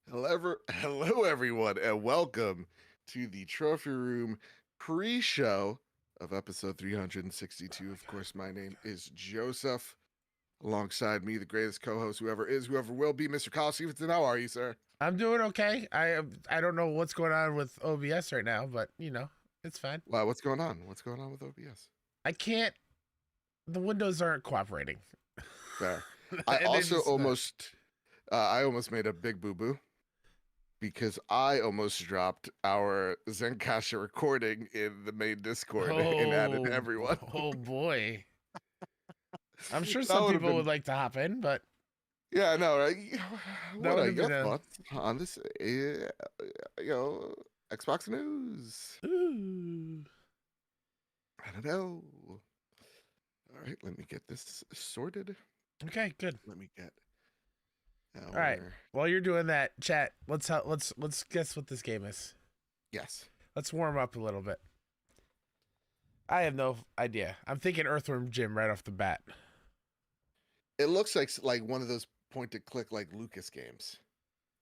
Hello, everyone, and welcome to the Trophy Room pre-show of episode 362. Of course, my name is Joseph. Alongside me, the greatest co-host, whoever will be, Mr. Kyle Stevenson. How are you, sir? I'm doing okay. I don't know what's going on with OBS right now, but it's fine. Wow, what's going on? What's going on with OBS? I can't. The windows aren't cooperating. Fair. I almost made a big boo-boo because I almost dropped our Zencastr recording in the main Discord and added everyone. Oh boy. I'm sure some people would like to hop in, but yeah, no, right? What are your thoughts on this? Xbox news. Ooh. I don't know. All right, let me get this sorted. Okay, good. Let me get. All right. While you're doing that, chat. Let's guess what this game is. Yes. Let's warm up a little bit. I have no idea. I'm thinking Earthworm Jim right off the bat. It looks like one of those point-and-click like Lucas games,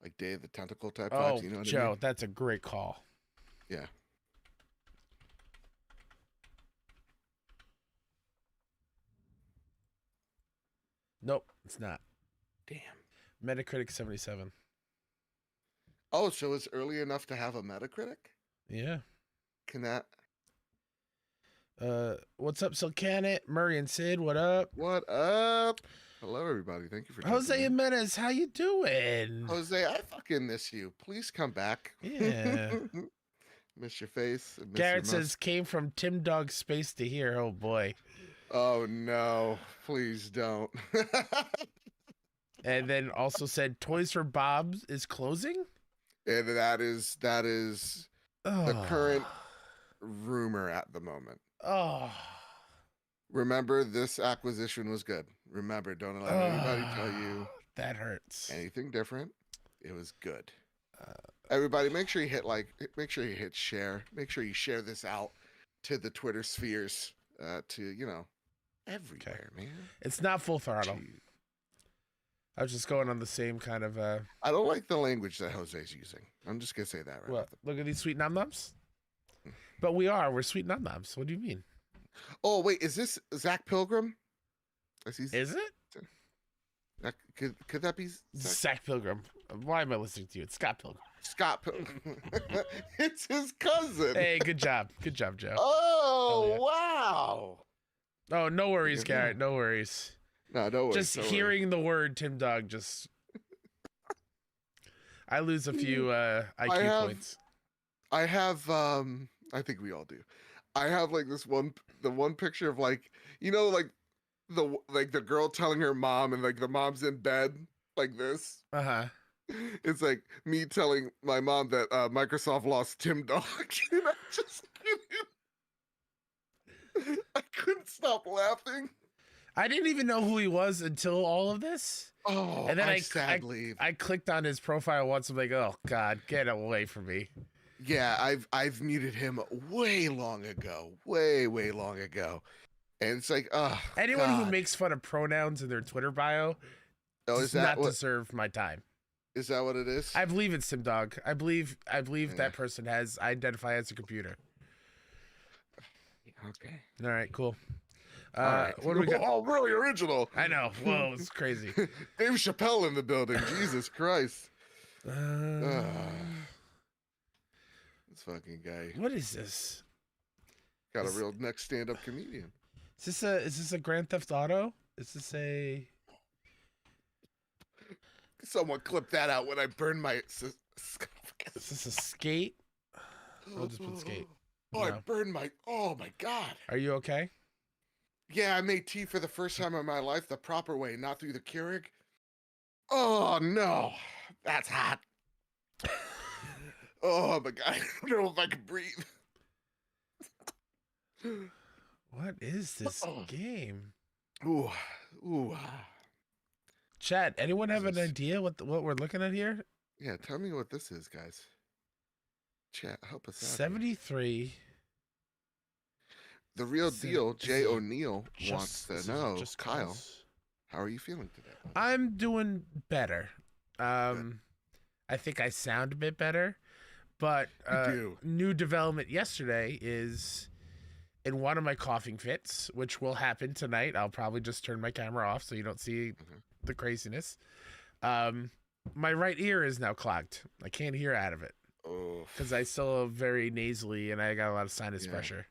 like Day of the Tentacle type. Oh, vibes, you know what Joe, I mean? That's a great call. Yeah. Nope, it's not. Damn. Metacritic 77. Oh, so it's early enough to have a Metacritic? Yeah. Can that? What's up, Silcanet? Murray and Sid, what up? What up? Hello, everybody. Thank you for Jose Jimenez. How you doing? Jose, I fucking miss you. Please come back. Yeah. Miss your face. Miss Garrett says came from Tim Dog Space to here. Oh boy. Oh no! Please don't. And then also said Toys for Bob's is closing. And that is the current rumor at the moment. Oh. Remember, this acquisition was good. Remember, don't let anybody tell you that hurts. Anything different. It was good. Everybody, make sure you hit share. Make sure you share this out to the Twitter spheres, to everywhere, man. It's not Full Throttle. Jeez. I was just going on the same kind of. I don't like the language that Jose's using. I'm just gonna say that right. What? Look at these sweet nom-noms. But we're sweet nom-noms. What do you mean? Oh wait, is this Zach Pilgrim? Is it? Could that be Zach Pilgrim? Why am I listening to you? It's Scott Pilgrim. Scott Pilgrim. It's his cousin. Hey, good job, Joe. Oh yeah. Wow. Oh, no worries, Garrett. No worries. No worries. Just hearing the word Tim Dog, I lose a few IQ points. I have. I think we all do. I have like the one picture of like the girl telling her mom and like the mom's in bed like this. It's like me telling my mom that Microsoft lost Tim Dog. And I couldn't stop laughing. I didn't even know who he was until all of this. Oh, and then I clicked on his profile once. I'm like, oh God, get away from me. Yeah, I've muted him way long ago, way long ago, and it's like, anyone who makes fun of pronouns in their Twitter bio does not deserve my time. Is that what it is? I believe it's Tim Dog. I believe that person has identified as a computer. Okay. All right. Cool. All right. What do we got? Oh, really original. I know. Whoa, it's crazy. Dave Chappelle in the building. Jesus Christ. This fucking guy. What is this? Got a real next stand-up comedian. Is this a Grand Theft Auto? Is this a? Someone clip that out when I burn my. Is this a skate? I'll just put skate. Oh, no. I burned my. Oh my God. Are you okay? Yeah, I made tea for the first time in my life the proper way, not through the Keurig. Oh no, that's hot. Oh my God, I don't know if I can breathe. What is this game? Ooh. Chat, anyone have an idea what we're looking at here? Yeah, tell me what this is, guys. Chat, help us out. 73. The real deal, Jay O'Neill wants to know, Kyle, how are you feeling today? I'm doing better. I think I sound a bit better. But You do. new development yesterday is in one of my coughing fits, which will happen tonight. I'll probably just turn my camera off so you don't see the craziness. My right ear is now clogged. I can't hear out of it Oh. because I still have very nasally and I got a lot of sinus pressure.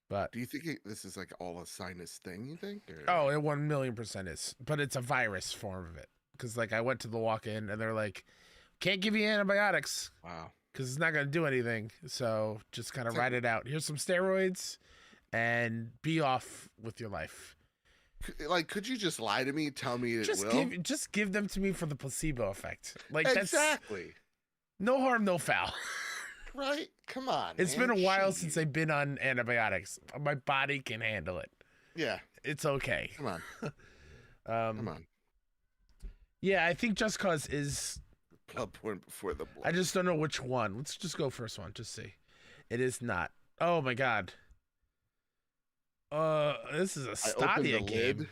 But Do you think this is like all a sinus thing? You think? Or? oh, it 1,000,000% is. But it's a virus form of it because like I went to the walk-in and they're like, can't give you antibiotics. Wow. Because it's not going to do anything. So just kind of ride it out. Here's some steroids and be off with your life. Like, could you just lie to me? Tell me it will? Just give them to me for the placebo effect. Like exactly. No harm, no foul. Right? Come on. It's been a while since I've been on antibiotics. My body can handle it. Yeah. It's okay. Come on. Come on. Yeah, I think Just Cause is... Blood porn before the blood. I just don't know which one. Let's just go first one. Just see. It is not. Oh my god. This is a Stadia game. Lid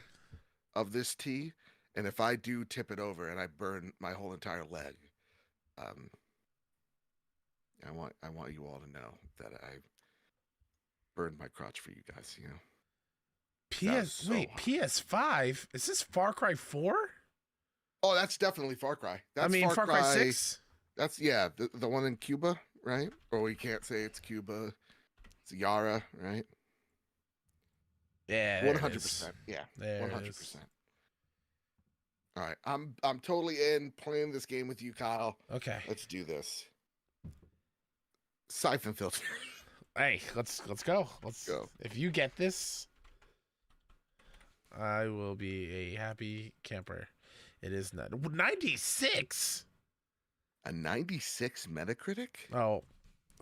of this tea, and if I do tip it over and I burn my whole entire leg, I want you all to know that I burned my crotch for you guys. You know. PS5? Is this Far Cry 4? Oh, that's definitely Far Cry. That's Far Cry 6. That's the one in Cuba, right? Or we can't say it's Cuba. It's Yara, right? Yeah, 100%. Yeah, 100%. All right, I'm totally in playing this game with you, Kyle. Okay, let's do this. Siphon filter. Hey, let's go. Let's go. If you get this, I will be a happy camper. It is not 96. A 96 Metacritic? Oh,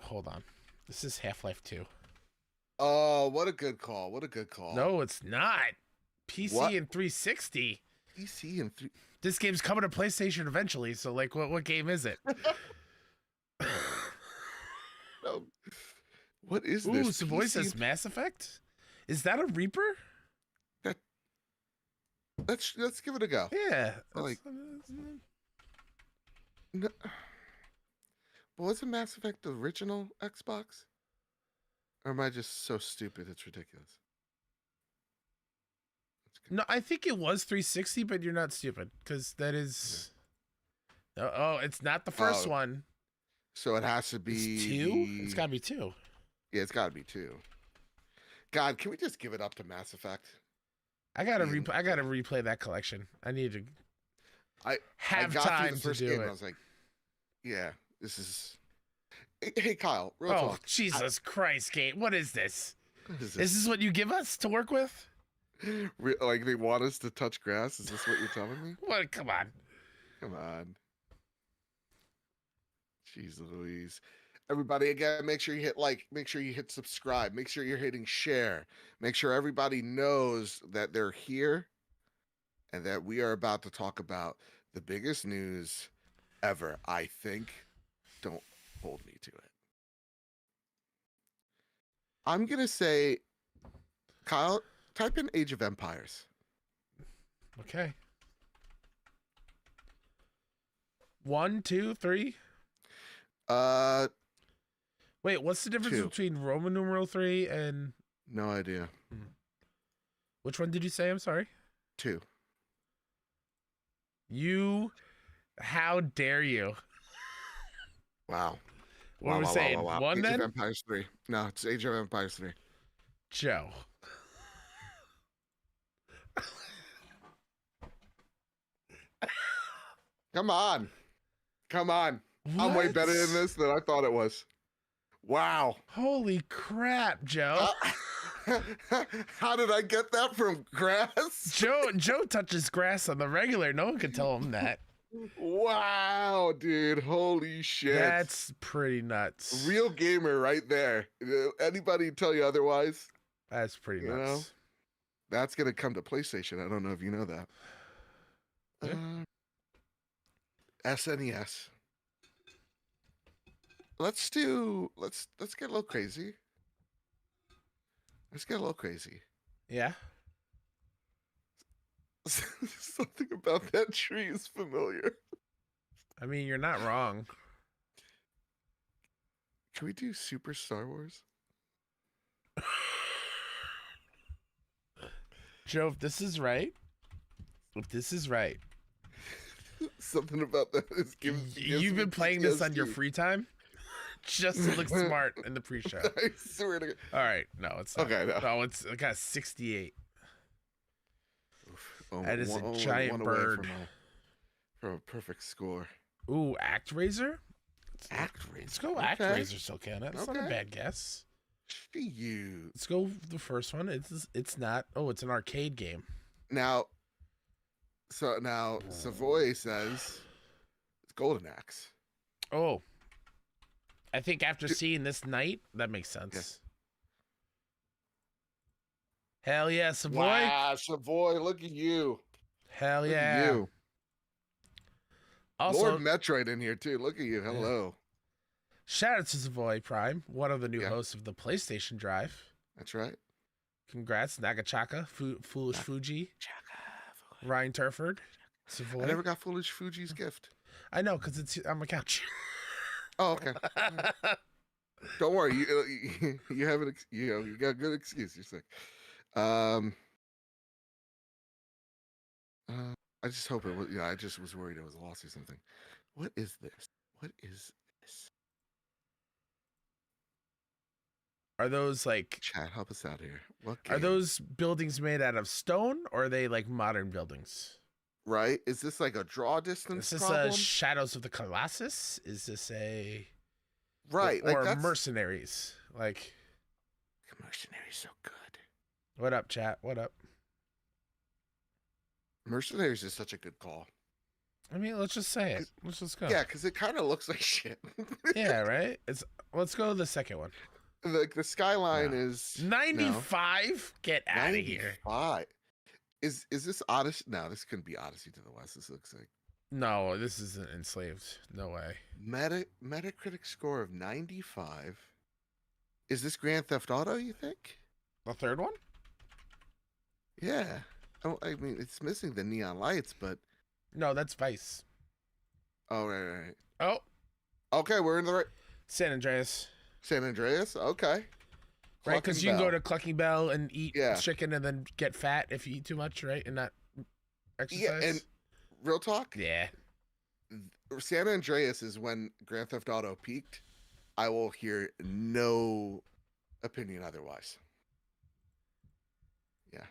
hold on. This is Half-Life 2. Oh, what a good call. What a good call. No, it's not. PC and 360. PC and This game's coming to PlayStation eventually, so like what game is it? No. What is this? Ooh, Savoy says Mass Effect? Is that a Reaper? Let's give it a go. Yeah. No. But wasn't Mass Effect the original Xbox? Or am I just so stupid it's ridiculous? No, I think it was 360, but you're not stupid because that is. Yeah. Oh, it's not the first one. So it has to be it's 2. It's got to be 2. Yeah, it's got to be 2. God, can we just give it up to Mass Effect? I gotta replay that collection. I need to. I got time through the first game. I was like, yeah, this is. Hey, Kyle. Real talk. Jesus Christ, Kate! What is this? Is this what you give us to work with? Like they want us to touch grass? Is this what you're telling me? What? Come on. Come on. Jeez Louise. Everybody, again, make sure you hit like, make sure you hit subscribe, make sure you're hitting share, make sure everybody knows that they're here and that we are about to talk about the biggest news ever, I think. Don't hold me to it. I'm going to say, Kyle, type in Age of Empires. Okay. 1, 2, 3. Wait, what's the difference 2. between Roman numeral 3 and... No idea. Which one did you say? I'm sorry. 2. How dare you? Wow. What are we saying? Wow. 1 then? Age of Empires 3. No, it's Age of Empires 3. Joe. Come on. What? I'm way better than this than I thought it was. Wow. Holy crap, Joe. How did I get that from grass? Joe touches grass on the regular. No one can tell him that. Wow, dude. Holy shit. That's pretty nuts. Real gamer right there. Anybody tell you otherwise? That's pretty nuts. Know? That's going to come to PlayStation. I don't know if you know that. Yeah. SNES. Let's get a little crazy. Yeah. Something about that tree is familiar. I mean, you're not wrong. Can we do Super Star Wars? Joe, if this is right, Something about that is you've been playing this on your free time just to look smart in the pre-show. I swear to God. All right, no, it's not. Okay, no. No, it's got 68. Oh, That is a one giant away bird. From a perfect score. Ooh, ActRaiser? ActRaiser. Let's go Okay. ActRaiser, Silkana. That's not a bad guess. You. Let's go with the first one. It's not. Oh, it's an arcade game. Now, Savoy says it's Golden Axe. Oh, I think after seeing this night, that makes sense. Yeah. Hell yeah, Savoy! Wow, Savoy, look at you. Hell Look yeah! at you. Also, Lord Metroid in here too. Look at you. Hello. Shout out to Savoy Prime, one of the new hosts of the PlayStation Drive. That's right. Congrats, Nagachaka, Foolish Fuji, Ryan Turford, Savoy. I never got Foolish Fuji's gift. I know, because it's on my couch. Oh, okay. Don't worry. You have you got a good excuse. You're sick. I just hope it was. Yeah, I just was worried it was a loss or something. What is this? What is this? Are those like Chat, help us out here. What Are game? those buildings made out of stone, or are they like modern buildings? Right? Is this like a draw distance Is this problem? Shadows of the Colossus? Is this a Right? or like Mercenaries? Like Mercenaries, so good. What up, chat? What up? Mercenaries is such a good call. I mean, let's just say it. Let's just go. Yeah, because it kind of looks like shit. Yeah, right. Let's go to the second one. Like the skyline is 95. No. Get out of here. 95. Is this Odyssey? No, this couldn't be Odyssey to the West. This looks like no. This isn't Enslaved. No way. Metacritic score of 95. Is this Grand Theft Auto? You think? The third one? Yeah. I mean, it's missing the neon lights, but no, that's Vice. Oh, right. Oh, okay. We're in the right. San Andreas. San Andreas. Okay. Right, because you can go to Clucking Bell and eat chicken and then get fat if you eat too much, right? And not exercise. Yeah, and real talk. Yeah. San Andreas is when Grand Theft Auto peaked. I will hear no opinion otherwise. Yeah.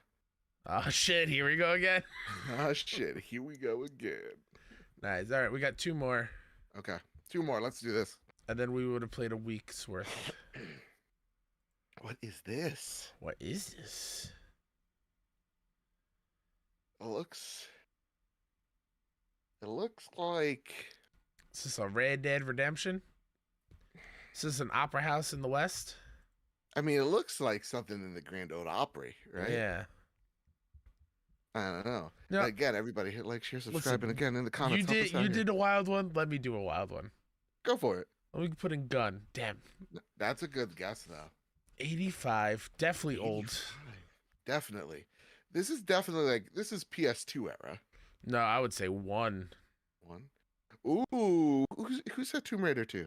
Oh shit! Here we go again. Oh shit! Here we go again. Nice. All right, we got two more. Okay, two more. Let's do this. And then we would have played a week's worth. What is this? What is this? It looks like. Is this a Red Dead Redemption? Is this an opera house in the West? I mean, it looks like something in the Grand Ole Opry, right? Yeah. I don't know. No. Again, everybody hit like, share, subscribe, and again in the comments. You did a wild one. Let me do a wild one. Go for it. Let me put in gun. Damn. That's a good guess, though. 85. Definitely 85. Old. Definitely. This is definitely this is PS2 era. No, I would say 1. Ooh. Who said Tomb Raider 2?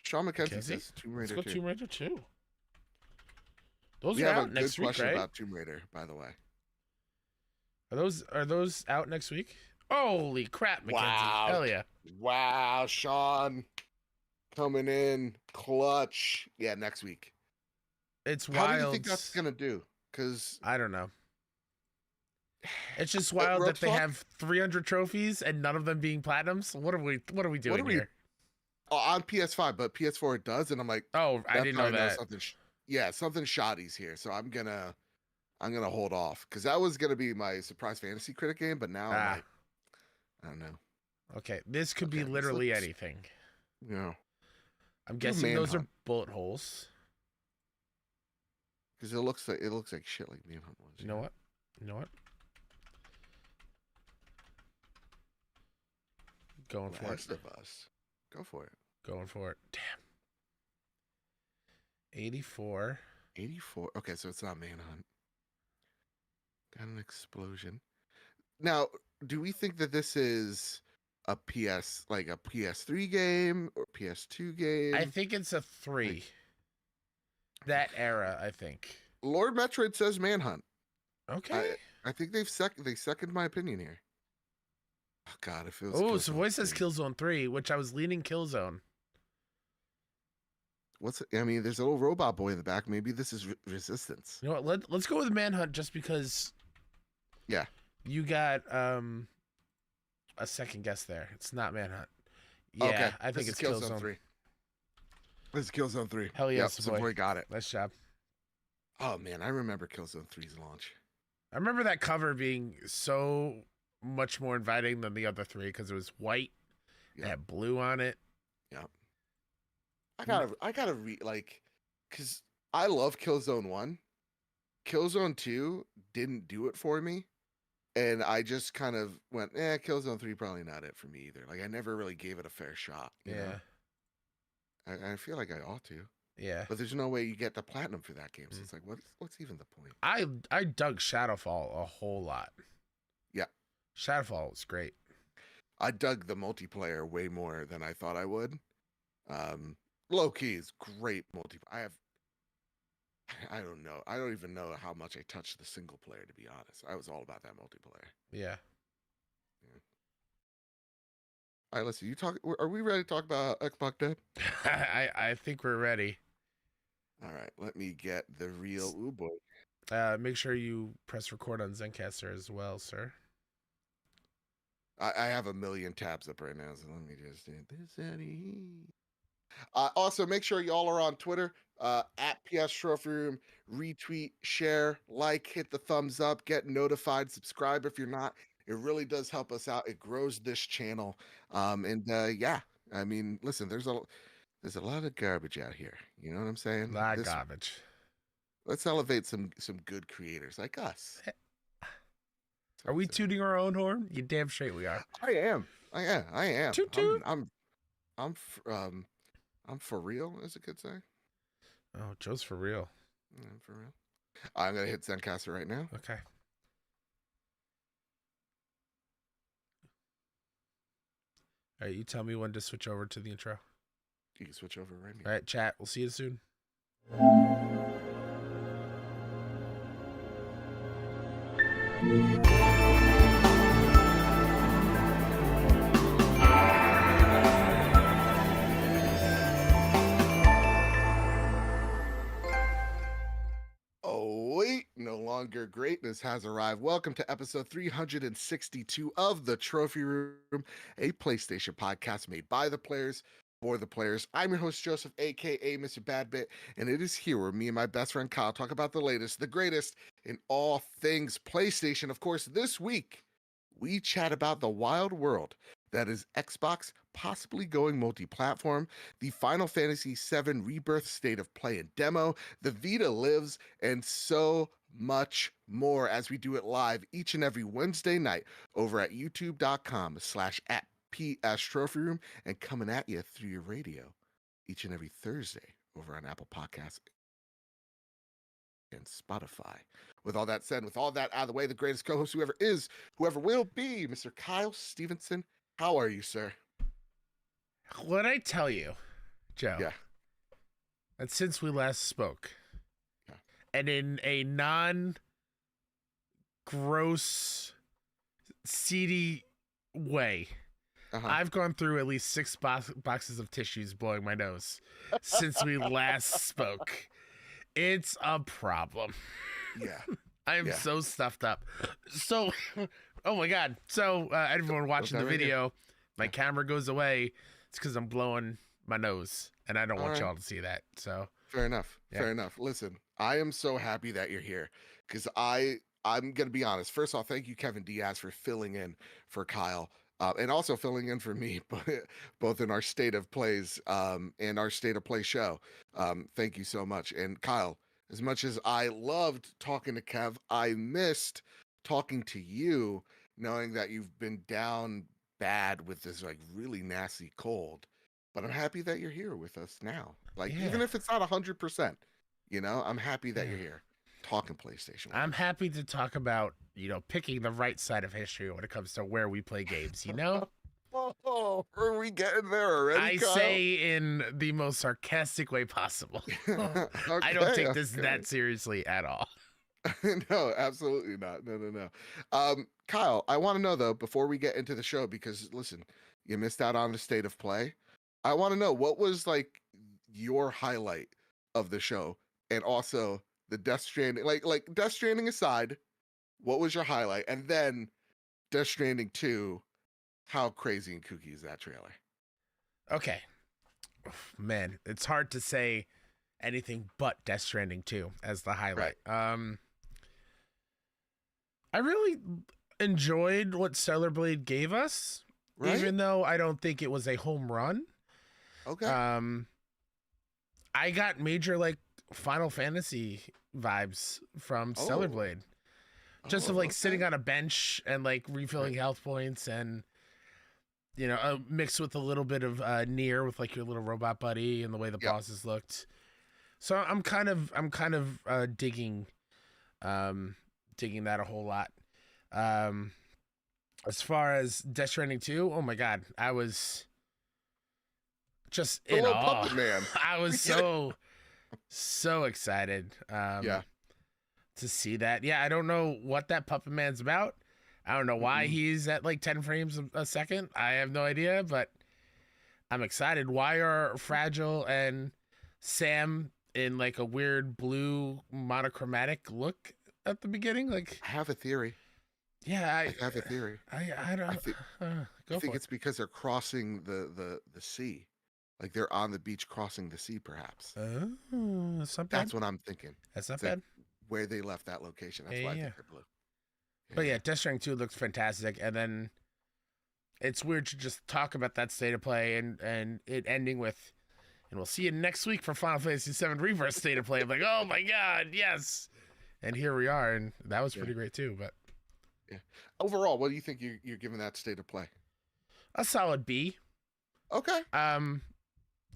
Sean McKenzie says Tomb Raider 2. Let's go Tomb Raider 2. Those we are have out a next good week, question right? about Tomb Raider, by the way. Are those out next week? Holy crap, McKenzie. Wow. Hell yeah. Wow, Sean. Coming in clutch. Yeah, next week. It's wild. How do you think that's going to do? Because I don't know. It's just wild that they have 300 trophies and none of them being platinums. What are we doing here? On PS5, but PS4 it does, and I'm like, oh, I didn't know that. Something shoddy's here, so I'm gonna hold off because that was gonna be my surprise fantasy critic game, but now I'm like, I don't know. Okay, this could be literally anything. Yeah, I'm guessing those are bullet holes. Because it looks like shit like Manhunt was. You know what? Going for Last of Us. Go for it. Going for it. Damn. 84. 84. Okay, so it's not Manhunt. Got an explosion. Now, do we think that this is a PS3 game or PS2 game. I think it's a 3. Like, that era, I think. Lord Metroid says Manhunt. Okay. I think they second my opinion here. Oh God, it feels. Oh, so voice says Killzone 3, which I was leaning Killzone. I mean, there's a little robot boy in the back. Maybe this is Resistance. You know what? Let's go with Manhunt just because. Yeah. You got a second guess there. It's not Manhunt. Yeah, okay. I think it's Killzone 3. This is Killzone 3. Hell yes, yep, boy got it. Nice job. Oh man, I remember Killzone 3's launch. I remember that cover being so much more inviting than the other 3 because it was white, it had blue on it. Yeah. I gotta read because I love Killzone 1. Killzone 2 didn't do it for me. And I just kind of went, Killzone 3 probably not it for me either. Like I never really gave it a fair shot. You know? I feel like I ought to. Yeah. But there's no way you get the platinum for that game. So it's like, what's even the point? I dug Shadowfall a whole lot. Yeah. Shadowfall was great. I dug the multiplayer way more than I thought I would. Low key is great multiplayer. I don't know. I don't even know how much I touched the single player, to be honest. I was all about that multiplayer. Yeah. All right, listen, are we ready to talk about Xbox Dead? I think we're ready. All right, let me get the real boy. Make sure you press record on Zencaster as well, sir. I have a million tabs up right now, so let me just do this. Also, make sure y'all are on Twitter, at PS Trophy Room. Retweet, share, like, hit the thumbs up, get notified, subscribe if you're not. It really does help us out. It grows this channel. Yeah, I mean, listen, there's a lot of garbage out here. You know what I'm saying? A lot of garbage. Let's elevate some good creators like us. Are we tooting our own horn? You damn straight we are. I am. Toot toot. I'm for real, as it could say. Oh, Joe's for real. I'm for real. I'm gonna hit Zencaster right now. Okay. All right, you tell me when to switch over to the intro. You can switch over right now. All right, chat. We'll see you soon. Oh, wait, no longer greatness has arrived. Welcome to episode 362 of The Trophy Room, a PlayStation podcast made by the players for the players. I'm your host, Joseph, aka Mr. Badbit, and it is here where me and my best friend Kyle talk about the latest, the greatest in all things PlayStation. Of course, this week, we chat about the wild world that is Xbox possibly going multi-platform, the Final Fantasy VII Rebirth State of Play and demo, the Vita lives, and so much more as we do it live each and every Wednesday night over at youtube.com/PS Trophy Room and coming at you through your radio each and every Thursday over on Apple Podcasts and Spotify. With all that said, with all that out of the way, the greatest co-host whoever is, whoever will be, Mr. Kyle Stevenson. How are you, sir? What I tell you, Joe, that since we last spoke, and in a non-gross, seedy way, I've gone through at least 6 boxes of tissues blowing my nose since we last spoke. It's a problem. Yeah. I am so stuffed up. So, oh my God. So, everyone watching the video, my camera goes away. It's because I'm blowing my nose, and I don't want y'all to see that. So, fair enough. Fair enough. Listen, I am so happy that you're here because I'm going to be honest. First off, thank you, Kevin Diaz, for filling in for Kyle. And also filling in for me, both in our State of Plays and our State of Play show. Thank you so much. And Kyle, as much as I loved talking to Kev, I missed talking to you, knowing that you've been down bad with this like really nasty cold. But I'm happy that you're here with us now. Like even if it's not 100%, you know, I'm happy that you're here talking PlayStation. I'm happy to talk about, you know, picking the right side of history when it comes to where we play games, you know? Oh, are we getting there already, I Kyle? say in the most sarcastic way possible. I don't take this that seriously at all. No, absolutely not. No. Kyle, I want to know though, before we get into the show, because listen, you missed out on the state of play. I want to know what was like your highlight of the show, and also the Death Stranding, like Death Stranding aside, what was your highlight? And then Death Stranding 2, how crazy and kooky is that trailer? Okay. Man, it's hard to say anything but Death Stranding 2 as the highlight. Right. I really enjoyed what Stellar Blade gave us, Right? even though I don't think it was a home run. Okay. I got major like Final Fantasy vibes from Stellar Blade. Just of like sitting on a bench and like refilling health points, and you know, mixed with a little bit of Nier with like your little robot buddy and the way the bosses looked. So I'm kind of digging that a whole lot. As far as Death Stranding 2, oh my god, I was just in awe. Puppet Man. I was so excited to see that. Yeah, I don't know what that Puppet Man's about. I don't know why he's at like 10 frames a second. I have no idea, but I'm excited. Why are Fragile and Sam in like a weird blue monochromatic look at the beginning? Like, I have a theory. Yeah, I have a theory. I don't. I think it's because they're crossing the sea, like they're on the beach crossing the sea, perhaps. Oh, that's what I'm thinking. That's not bad. Where they left that location. That's why I think they're blue. Yeah. But yeah, Death Stranding 2 looks fantastic, and then it's weird to just talk about that state of play and it ending with, and we'll see you next week for Final Fantasy VII Rebirth state of play. I'm like, oh my god, yes, and here we are, and that was pretty great too. But yeah, overall, what do you think you're giving that state of play? A solid B. Okay.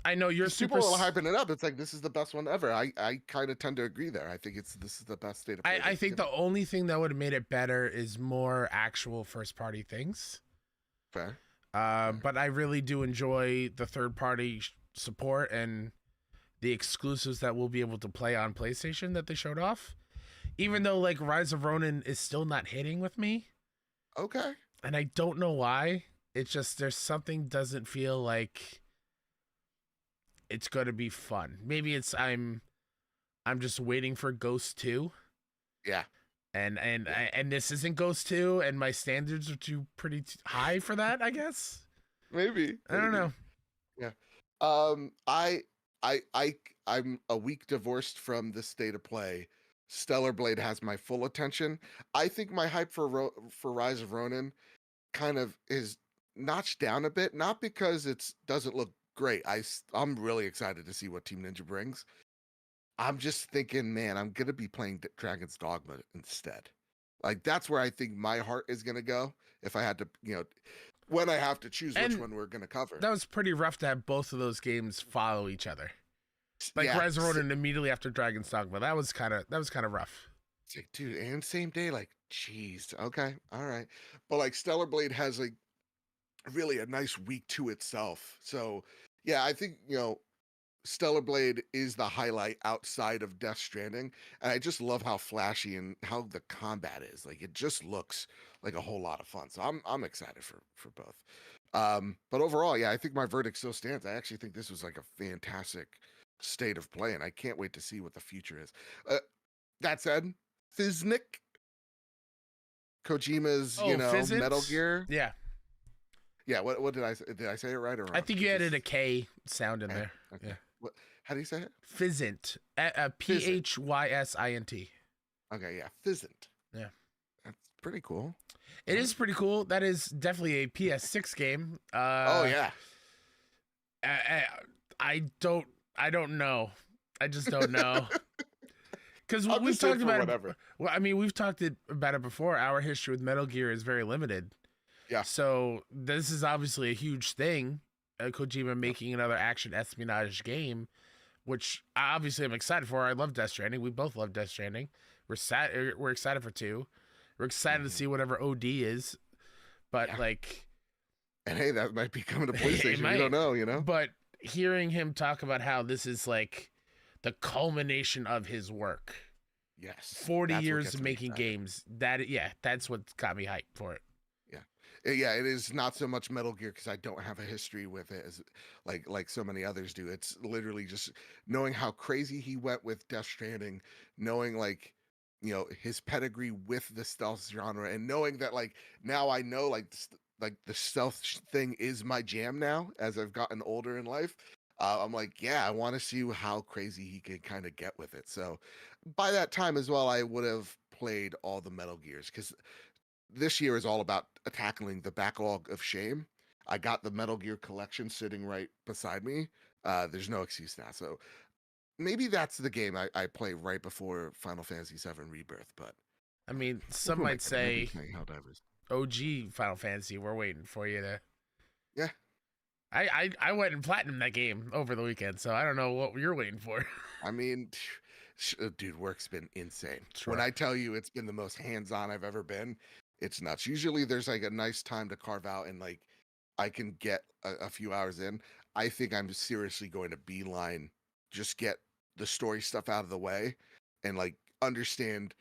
I know you're super people are hyping it up. It's like this is the best one ever. I kind of tend to agree there. I think this is the best state of play. I think the only thing that would have made it better is more actual first party things. Fair. But I really do enjoy the third party support and the exclusives that we'll be able to play on PlayStation that they showed off. Even though like Rise of Ronin is still not hitting with me. Okay. And I don't know why. It's just there's something doesn't feel like it's gonna be fun. Maybe it's I'm just waiting for Ghost 2. Yeah. And this isn't Ghost 2, and my standards are pretty high for that, I guess. Maybe. I don't know. Yeah. I'm a week divorced from the state of play. Stellar Blade has my full attention. I think my hype for Rise of Ronin kind of is notched down a bit, not because it doesn't look great. I'm really excited to see what Team Ninja brings. I'm just thinking, man, I'm gonna be playing Dragon's Dogma instead. Like that's where I think my heart is gonna go if I had to, when I have to choose which one we're gonna cover. That was pretty rough to have both of those games follow each other. Like Rise of Ronin immediately after Dragon's Dogma. That was kind of rough. It's like, dude, and same day, like, jeez, okay, all right. But like Stellar Blade has like really a nice week to itself. So yeah, I think Stellar Blade is the highlight outside of Death Stranding, and I just love how flashy and how the combat is. Like it just looks like a whole lot of fun. So I'm excited for both. But overall, yeah, I think my verdict still stands. I actually think this was like a fantastic state of play, and I can't wait to see what the future is. That said, Fiznik, Kojima's Metal Gear. Yeah, what did I say? Did I say it right or wrong? I think you added a K sound in there. Okay. Yeah. What? How do you say it? Physint. Physint. Okay, yeah, Physint. Yeah. That's pretty cool. It is pretty cool. That is definitely a PS6 game. Oh yeah. I don't know. I just don't know. Because we've talked about it. Well, I mean, we've talked about it before. Our history with Metal Gear is very limited. Yeah. So this is obviously a huge thing. Kojima making another action espionage game, which obviously I'm excited for. I love Death Stranding. We both love Death Stranding. We're excited for 2. We're excited to see whatever OD is. But like, And hey, that might be coming to It PlayStation. We don't might, know, you know? but hearing him talk about how this is like the culmination of his work, Yes. 40 That's what years of gets me making excited. games, that's what got me hyped for it. Yeah. Yeah, it is not so much Metal Gear because I don't have a history with it as like so many others do. It's literally just knowing how crazy he went with Death Stranding, knowing like his pedigree with the stealth genre, and knowing that like now I know like the stealth thing is my jam now as I've gotten older in life. I'm like, yeah, I want to see how crazy he could kind of get with it. So by that time as well, I would have played all the Metal Gears because this year is all about tackling the backlog of shame. I got the Metal Gear collection sitting right beside me. There's no excuse now. So maybe that's the game I play right before Final Fantasy VII Rebirth. But I mean, some who am I might kidding? I've been say playing Helldivers. OG Final Fantasy. We're waiting for you to. Yeah. I went and platinum that game over the weekend, so I don't know what you're waiting for. I mean, dude, work's been insane. Sure. When I tell you it's been the most hands-on I've ever been, it's nuts. Usually there's like a nice time to carve out and like I can get a few hours in. I think I'm seriously going to beeline, just get the story stuff out of the way and like understand.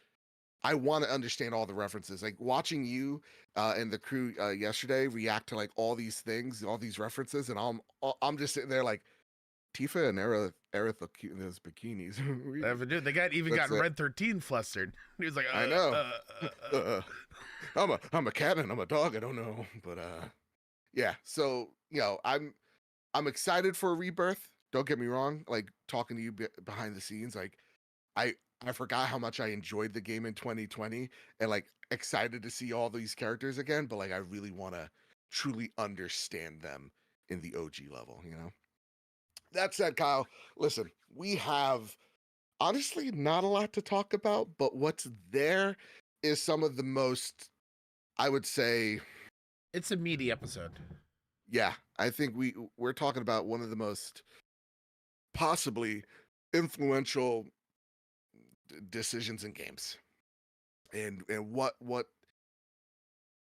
I want to understand all the references. Like watching you and the crew yesterday react to like all these things, all these references, and I'm just sitting there like Tifa and Aerith look cute in those bikinis. Dude, they even got That's it. Red 13 flustered. He was like, I know. I'm a cat and I'm a dog. I don't know, but yeah. So I'm excited for a Rebirth. Don't get me wrong. Like talking to you behind the scenes, like I I forgot how much I enjoyed the game in 2020 and like excited to see all these characters again. But like I really want to truly understand them in the OG level. That said, Kyle, listen, we have honestly not a lot to talk about, but what's there is some of the most, I would say, it's a meaty episode. yeah, I think we're talking about one of the most possibly influential decisions in games, and what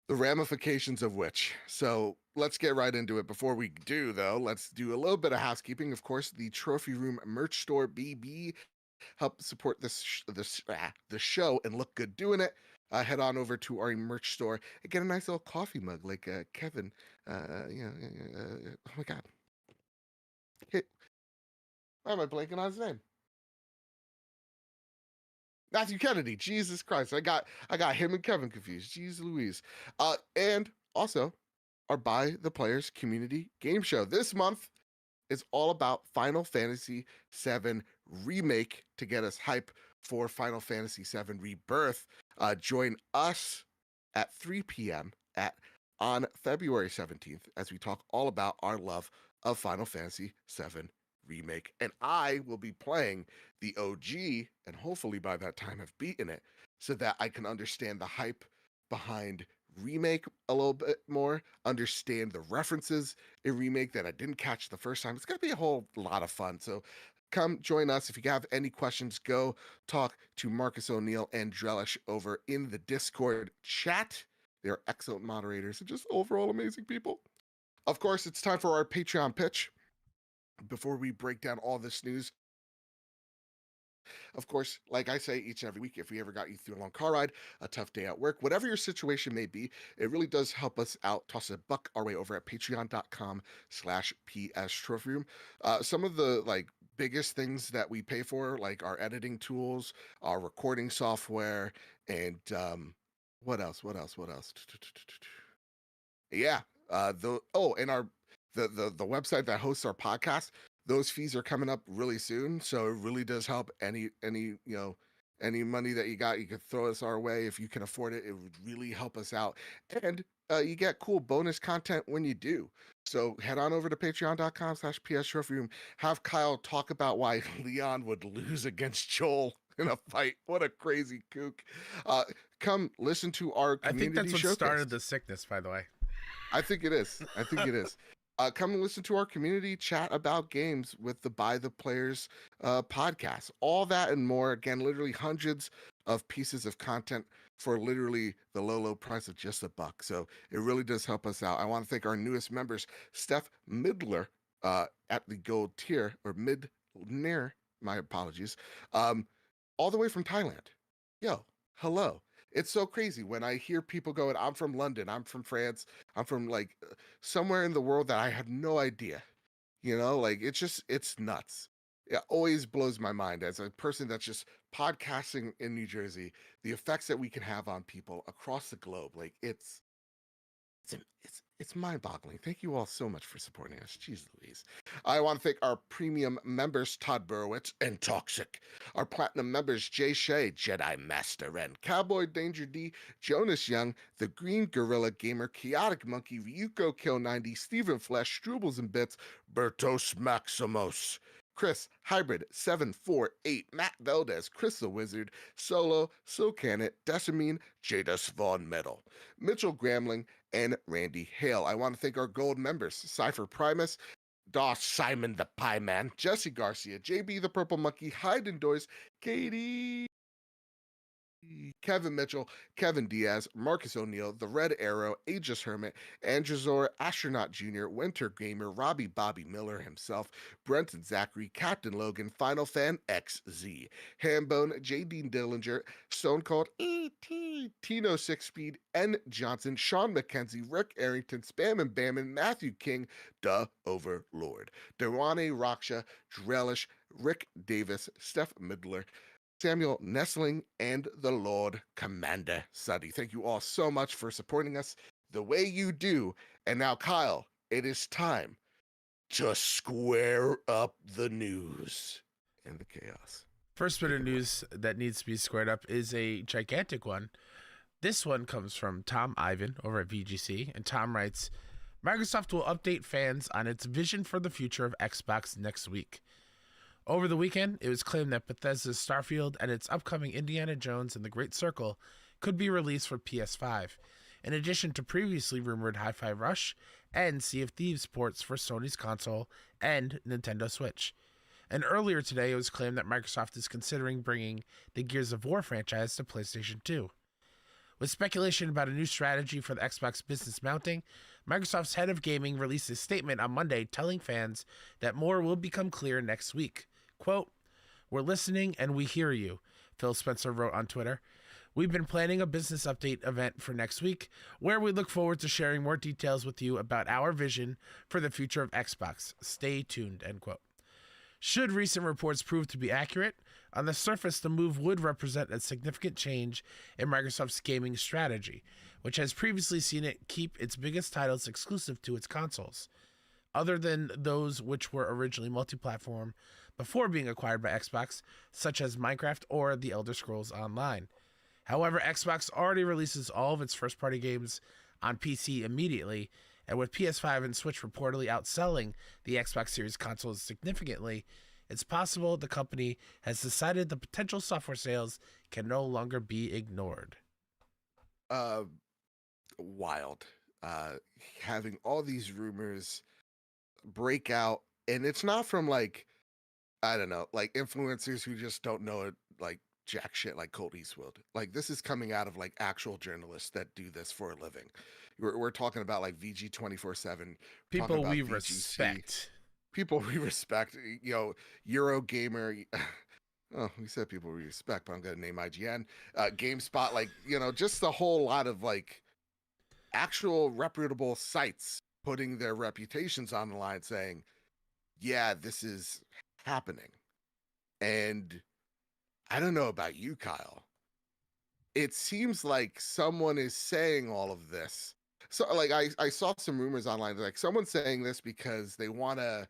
the ramifications of which. So let's get right into it. Before we do, though, let's do a little bit of housekeeping. Of course, the Trophy Room merch store BB help support the show and look good doing it. Head on over to our merch store and get a nice little coffee mug like Kevin. Oh my God, why am I blanking on his name? Matthew Kennedy. Jesus Christ, I got him and Kevin confused. Jeez Louise. And also our By the Players community game show this month is all about Final Fantasy VII Remake to get us hype for Final Fantasy VII Rebirth. Join us at 3 p.m. on February 17th as we talk all about our love of Final Fantasy VII Remake. And I will be playing the OG, and hopefully by that time have beaten it, so that I can understand the hype behind Remake a little bit more, understand the references in Remake that I didn't catch the first time. It's going to be a whole lot of fun. So come join us. If you have any questions, go talk to Marcus O'Neill and Drellish over in the Discord chat. They're excellent moderators and just overall amazing people. Of course, it's time for our Patreon pitch. Before we break down all this news, of course, like I say each and every week, if we ever got you through a long car ride, a tough day at work, whatever your situation may be, it really does help us out. Toss a buck our way over at patreon.com/PS Trophy Room. Some of the like biggest things that we pay for, like our editing tools, our recording software, and what else? Yeah. And our the website that hosts our podcast, those fees are coming up really soon. So it really does help. Any money that you got, you could throw us our way. If you can afford it, it would really help us out. And you get cool bonus content when you do. So head on over to patreon.com/PS Trophy Room. Have Kyle talk about why Leon would lose against Joel in a fight. What a crazy kook. Come listen to our I think community that's what showcase. started the sickness, by the way. I think it is. Come and listen to our community chat about games with the By the Players podcast. All that and more. Again, literally hundreds of pieces of content for literally the low price of just $1. So it really does help us out. I want to thank our newest members, Steph Midler, at the gold tier, or mid near, my apologies, all the way from Thailand. Yo, hello. It's so crazy when I hear people going, I'm from London, I'm from France, I'm from like somewhere in the world that I had no idea. Like it's nuts. It always blows my mind as a person that's just podcasting in New Jersey, the effects that we can have on people across the globe. Like it's mind-boggling. Thank you all so much for supporting us. Jeez Louise. I want to thank our premium members, Todd Burowitz and Toxic. Our platinum members, Jay Shea, Jedi Master N, Cowboy Danger D, Jonas Young, The Green Gorilla Gamer, Chaotic Monkey, Ryuko Kill 90, Stephen Flesh, Strubles and Bits, Bertos Maximos, Chris, Hybrid 748, Matt Valdez, Chris the Wizard, Solo, So Can It, Decimine, Jadus Vaughn Metal, Mitchell Gramling, and Randy Hale. I want to thank our gold members, Cypher Primus, Doss Simon the Pie Man, Jesse Garcia, JB the Purple Monkey, Hayden Doyce, Katie, Kevin Mitchell, Kevin Diaz, Marcus O'Neill, The Red Arrow, Aegis Hermit, Andrezor, Astronaut Jr., Winter Gamer, Robbie Bobby Miller himself, Brenton Zachary, Captain Logan, Final Fan XZ, Hambone, J.D. Dillinger, Stone Cold E.T., Tino Six Speed, N. Johnson, Sean McKenzie, Rick Arrington, Spam and Bammin, Matthew King, Duh Overlord, Dewane Raksha, Drellish, Rick Davis, Steph Midler, Samuel Nestling, and the Lord Commander Suddy. Thank you all so much for supporting us the way you do. And now, Kyle, it is time to square up the news and the chaos. First bit of news that needs to be squared up is a gigantic one. This one comes from Tom Ivan over at VGC, and Tom writes, Microsoft will update fans on its vision for the future of Xbox next week. Over the weekend, it was claimed that Bethesda's Starfield and its upcoming Indiana Jones and the Great Circle could be released for PS5, in addition to previously rumored Hi-Fi Rush and Sea of Thieves ports for Sony's console and Nintendo Switch. And earlier today, it was claimed that Microsoft is considering bringing the Gears of War franchise to PlayStation 2. With speculation about a new strategy for the Xbox business mounting, Microsoft's head of gaming released a statement on Monday telling fans that more will become clear next week. Quote, "We're listening and we hear you," Phil Spencer wrote on Twitter. "We've been planning a business update event for next week where we look forward to sharing more details with you about our vision for the future of Xbox. Stay tuned," end quote. Should recent reports prove to be accurate, on the surface the move would represent a significant change in Microsoft's gaming strategy, which has previously seen it keep its biggest titles exclusive to its consoles, other than those which were originally multi-platform before being acquired by Xbox, such as Minecraft or The Elder Scrolls Online. However, Xbox already releases all of its first-party games on PC immediately, and with PS5 and Switch reportedly outselling the Xbox Series consoles significantly, it's possible the company has decided the potential software sales can no longer be ignored. Wild. Having all these rumors break out, and it's not from like, I don't know, like influencers who just don't know it, like jack shit, like Colt Eastwood. Like this is coming out of like actual journalists that do this for a living. We're talking about like VG 24/7, People we respect. People we respect. Eurogamer. Oh, we said people we respect, but I'm gonna name IGN, GameSpot. Like just a whole lot of like actual reputable sites putting their reputations on the line, saying, "Yeah, this is happening." And I don't know about you, Kyle. It seems like someone is saying all of this. So like I saw some rumors online, like someone's saying this because they want to,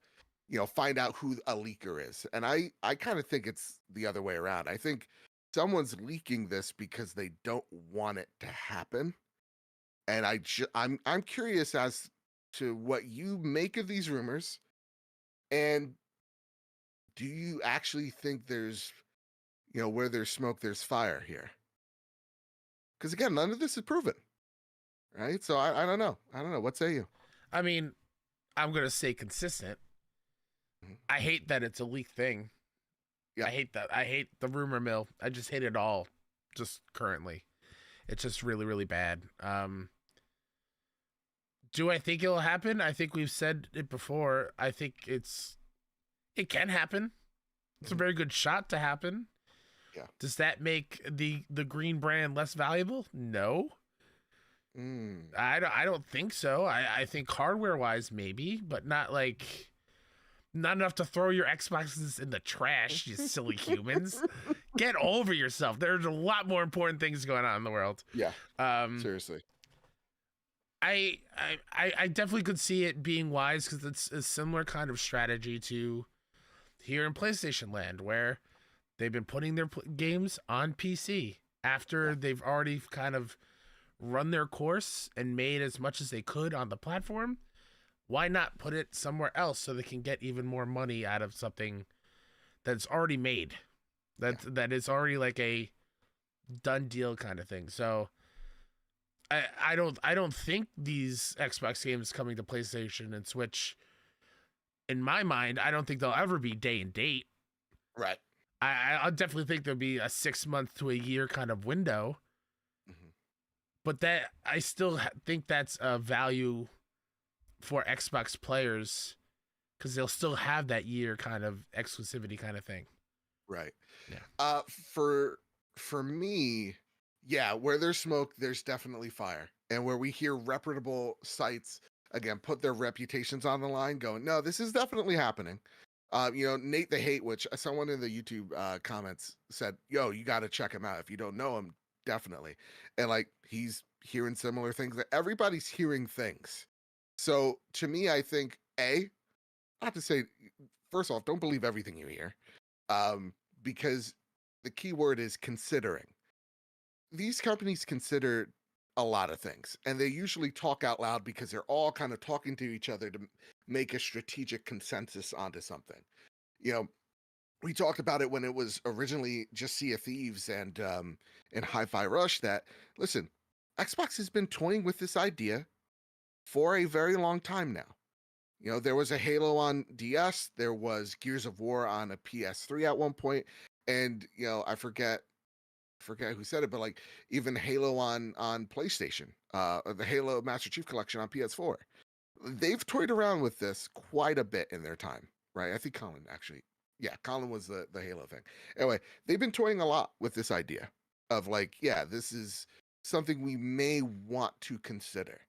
find out who a leaker is. And I kind of think it's the other way around. I think someone's leaking this because they don't want it to happen. And I'm curious as to what you make of these rumors. And do you actually think there's, where there's smoke, there's fire here? Because again, none of this is proven, right? So I don't know. I don't know. What say you? I mean, I'm going to stay consistent. Mhm. I hate that it's a leaked thing. Yeah. I hate that. I hate the rumor mill. I just hate it all, just currently. It's just really, really bad. Do I think it'll happen? I think we've said it before. I think it can happen. It's a very good shot to happen. Yeah. Does that make the green brand less valuable? No. I don't think so. I think hardware wise maybe, but not enough to throw your Xboxes in the trash, you silly humans. Get over yourself. There's a lot more important things going on in the world. Yeah. Seriously. I definitely could see it being wise because it's a similar kind of strategy to here in PlayStation Land, where they've been putting their games on PC after they've already kind of run their course and made as much as they could on the platform. Why not put it somewhere else so they can get even more money out of something that's already made, that is already like a done deal kind of thing. So I don't think these Xbox games coming to PlayStation and Switch, in my mind, I don't think they'll ever be day and date. Right. I definitely think there'll be a 6 month to a year kind of window. Mm-hmm. But that I still think that's a value for Xbox players because they'll still have that year kind of exclusivity kind of thing. Right. Yeah. For me, yeah, where there's smoke, there's definitely fire. And where we hear reputable sites again put their reputations on the line, going, no, this is definitely happening. Nate the Hate, which someone in the YouTube comments said, yo, you got to check him out. If you don't know him, definitely. And like, he's hearing similar things that everybody's hearing things. So to me, I think not to say, first off, don't believe everything you hear, because the key word is considering. These companies consider a lot of things, and they usually talk out loud because they're all kind of talking to each other to make a strategic consensus onto something. We talked about it when it was originally just Sea of Thieves and Hi-Fi Rush that, listen, Xbox has been toying with this idea for a very long time now. There was a Halo on DS, there was Gears of War on a PS3 at one point, and I forget who said it, but like even Halo on PlayStation, the Halo Master Chief Collection on PS4. They've toyed around with this quite a bit in their time, right? I think Colin actually, yeah, Colin was the Halo thing. Anyway, they've been toying a lot with this idea of like, yeah, this is something we may want to consider.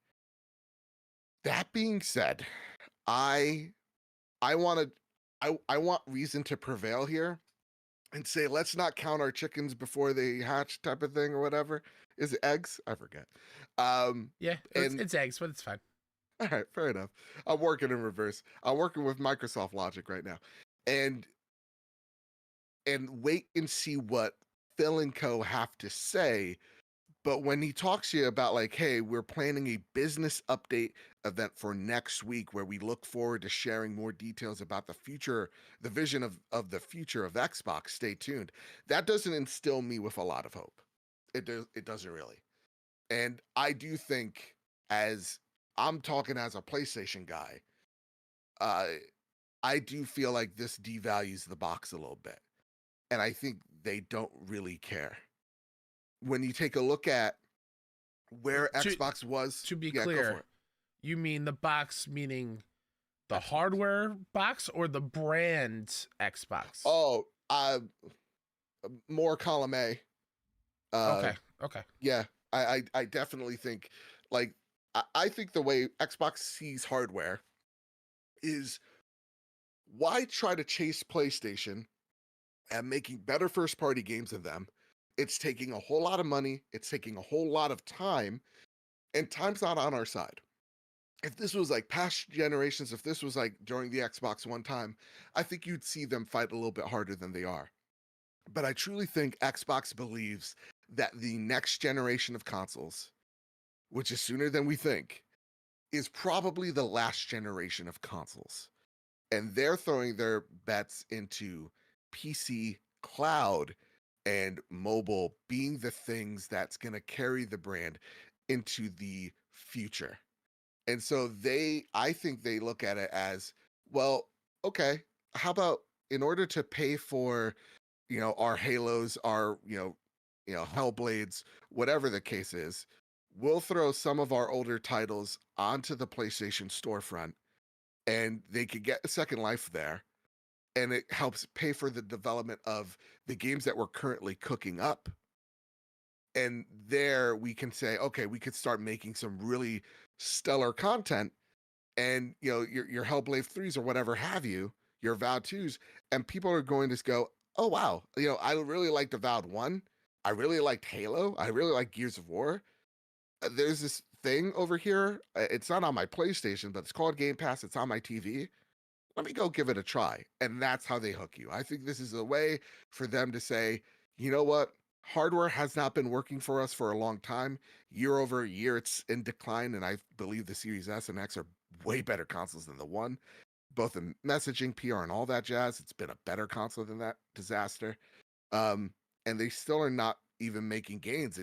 That being said, I want reason to prevail here and say, let's not count our chickens before they hatch type of thing or whatever. Is it eggs? I forget. Yeah, it's eggs, but it's fine. All right, fair enough. I'm working in reverse. I'm working with Microsoft logic right now. And wait and see what Phil and Co have to say. But when he talks to you about like, hey, we're planning a business update event for next week where we look forward to sharing more details about the future, the vision of the future of Xbox, stay tuned. That doesn't instill me with a lot of hope. It doesn't really. And I do think, as I'm talking as a PlayStation guy, I do feel like this devalues the box a little bit. And I think they don't really care. When you take a look at where Xbox was, to be clear, you mean the box, meaning the hardware box or the brand Xbox? Oh, more column A. Okay. Yeah, I definitely think, like, I think the way Xbox sees hardware is, why try to chase PlayStation and making better first party games than them? It's taking a whole lot of money. It's taking a whole lot of time, and time's not on our side. If this was like past generations, if this was like during the Xbox One time, I think you'd see them fight a little bit harder than they are. But I truly think Xbox believes that the next generation of consoles, which is sooner than we think, is probably the last generation of consoles. And they're throwing their bets into PC, cloud, and mobile being the things that's going to carry the brand into the future. And so I think they look at it as, well, okay, how about in order to pay for, our Halos, our, Hellblades, whatever the case is, we'll throw some of our older titles onto the PlayStation storefront, and they could get a second life there, and it helps pay for the development of the games that we're currently cooking up. And there we can say, okay, we could start making some really stellar content, and your Hellblade 3s or whatever have you, your Avowed 2s, and people are going to go, oh wow, I really liked Avowed 1. I really liked Halo. I really like Gears of War. There's this thing over here. It's not on my PlayStation, but it's called Game Pass. It's on my TV. Let me go give it a try. And that's how they hook you. I think this is a way for them to say, you know what? Hardware has not been working for us for a long time. Year over year, it's in decline. And I believe the Series S and X are way better consoles than the One, both in messaging, PR, and all that jazz. It's been a better console than that disaster. And they still are not even making gains.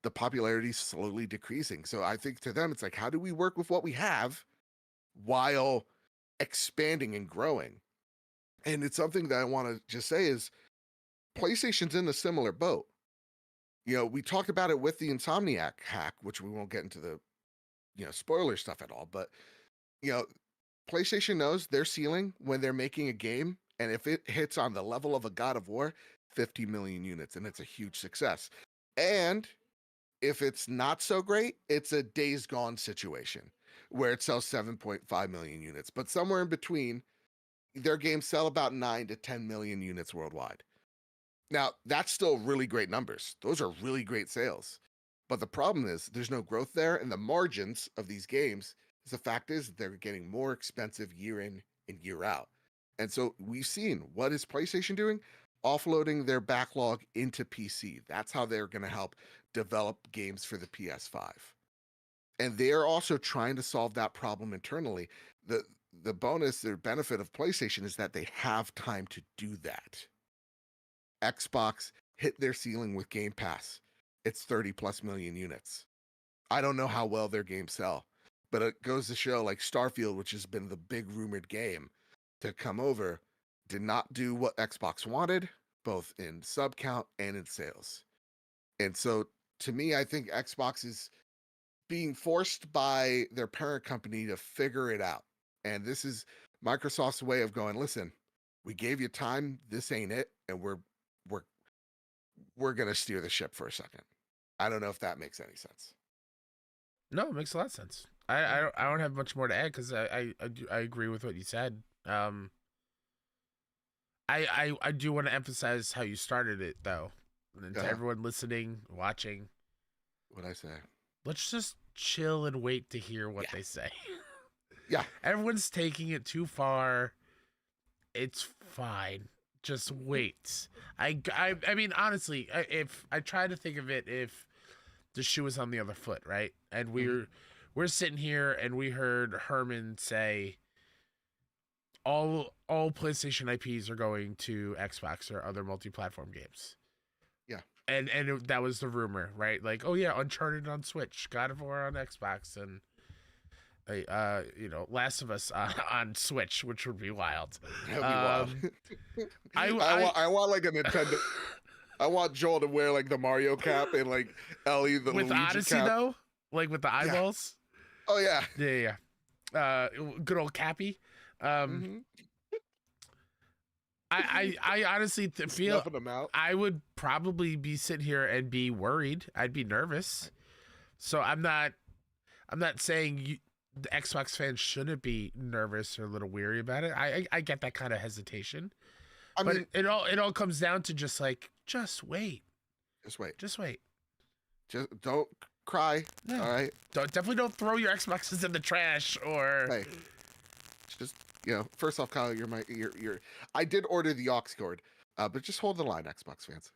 The popularity is slowly decreasing. So I think to them, it's like, how do we work with what we have while expanding and growing? And it's something that I want to just say is PlayStation's in a similar boat. We talked about it with the Insomniac hack, which we won't get into the spoiler stuff at all, but PlayStation knows their ceiling when they're making a game, and if it hits on the level of a God of War, 50 million units, and it's a huge success. And if it's not so great, it's a Days Gone situation where it sells 7.5 million units. But somewhere in between, their games sell about 9 to 10 million units worldwide. Now, that's still really great numbers. Those are really great sales. But the problem is there's no growth there, and the margins of these games, the fact is they're getting more expensive year in and year out. And so we've seen, what is PlayStation doing? Offloading their backlog into PC. That's how they're going to help develop games for the PS5. And they're also trying to solve that problem internally. The bonus, the benefit of PlayStation is that they have time to do that. Xbox hit their ceiling with Game Pass. It's 30 plus million units. I don't know how well their games sell, but it goes to show, like Starfield, which has been the big rumored game to come over, did not do what Xbox wanted, both in sub count and in sales. And so to me, I think Xbox is being forced by their parent company to figure it out. And this is Microsoft's way of going, listen, we gave you time, this ain't it, and we're going to steer the ship for a second. I don't know if that makes any sense. No, it makes a lot of sense. I don't have much more to add because I agree with what you said. I do want to emphasize how you started it, though. And to everyone listening, watching. What'd I say? Let's just chill and wait to hear what they say. Yeah. Everyone's taking it too far. It's fine. Just wait. I mean, honestly, if I try to think of it, if the shoe was on the other foot, right? And we're sitting here and we heard Herman say all PlayStation IPs are going to Xbox or other multi-platform games. Yeah. And that was the rumor, right? Like, oh yeah, Uncharted on Switch, God of War on Xbox, and Last of Us on Switch, which would be wild. That'd be wild. I want like a Nintendo. I want Joel to wear like the Mario cap and like Ellie the with Luigi Odyssey cap. though, like with the eyeballs. Oh yeah. Yeah. Good old Cappy. I honestly feel I would probably be sitting here and be worried. I'd be nervous. So I'm not saying the Xbox fans shouldn't be nervous or a little weary about it. I get that kind of hesitation. I mean, it all comes down to just wait. Just wait. Just don't cry. No. All right. Definitely don't throw your Xboxes in the trash or. Hey, just first off, Kyle, you're. I did order the aux cord, but just hold the line, Xbox fans.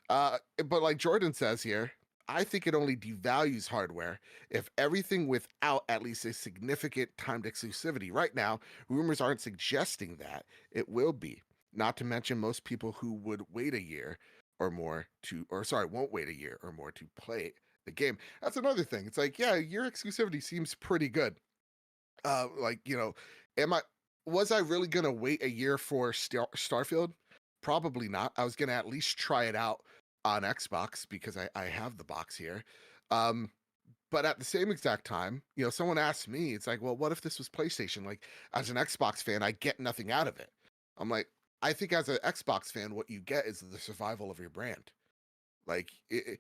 But like Jordan says here, I think it only devalues hardware if everything without at least a significant timed exclusivity. Right now, rumors aren't suggesting that it will be. Not to mention most people who would wait a year or more won't wait a year or more to play the game. That's another thing. It's like, yeah, your exclusivity seems pretty good. Was I really going to wait a year for Starfield? Probably not. I was going to at least try it out on Xbox because I have the box here. Um, but at the same exact time, someone asked me, it's like, well, what if this was PlayStation? Like, as an Xbox fan, I get nothing out of it. I'm like, I think as an Xbox fan, what you get is the survival of your brand. Like the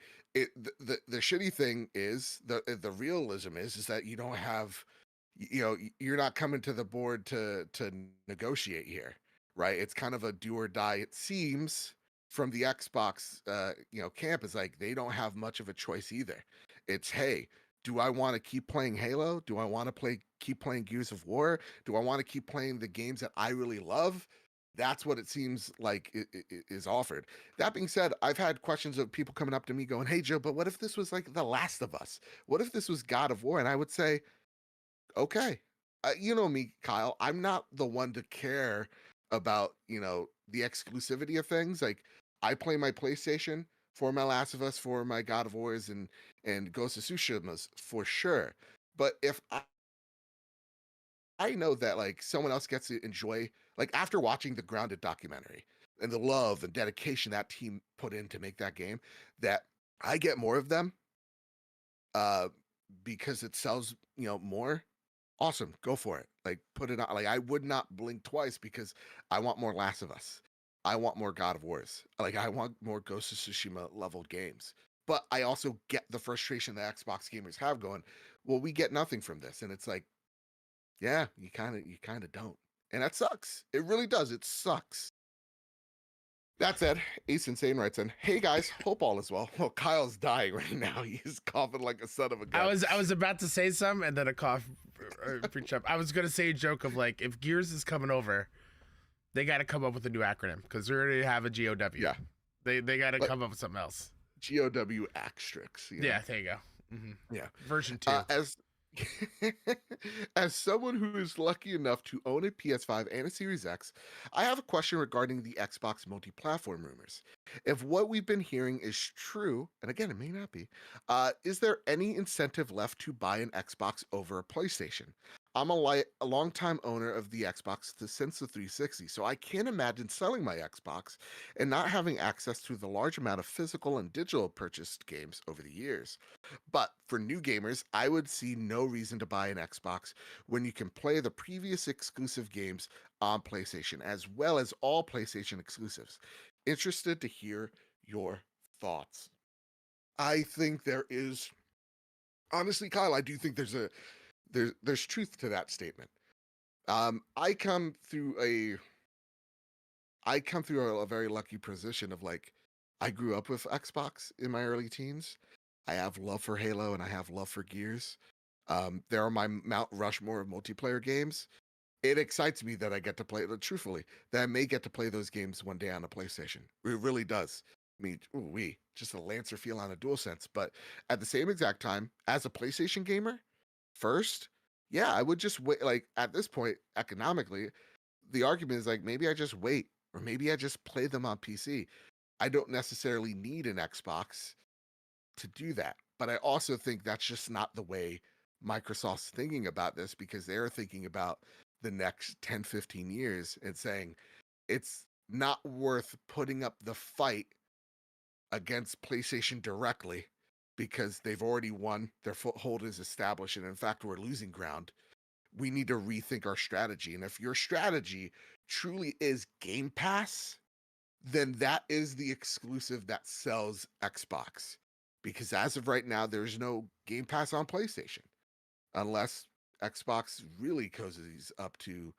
shitty thing is the realism is that you don't have, you're not coming to the board to negotiate here, right? It's kind of a do or die. It seems from the Xbox, camp is like they don't have much of a choice either. It's, hey, do I want to keep playing Halo? Do I want to keep playing Gears of War? Do I want to keep playing the games that I really love? That's what it seems like is offered. That being said, I've had questions of people coming up to me going, "Hey Joe, but what if this was like The Last of Us? What if this was God of War?" And I would say, "Okay, you know me, Kyle. I'm not the one to care about the exclusivity of things. Like I play my PlayStation for my Last of Us, for my God of Wars, and Ghost of Tsushima's for sure. But if I know that like someone else gets to enjoy, like after watching the Grounded documentary and the love and dedication that team put in to make that game, that I get more of them uh because it sells, more. Awesome, go for it. Like put it on. Like I would not blink twice because I want more Last of Us. I want more God of Wars. Like I want more Ghost of Tsushima leveled games. But I also get the frustration that Xbox gamers have going, well, we get nothing from this. And it's like, yeah, you kind of don't. And that sucks. It really does. It sucks. That said, Ace Insane writes in, "Hey guys, hope all is well." Well, Kyle's dying right now. He's coughing like a son of a gun. I was about to say some, and then a cough preached up. I was gonna say a joke of like, if Gears is coming over, they got to come up with a new acronym because we already have a GOW. Yeah, they got to come up with something else. GOW asterisk. Yeah, there you go. Yeah, version 2. As someone who is lucky enough to own a PS5 and a Series X, I have a question regarding the Xbox multi-platform rumors. If what we've been hearing is true, and again, it may not be, is there any incentive left to buy an Xbox over a PlayStation? I'm a longtime owner of the Xbox since the 360, so I can't imagine selling my Xbox and not having access to the large amount of physical and digital purchased games over the years. But for new gamers, I would see no reason to buy an Xbox when you can play the previous exclusive games on PlayStation, as well as all PlayStation exclusives. Interested to hear your thoughts. I think there is, honestly, Kyle, I do think there's truth to that statement. I come through a very lucky position of like, I grew up with Xbox in my early teens. I have love for Halo and I have love for Gears. There are my Mount Rushmore of multiplayer games. It excites me that I get to play, truthfully, that I may get to play those games one day on a PlayStation. It really does. I mean, just a Lancer feel on a DualSense. But at the same exact time, as a PlayStation gamer, first, yeah, I would just wait. Like at this point, economically, the argument is like maybe I just wait, or maybe I just play them on PC. I don't necessarily need an Xbox to do that. But I also think that's just not the way Microsoft's thinking about this, because they're thinking about the next 10, 15 years and saying it's not worth putting up the fight against PlayStation directly because they've already won, their foothold is established, and in fact, we're losing ground. We need to rethink our strategy. And if your strategy truly is Game Pass, then that is the exclusive that sells Xbox. Because as of right now, there's no Game Pass on PlayStation unless Xbox really cozies up to,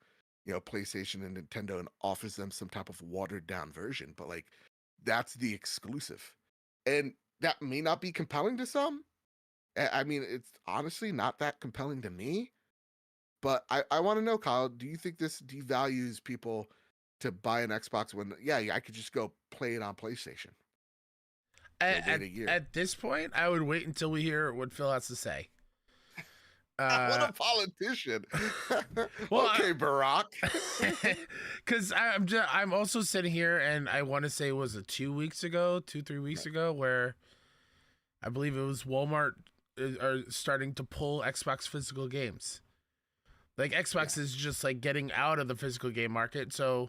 PlayStation and Nintendo and offers them some type of watered down version. But like, that's the exclusive. And that may not be compelling to some. I mean, it's honestly not that compelling to me. But I want to know, Kyle, do you think this devalues people to buy an Xbox when, yeah, I could just go play it on PlayStation? At this point, I would wait until we hear what Phil has to say. What a politician! Well, okay, Barack. Because I'm also sitting here, and I want to say, was it 3 weeks ago, where I believe it was Walmart are starting to pull Xbox physical games. Like Xbox is just like getting out of the physical game market, so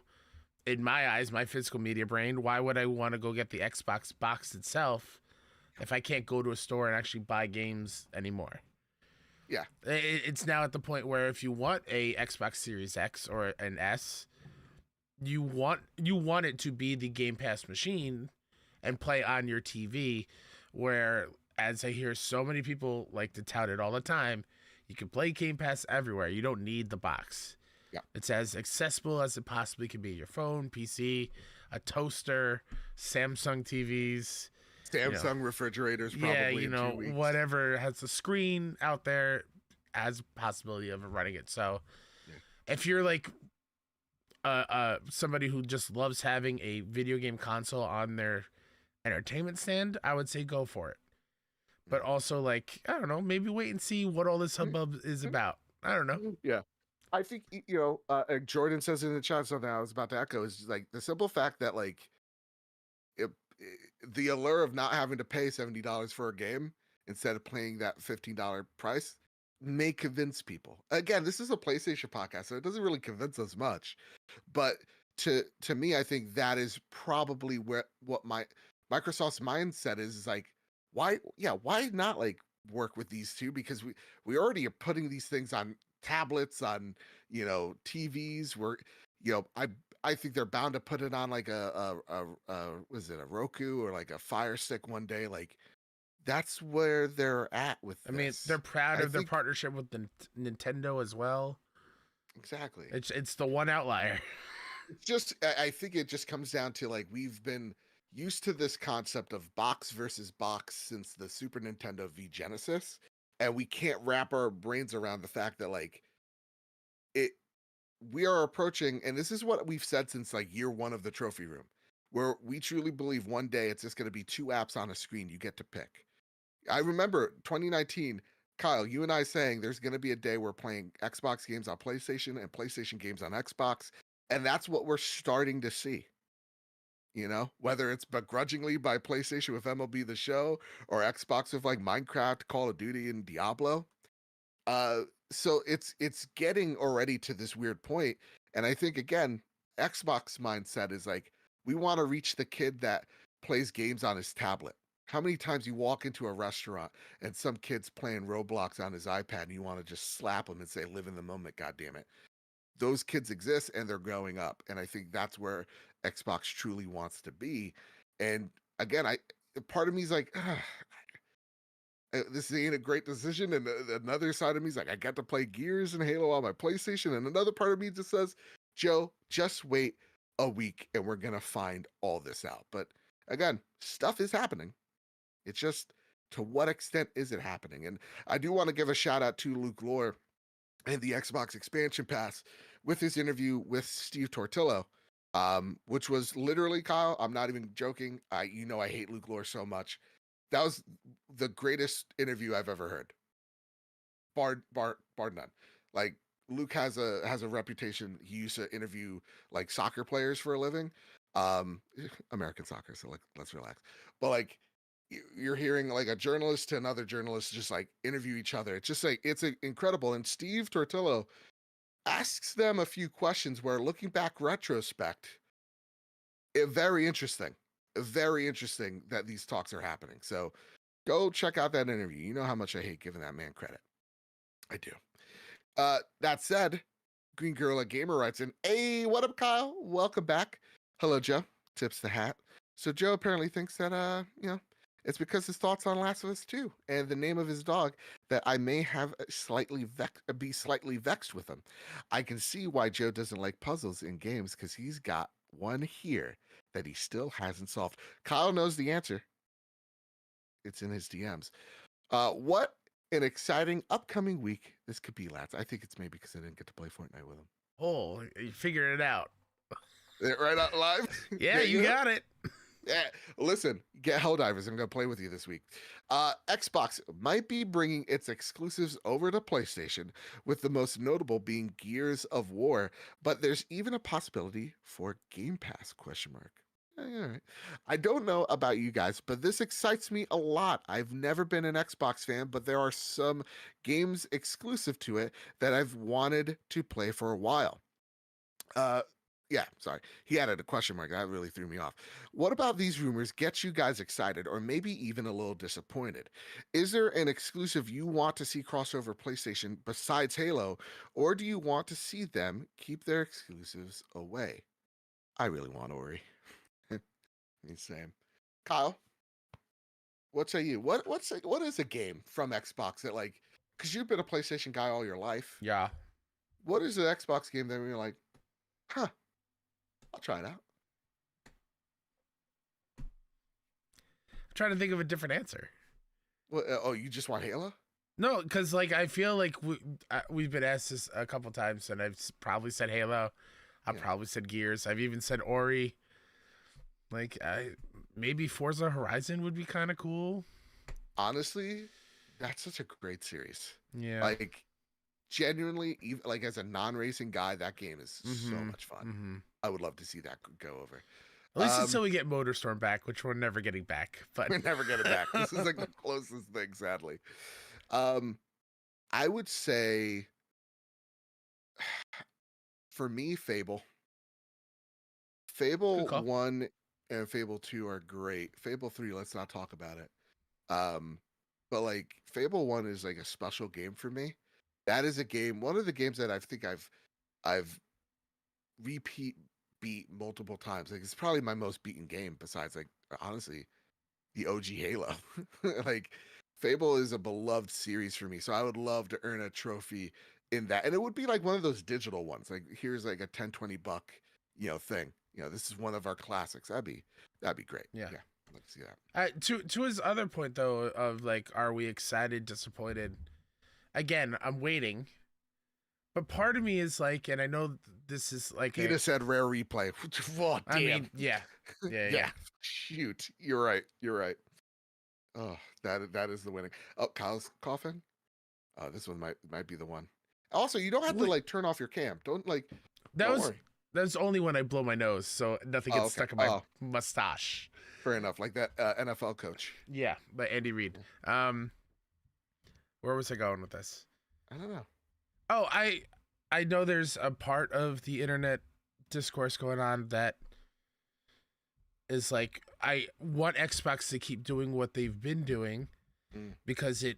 in my eyes, my physical media brain, why would I want to go get the Xbox box itself if I can't go to a store and actually buy games anymore? Yeah. It's now at the point where if you want a Xbox Series X or an S, you want it to be the Game Pass machine and play on your TV. Where, as I hear so many people like to tout it all the time, you can play Game Pass everywhere. You don't need the box. Yeah. It's as accessible as it possibly can be. Your phone, PC, a toaster, Samsung TVs, Samsung refrigerators, probably yeah, in 2 weeks. whatever has a screen out there has a possibility of running it. So if you're like somebody who just loves having a video game console on their entertainment stand, I would say go for it. But also, like, I don't know, maybe wait and see what all this hubbub is about. I don't know. Yeah. I think, Jordan says in the chat something I was about to echo is like the simple fact that like the allure of not having to pay $70 for a game instead of paying that $15 price may convince people. Again, this is a PlayStation podcast, so it doesn't really convince us much. But to me, I think that is probably what my Microsoft's mindset is like, why not like work with these two? Because we already are putting these things on tablets, on TVs. We're I think they're bound to put it on like a was it a Roku or like a Fire Stick one day. Like that's where they're at with this. I mean, they're proud of their partnership with Nintendo as well. Exactly. It's the one outlier. I think it just comes down to like we've been used to this concept of box versus box since the Super Nintendo v Genesis, and we can't wrap our brains around the fact that like we are approaching, and this is what we've said since like year one of the trophy room, where we truly believe one day it's just going to be 2 apps on a screen you get to pick. I remember 2019, Kyle, you and I saying there's going to be a day we're playing Xbox games on PlayStation and PlayStation games on Xbox. And that's what we're starting to see. Whether it's begrudgingly by PlayStation with MLB The Show or Xbox with like Minecraft, Call of Duty, and Diablo. So it's getting already to this weird point. And I think, again, Xbox mindset is like, we want to reach the kid that plays games on his tablet. How many times you walk into a restaurant and some kid's playing Roblox on his iPad and you want to just slap him and say, live in the moment, goddammit. Those kids exist and they're growing up. And I think that's where Xbox truly wants to be. And again, part of me is like, this ain't a great decision. And another side of me is like, I got to play Gears and Halo on my PlayStation. And another part of me just says, Joe, just wait a week and we're going to find all this out. But again, stuff is happening. It's just, to what extent is it happening? And I do want to give a shout out to Luke Lore and the Xbox expansion pass with his interview with Steve Tortillo, which was literally, Kyle, I'm not even joking. I hate Luke Lore so much. That was the greatest interview I've ever heard. Bar none. Like, Luke has a reputation. He used to interview like soccer players for a living. American soccer, so like let's relax. But like you're hearing like a journalist to another journalist just like interview each other. It's just like it's incredible. And Steve Tortillo asks them a few questions where, looking back retrospect, very interesting that these talks are happening. So go check out that interview. You know how much I hate giving that man credit. I do. That said, Green Gorilla Gamer writes in, hey, what up, Kyle? Welcome back. Hello, Joe. Tips the hat. So Joe apparently thinks that, it's because his thoughts on Last of Us 2 and the name of his dog that I may have be slightly vexed with him. I can see why Joe doesn't like puzzles in games because he's got one here that he still hasn't solved. Kyle knows the answer. It's in his DMs. What an exciting upcoming week this could be, lads. I think it's maybe because I didn't get to play Fortnite with him. Oh, you figured it out. Right out live? Yeah, you got it. Yeah, listen, get Helldivers. I'm going to play with you this week. Xbox might be bringing its exclusives over to PlayStation, with the most notable being Gears of War, but there's even a possibility for Game Pass, ? All right. I don't know about you guys, but this excites me a lot. I've never been an Xbox fan, but there are some games exclusive to it that I've wanted to play for a while. Yeah, sorry. He added a question mark. That really threw me off. What about these rumors gets you guys excited or maybe even a little disappointed? Is there an exclusive you want to see crossover PlayStation besides Halo, or do you want to see them keep their exclusives away? I really want Ori. He's saying, Kyle, what say you? What is a game from Xbox that like? Because you've been a PlayStation guy all your life. Yeah. What is an Xbox game that you're like, huh? I'll try it out. I'm trying to think of a different answer. Well, oh, you just want Halo? No, because like I feel like we've been asked this a couple times, and I've probably said Halo. I've probably said Gears. I've even said Ori. Like maybe Forza Horizon would be kind of cool. Honestly, that's such a great series. Yeah. Like genuinely, even like as a non-racing guy, that game is so much fun. I would love to see that go over. At least until we get MotorStorm back, which we're never getting back. But we're never getting back. This is like the closest thing, sadly. I would say for me, Fable. Fable 1 and Fable 2 are great. Fable 3, let's not talk about it. But like Fable 1 is like a special game for me. That is a game, one of the games that I think I've beat multiple times. Like it's probably my most beaten game besides like honestly the OG Halo. Like Fable is a beloved series for me. So I would love to earn a trophy in that. And it would be like one of those digital ones. Like here's like a 10-20 buck, thing. This is one of our classics. That'd be great. Yeah. I'd like to see that. To his other point though, of like, are we excited, disappointed? Again, I'm waiting. But part of me is like, and I know this is like He just said rare replay. Oh, damn. I mean, yeah. Shoot. You're right. Oh, that is the winning. Oh, Kyle's coughing. This one might be the one. Also, you don't have to like turn off your cam. Don't like. That's only when I blow my nose, so nothing gets stuck in my mustache. Fair enough. Like that NFL coach. Yeah, by Andy Reid. Where was I going with this? I don't know. Oh, I know there's a part of the internet discourse going on that is like, I want Xbox to keep doing what they've been doing because it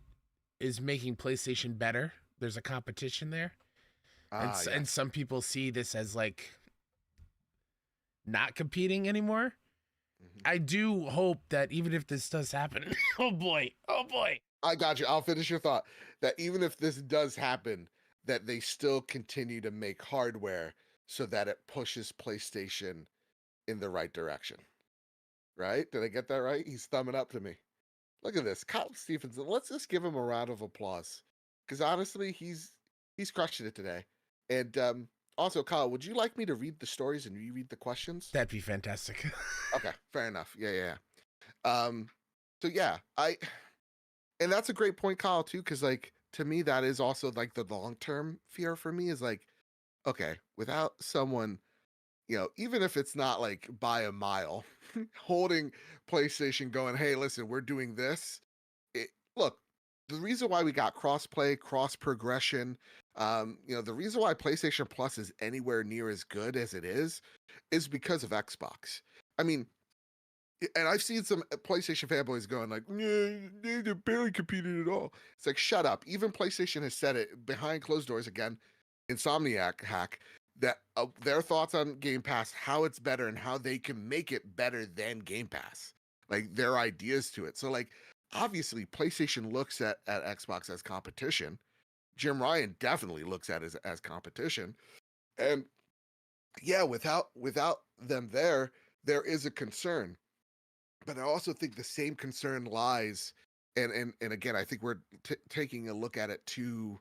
is making PlayStation better. There's a competition there. And some people see this as like not competing anymore. I do hope that even if this does happen, oh boy. I got you. I'll finish your thought. That even if this does happen, that they still continue to make hardware so that it pushes PlayStation in the right direction. Right? Did I get that right? He's thumbing up to me. Look at this. Kyle Stevenson. Let's just give him a round of applause. Because honestly, he's crushing it today. And also, Kyle, would you like me to read the stories and reread the questions? That'd be fantastic. Okay, fair enough. Yeah. So yeah, and that's a great point, Kyle, too, because like to me, that is also like the long-term fear for me is like, okay, without someone, even if it's not like by a mile, holding PlayStation going, hey, listen, we're doing this. Look, the reason why we got cross-play, cross-progression, the reason why PlayStation Plus is anywhere near as good as it is because of Xbox. I mean, and I've seen some PlayStation fanboys going like, yeah, they're barely competing at all. It's like, shut up. Even PlayStation has said it behind closed doors again, Insomniac hack, that their thoughts on Game Pass, how it's better and how they can make it better than Game Pass. Like their ideas to it. So like, obviously PlayStation looks at Xbox as competition. Jim Ryan definitely looks at it as competition. And yeah, without them there is a concern. But I also think the same concern lies, and again, I think we're taking a look at it too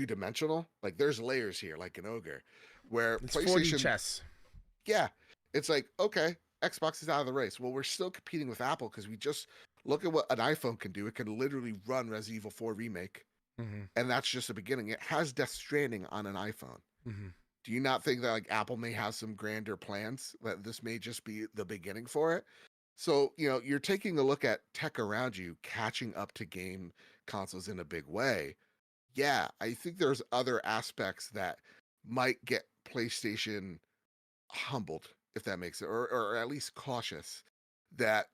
dimensional. Like there's layers here, like an ogre, where it's PlayStation 4D chess. Yeah, it's like, okay, Xbox is out of the race. Well, we're still competing with Apple because we just look at what an iPhone can do. It can literally run Resident Evil 4 Remake, and that's just the beginning. It has Death Stranding on an iPhone. Do you not think that like Apple may have some grander plans, that this may just be the beginning for it? So, you're taking a look at tech around you catching up to game consoles in a big way. Yeah, I think there's other aspects that might get PlayStation humbled, if that makes it, or at least cautious that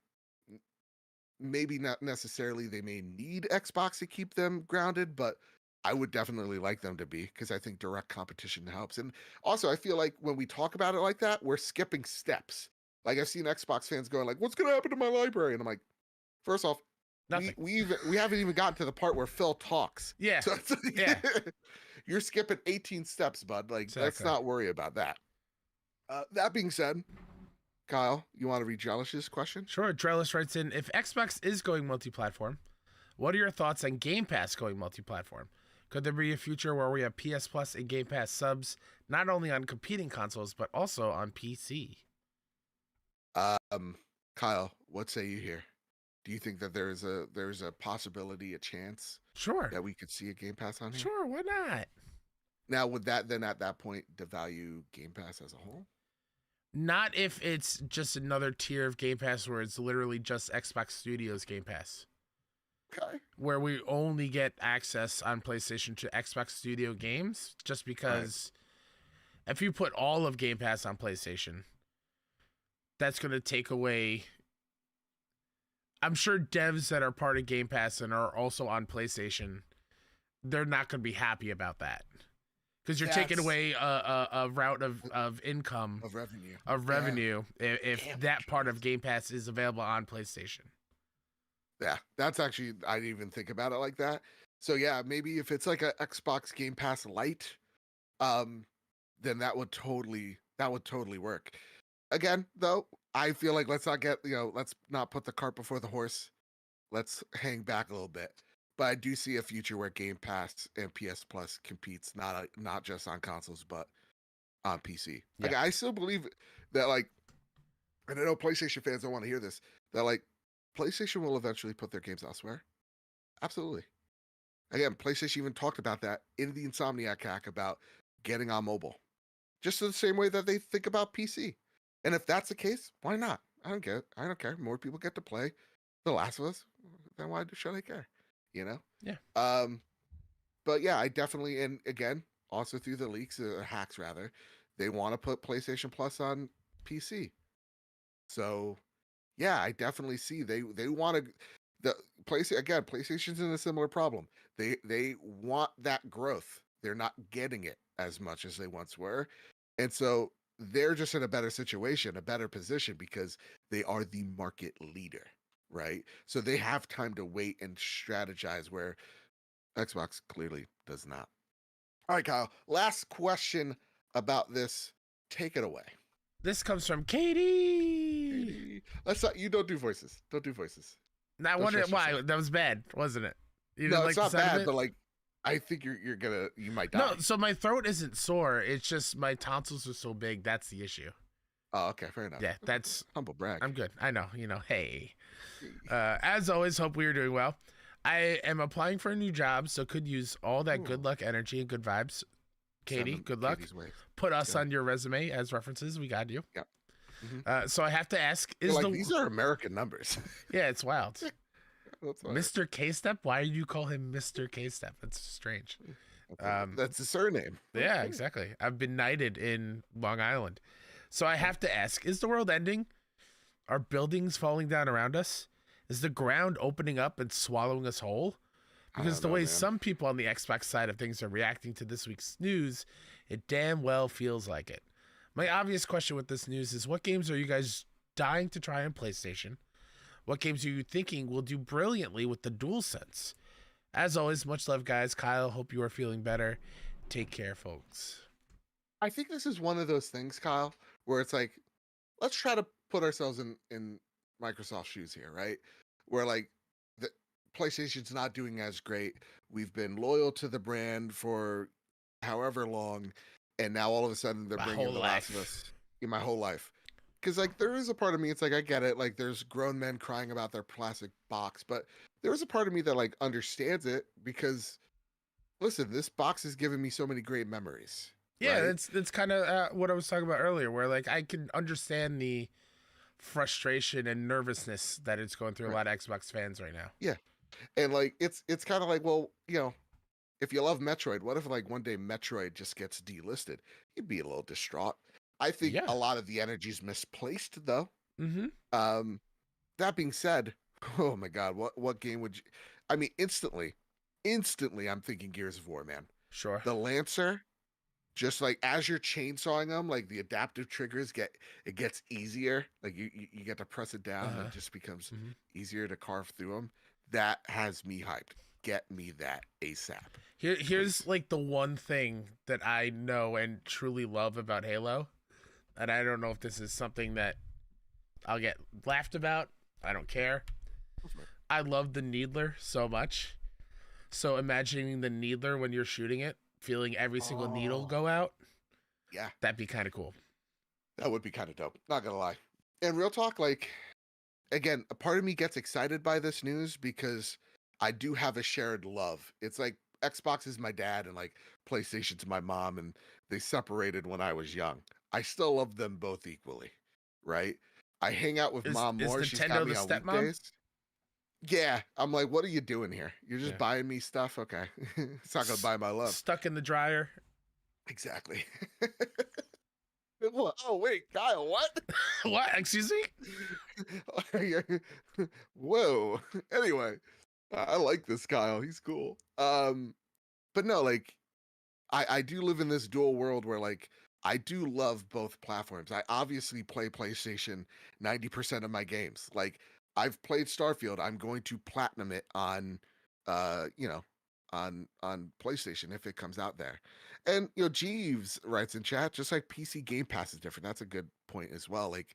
maybe not necessarily they may need Xbox to keep them grounded, but I would definitely like them to be, because I think direct competition helps. And also, I feel like when we talk about it like that, we're skipping steps. Like I've seen Xbox fans going like, "What's going to happen to my library?" And I'm like, first off, Nothing. we haven't even gotten to the part where Phil talks. Yeah. So it's like, Yeah. you're skipping 18 steps, bud. Like, let's Exactly. not worry about that. That being said, Kyle, you want to read Jelish's question? Sure. Drelis writes in, if Xbox is going multi-platform, what are your thoughts on Game Pass going multi-platform? Could there be a future where we have PS Plus and Game Pass subs not only on competing consoles but also on PC? Kyle, what say you here? Do you think that there's a possibility, a chance Sure. that we could see a Game Pass on here? Sure, why not? Now, would that then at that point devalue Game Pass as a whole? Not if it's just another tier of Game Pass where it's literally just Xbox Studios Game Pass, Okay. where we only get access on PlayStation to Xbox Studio games, just because if you put all of Game Pass on PlayStation, that's going to take away. I'm sure devs that are part of Game Pass and are also on PlayStation, they're not going to be happy about that, because you're taking away a route of income, of revenue. if Damn, that part of Game Pass is available on PlayStation. Yeah, that's actually, I didn't even think about it like that. So yeah, maybe if it's like a Xbox Game Pass Lite, then that would totally work. Again, though, I feel like let's not put the cart before the horse. Let's hang back a little bit. But I do see a future where Game Pass and PS Plus competes not just on consoles but on PC. Like I still believe that, like, and I know PlayStation fans don't want to hear this, that like PlayStation will eventually put their games elsewhere. Absolutely. Again, PlayStation even talked about that in the Insomniac hack about getting on mobile, just the same way that they think about PC. And if that's the case, why not? I don't care. More people get to play The Last of Us. Then why should I care? You know? Yeah. But yeah, I definitely, and again, also through the leaks, hacks rather, they want to put PlayStation Plus on PC. So yeah, I definitely see they want to. PlayStation's in a similar problem. They want that growth. They're not getting it as much as they once were, and so they're just in a better situation, a better position, because they are the market leader, right? So they have time to wait and strategize, where Xbox clearly does not. All right, Kyle. Last question about this. Take it away. This comes from Katie. Let's not. You don't do voices. Don't do voices. Now, I wonder why that was bad, wasn't it? You No, didn't it's like not the sound of bad, it? but like, I think you might die. No, so my throat isn't sore. It's just my tonsils are so big. That's the issue. Oh, okay, fair enough. Yeah, that's humble brag. I'm good. I know. Hey. As always, hope we are doing well. I am applying for a new job, so could use all that good luck, energy, and good vibes. Katie, good luck. Put us on your resume as references. We got you. Yeah. Mm-hmm. So I have to ask: these are American numbers? Yeah, it's wild. Mr. K-Step? Why do you call him Mr. K-Step? That's strange. That's his surname. Yeah, exactly. I've been knighted in Long Island. So I have to ask, is the world ending? Are buildings falling down around us? Is the ground opening up and swallowing us whole? Because the way some people on the Xbox side of things are reacting to this week's news, it damn well feels like it. My obvious question with this news is, what games are you guys dying to try on PlayStation? What games are you thinking will do brilliantly with the DualSense? As always, much love, guys. Kyle, hope you are feeling better. Take care, folks. I think this is one of those things, Kyle, where it's like, let's try to put ourselves in Microsoft's shoes here, right? Where like the PlayStation's not doing as great. We've been loyal to the brand for however long, and now all of a sudden they're bringing The Last of Us in my whole life. Because like there is a part of me, it's like I get it, like there's grown men crying about their plastic box, but there is a part of me that like understands it, because listen, this box has given me so many great memories. Yeah, right? that's kind of what I was talking about earlier, where like I can understand the frustration and nervousness that it's going through a lot of Xbox fans right now. Yeah, and like it's kind of like, well, if you love Metroid, what if like one day Metroid just gets delisted? You'd be a little distraught. I think Yeah. a lot of the energy is misplaced, though. Mm-hmm. That being said, oh my God, what game would you? I mean, instantly, I'm thinking Gears of War, man. Sure. The Lancer, just like as you're chainsawing them, like the adaptive triggers gets easier. Like you get to press it down, and Uh-huh. it just becomes Mm-hmm. easier to carve through them. That has me hyped. Get me that ASAP, Here's please. like the one thing that I know and truly love about Halo, and I don't know if this is something that I'll get laughed about. I don't care. I love the needler so much. So imagining the needler when you're shooting it, feeling every single needle Oh, go out, yeah, that'd be kind of cool. that would be kind of dope. Not gonna lie. And real talk, like again, a part of me gets excited by this news because I do have a shared love. It's like Xbox is my dad and like PlayStation's my mom, and they separated when I was young. I still love them both equally, right? I hang out with Is mom is more. She's got Nintendo the me on stepmom? weekdays. Yeah, I'm like, what are you doing here? You're just Yeah. buying me stuff? Okay. It's not gonna buy my love. Stuck in the dryer. Exactly. Oh wait, Kyle, what? What? Excuse me? Whoa. Anyway, I like this Kyle. He's cool. But no, like I do live in this dual world where like I do love both platforms. I obviously play PlayStation 90% of my games. Like I've played Starfield. I'm going to platinum it on you know, on PlayStation if it comes out there. And Jeeves writes in chat, just like PC Game Pass is different. That's a good point as well. Like,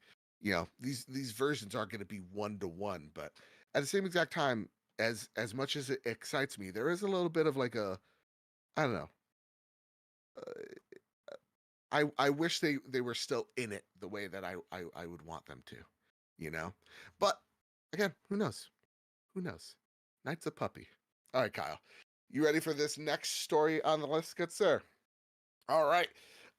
these versions aren't going to be one to one, but at the same exact time, as much as it excites me, there is a little bit of like a, I don't know. I wish they were still in it the way that I would want them to, you know. But again, who knows? Who knows? Night's a puppy. All right, Kyle. You ready for this next story on the list, good sir? All right.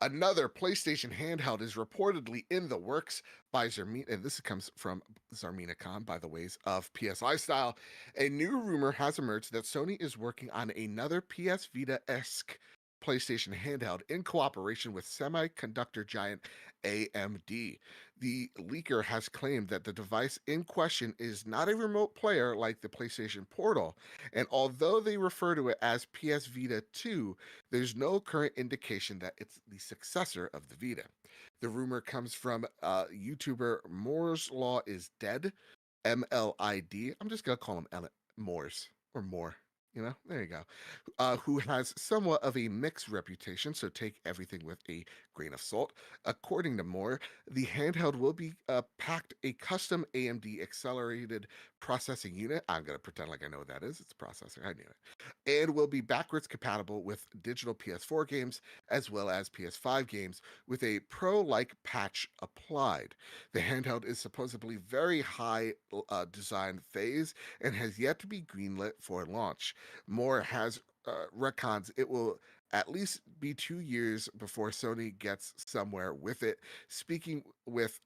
Another PlayStation handheld is reportedly in the works by Zarmina, and this comes from Zarmina Khan, by the ways of PSI Style. A new rumor has emerged that Sony is working on another PS Vita-esque PlayStation handheld in cooperation with semiconductor giant AMD. The leaker has claimed that the device in question is not a remote player like the PlayStation Portal, and although they refer to it as PS Vita 2, there's no current indication that it's the successor of the Vita. The rumor comes from YouTuber Moore's Law is Dead, MLID. I'm just going to call him Moore's or More. There you go. Who has somewhat of a mixed reputation, so take everything with a grain of salt. According to Moore, the handheld will be packed a custom AMD accelerated processing unit. I'm going to pretend like I know what that is. It's a processor. I knew it. And will be backwards compatible with digital PS4 games as well as PS5 games with a pro-like patch applied. The handheld is supposedly very high design phase and has yet to be greenlit for launch. Moore has retcons it will at least be 2 years before Sony gets somewhere with it. Speaking with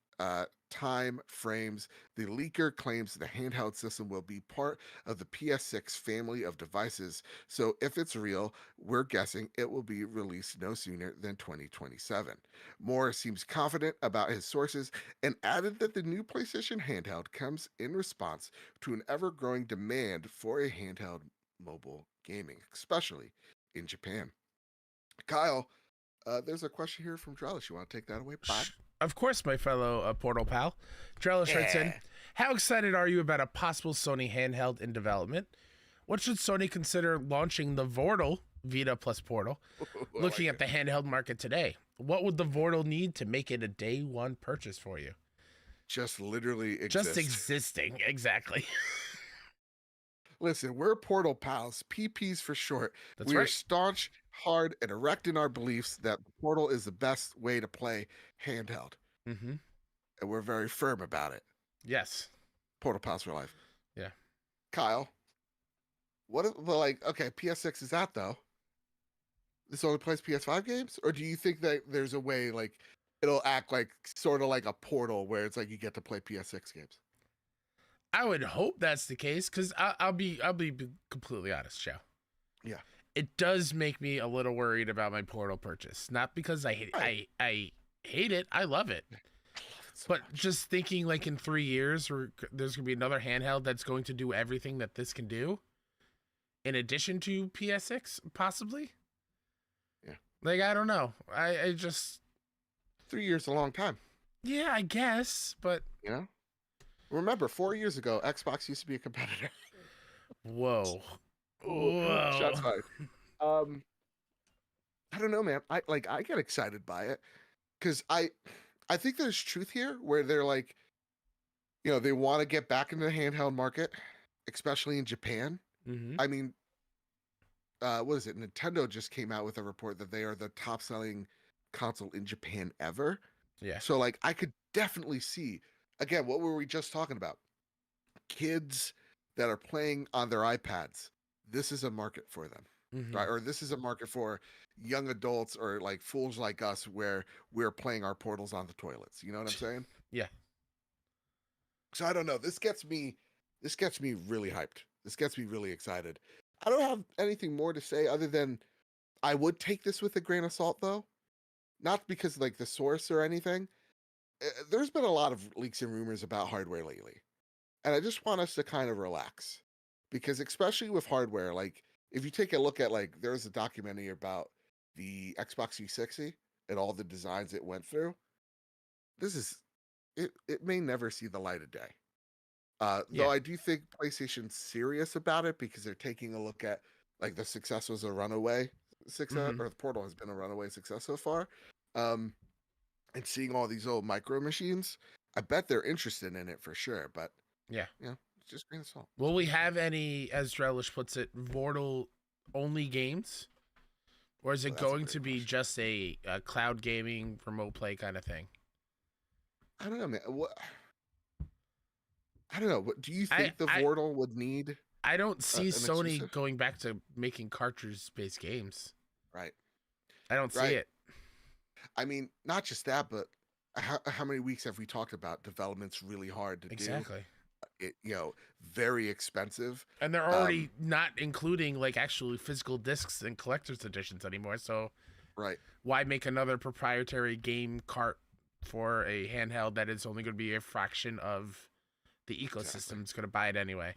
time frames, the leaker claims the handheld system will be part of the PS6 family of devices. So if it's real, we're guessing it will be released no sooner than 2027. Moore seems confident about his sources and added that the new PlayStation handheld comes in response to an ever-growing demand for a handheld mobile gaming, especially in Japan. Kyle, there's a question here from Drellish. You want to take that away, bud? Of course, my fellow Portal pal. Drellish writes in, Yeah. how excited are you about a possible Sony handheld in development? What should Sony consider launching the Vortal Vita plus Portal? Looking at the handheld market today, what would the Vortal need to make it a day one purchase for you? Just literally exist. Just existing, exactly. Listen, we're Portal Pals, PPs for short. That's We are right. staunch, hard, and erect in our beliefs that Portal is the best way to play handheld. Mm-hmm. And we're very firm about it. Yes. Portal Pals for life. Yeah. Kyle, okay, PS6 is that though? This only plays PS5 games? Or do you think that there's a way like it'll act like sort of like a Portal where it's like you get to play PS6 games? I would hope that's the case, because I'll be completely honest, Joe. Yeah. It does make me a little worried about my Portal purchase. Not because I Right. hate it. I love it. I love it so But much. just thinking like in 3 years, there's gonna be another handheld that's going to do everything that this can do, in addition to PSX, possibly. Yeah. Like I don't know. I just 3 years is a long time, yeah, I guess, but you know? Remember, 4 years ago, Xbox used to be a competitor. whoa, Ooh, shots whoa. fired. Um, I don't know, man. I get excited by it because I think there's truth here where they're like, they want to get back into the handheld market, especially in Japan. Mm-hmm. I mean, what is it? Nintendo just came out with a report that they are the top selling console in Japan ever. Yeah. So like I could definitely see, again, what were we just talking about? Kids that are playing on their iPads. This is a market for them. Mm-hmm. Right? Or this is a market for young adults or like fools like us where we're playing our Portals on the toilets. You know what I'm saying? Yeah. So I don't know. This gets me really hyped. This gets me really excited. I don't have anything more to say other than I would take this with a grain of salt though. Not because like the source or anything. There's been a lot of leaks and rumors about hardware lately. And I just want us to kind of relax. Because especially with hardware, like if you take a look at like there's a documentary about the Xbox 360 and all the designs it went through. This is it may never see the light of day. Though Yeah. I do think PlayStation's serious about it because they're taking a look at like the success was a runaway success, Mm-hmm. or the Portal has been a runaway success so far. Um, and seeing all these old micro machines, I bet they're interested in it for sure. But Yeah. it's just grain of salt. Will we have any, as Drellish puts it, Vortal only games? Or is Well, it that's a going great to be question. just a cloud gaming remote play kind of thing? I don't know, man. I don't know. What do you I think the I Vortal would need I don't see an Sony exclusive? going back to making cartridge-based games. Right, I don't see right. it. I mean, not just that, but how many weeks have we talked about development's really hard to do? Exactly. It very expensive. And they're Um, already not including like actually physical discs and collector's editions anymore. So right. why make another proprietary game cart for a handheld that is only going to be a fraction of the Exactly. ecosystem? It's going to buy it anyway.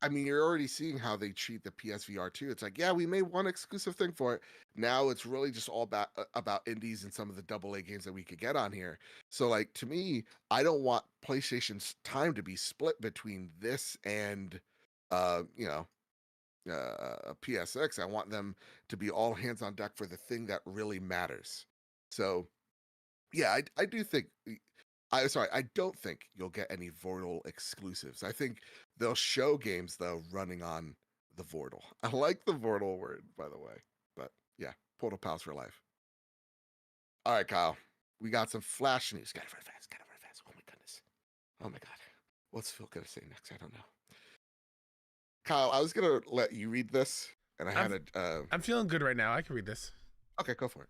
I mean, you're already seeing how they treat the PSVR too. It's like, yeah, we made one exclusive thing for it. Now it's really just all about indies and some of the AA games that we could get on here. So, like to me, I don't want PlayStation's time to be split between this and, uh, you know, PSX. I want them to be all hands on deck for the thing that really matters. So, yeah, I do think I don't think you'll get any Vortal exclusives. I think they'll show games though running on the Vortal. I like the Vortal word, by the way. But yeah, Portal Pals for life. All right, Kyle. We got some flash news. Gotta run fast, gotta run fast. Oh my goodness. Oh my god. What's Phil gonna say next? I don't know. Kyle, I was gonna let you read this, and I had I'm a I'm feeling good right now. I can read this. okay, go for it.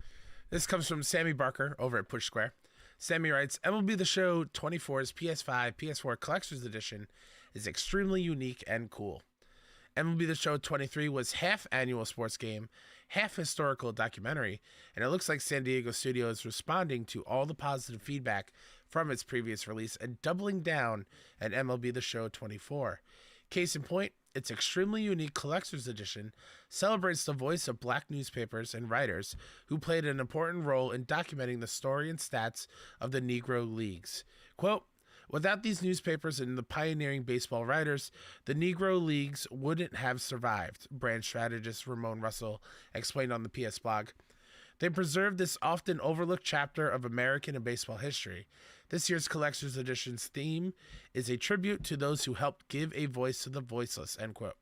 This comes from Sammy Barker over at Push Square. Sammy writes, MLB The Show 24's PS5, PS4 Collector's Edition is extremely unique and cool. MLB The Show 23 was half annual sports game, half historical documentary, and it looks like San Diego Studio is responding to all the positive feedback from its previous release and doubling down at MLB The Show 24. Case in point, its extremely unique collector's edition celebrates the voice of black newspapers and writers who played an important role in documenting the story and stats of the Negro Leagues. Quote, without these newspapers and the pioneering baseball writers, the Negro Leagues wouldn't have survived, brand strategist Ramon Russell explained on the PS blog. They preserved this often overlooked chapter of American and baseball history. This year's Collector's Edition's theme is a tribute to those who helped give a voice to the voiceless, end quote.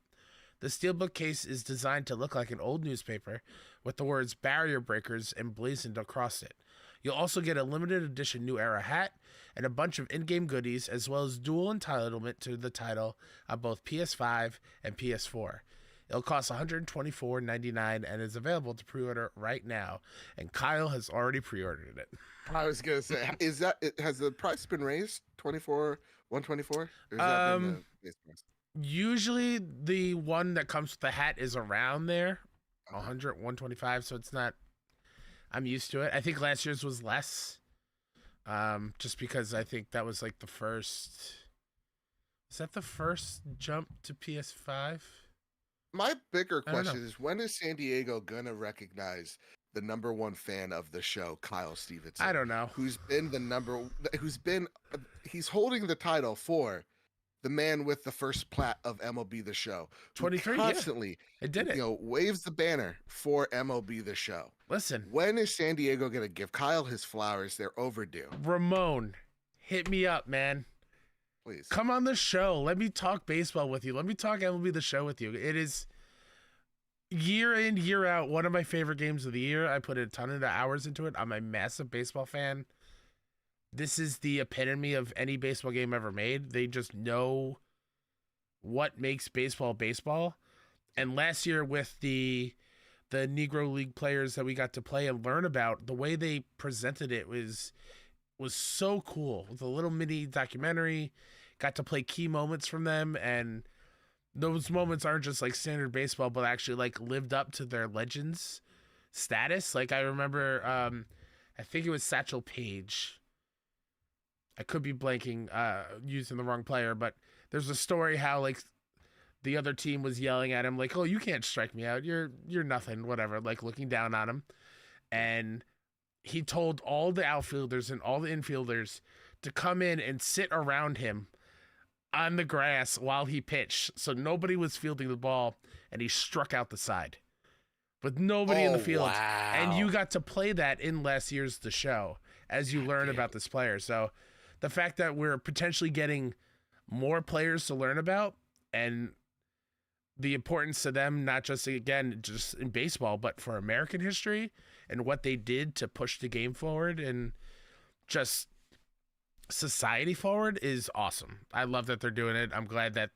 The steelbook case is designed to look like an old newspaper with the words barrier breakers emblazoned across it. You'll also get a limited edition New Era hat and a bunch of in-game goodies, as well as dual entitlement to the title on both PS5 and PS4. It'll cost $124.99 and is available to pre-order right now. And Kyle has already pre-ordered it. I was gonna say, has the price been raised 124, or has that been Um, the base price? Usually the one that comes with the hat is around there, Okay. 100, 125. So it's not. I'm used to it. I think last year's was less. Just because I think that was like the first. Is that the first jump to PS5? My bigger I don't know. question is, when is San Diego gonna recognize the number one fan of the show, Kyle Stevenson, I don't know. who's been he's holding the title for the man with the first plat of MLB The Show, who 23, yeah. constantly, It did it. waves the banner for MLB The Show. Listen, When is San Diego gonna give Kyle his flowers? They're overdue. Ramon, hit me up, man. Please. Come on the show. Let me talk baseball with you. Let me talk MLB The Show with you. It is year in, year out, one of my favorite games of the year. I put a ton of hours into it. I'm a massive baseball fan. This is the epitome of any baseball game ever made. They just know what makes baseball baseball. And last year with the Negro League players that we got to play and learn about, the way they presented it was so cool. With a little mini documentary, got to play key moments from them, and those moments aren't just like standard baseball, but actually like lived up to their legends status. Like I remember, I think it was Satchel Paige. I could be blanking, using the wrong player, but there's a story how like the other team was yelling at him like, "Oh, you can't strike me out. You're nothing," whatever, like looking down on him. And he told all the outfielders and all the infielders to come in and sit around him on the grass while he pitched. So nobody was fielding the ball, and he struck out the side with nobody in the field. Wow. And you got to play that in last year's The Show as you learn about this player. So the fact that we're potentially getting more players to learn about, and the importance to them, not just, again, just in baseball, but for American history and what they did to push the game forward and just society forward, is awesome. I love that they're doing it. I'm glad that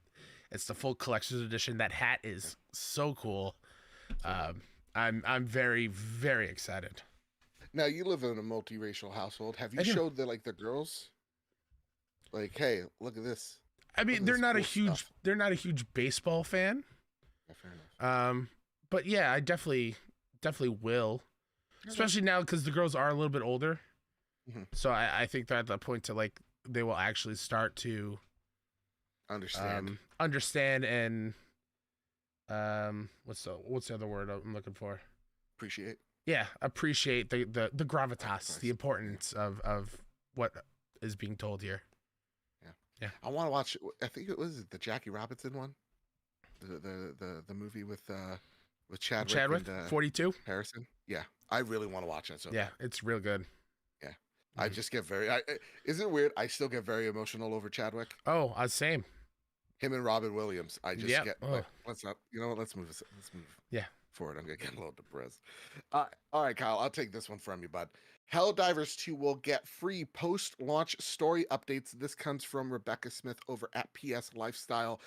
it's the full collector's edition. That hat is so cool. I'm very, very excited. Now, you live in a multiracial household. Have you showed the girls, like, hey, look at this? I mean, they're not a huge baseball fan. Yeah, fair enough. But yeah, I definitely will, especially now because the girls are a little bit older. Mm-hmm. So I think they're at the point to like they will actually start to understand and what's the other word I'm looking for? Appreciate. Yeah, appreciate the gravitas, Nice. the importance of what is being told here. Yeah. I want to watch. I think it was the Jackie Robinson one, the movie with Chadwick and, 42. Harrison. Yeah, I really want to watch that. So Yeah, it's real good. Yeah, I just get very. Is it weird? I still get very emotional over Chadwick. Oh, same. Him and Robin Williams. I just get. Oh. Like, let's not. You know what? Let's move. Yeah. Forward. I'm getting a little depressed. All right, Kyle. I'll take this one from you, bud. Helldivers 2 will get free post-launch story updates. This comes from Rebecca Smith over at PS Lifestyle.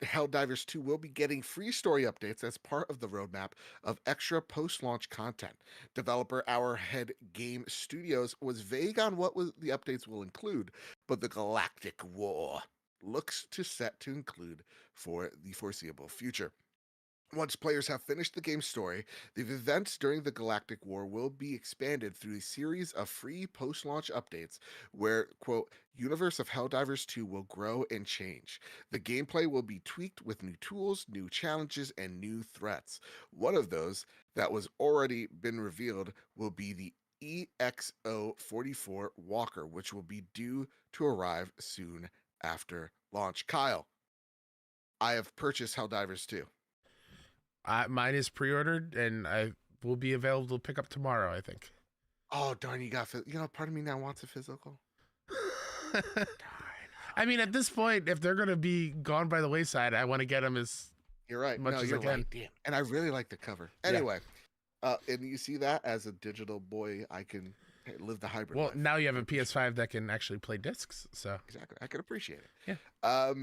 Helldivers 2 will be getting free story updates as part of the roadmap of extra post-launch content. Developer Hourhead Game Studios was vague on what the updates will include, but the Galactic War looks set to include for the foreseeable future. Once players have finished the game's story, the events during the Galactic War will be expanded through a series of free post-launch updates where, quote, Universe of Helldivers 2 will grow and change. The gameplay will be tweaked with new tools, new challenges, and new threats. One of those that was already been revealed will be the EXO-44 Walker, which will be due to arrive soon after launch. Kyle, I have purchased Helldivers 2. Mine is pre-ordered, and I will be available to pick up tomorrow, I think. Oh, darn, you got... part of me now wants a physical. I mean, at this point, if they're going to be gone by the wayside, I want to get them as You're right. much as I can. Right. Damn. And I really like the cover. Anyway, and you see that as a digital boy, I can live the hybrid life. Now you have a PS5 that can actually play discs, so... Exactly. I can appreciate it. Yeah.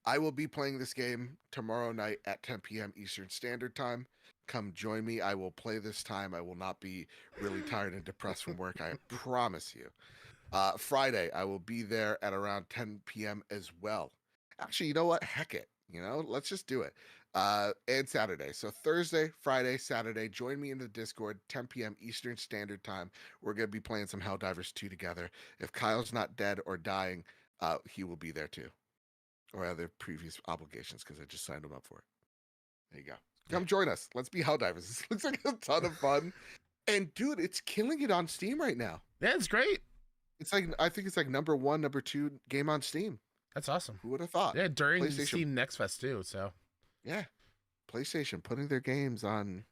I will be playing this game tomorrow night at 10 p.m. Eastern Standard Time. Come join me. I will play this time. I will not be really tired and depressed from work. I promise you. Friday, I will be there at around 10 p.m. as well. Actually, you know what? Heck it. Let's just do it. and Saturday. So Thursday, Friday, Saturday, join me in the Discord, 10 p.m. Eastern Standard Time. We're going to be playing some Helldivers 2 together. If Kyle's not dead or dying, he will be there too. Or other previous obligations, because I just signed him up for it. There you go. Come join us. Let's be Helldivers. This looks like a ton of fun. And dude, it's killing it on Steam right now. Yeah, it's great. It's like, I think it's like number 1, number 2 game on Steam. That's awesome. Who would have thought? Yeah, during Steam Next Fest too. So yeah, PlayStation putting their games on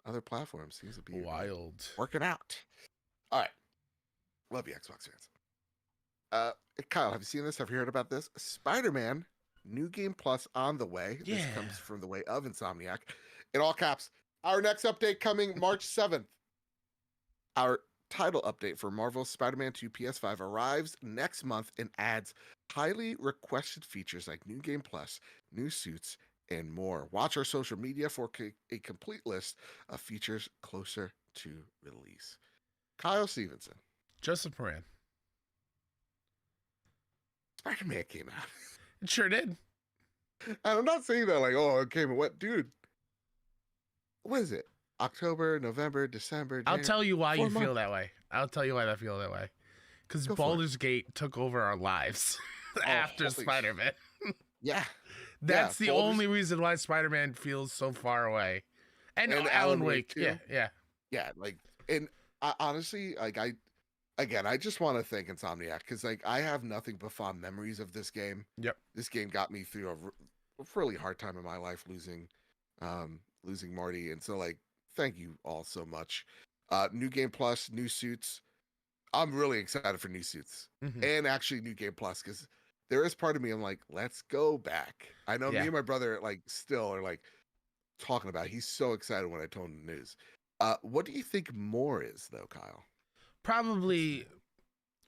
other platforms seems to be wild. Working out. All right, love you, Xbox fans. Kyle, have you seen this? Have you heard about this? Spider-Man New Game Plus on the way. Yeah. This comes from the way of Insomniac. In all caps. Our next update coming March 7th. Our title update for Marvel's Spider-Man 2 PS5 arrives next month and adds highly requested features like New Game Plus, new suits, and more. Watch our social media for a complete list of features closer to release. Kyle Stevenson. Joseph Moran. Spider-Man came out. It sure did. And I'm not saying that like, oh, it came and what, dude. What is it? October, November, December. January? I'll tell you why you feel that way. I'll tell you why I feel that way. Because Baldur's Gate took over our lives after Spider-Man. Yeah. That's the only reason why Spider-Man feels so far away. And Alan Wake. Too. Yeah. Yeah. Like, and honestly, like, I just want to thank Insomniac because, like, I have nothing but fond memories of this game. Yep. This game got me through a really hard time in my life, losing Marty. And so, like, thank you all so much. New Game Plus, new suits. I'm really excited for new suits and actually New Game Plus because there is part of me I'm like, let's go back. I know me and my brother like still are like talking about it. He's so excited when I told him the news. What do you think more is though, Kyle? Probably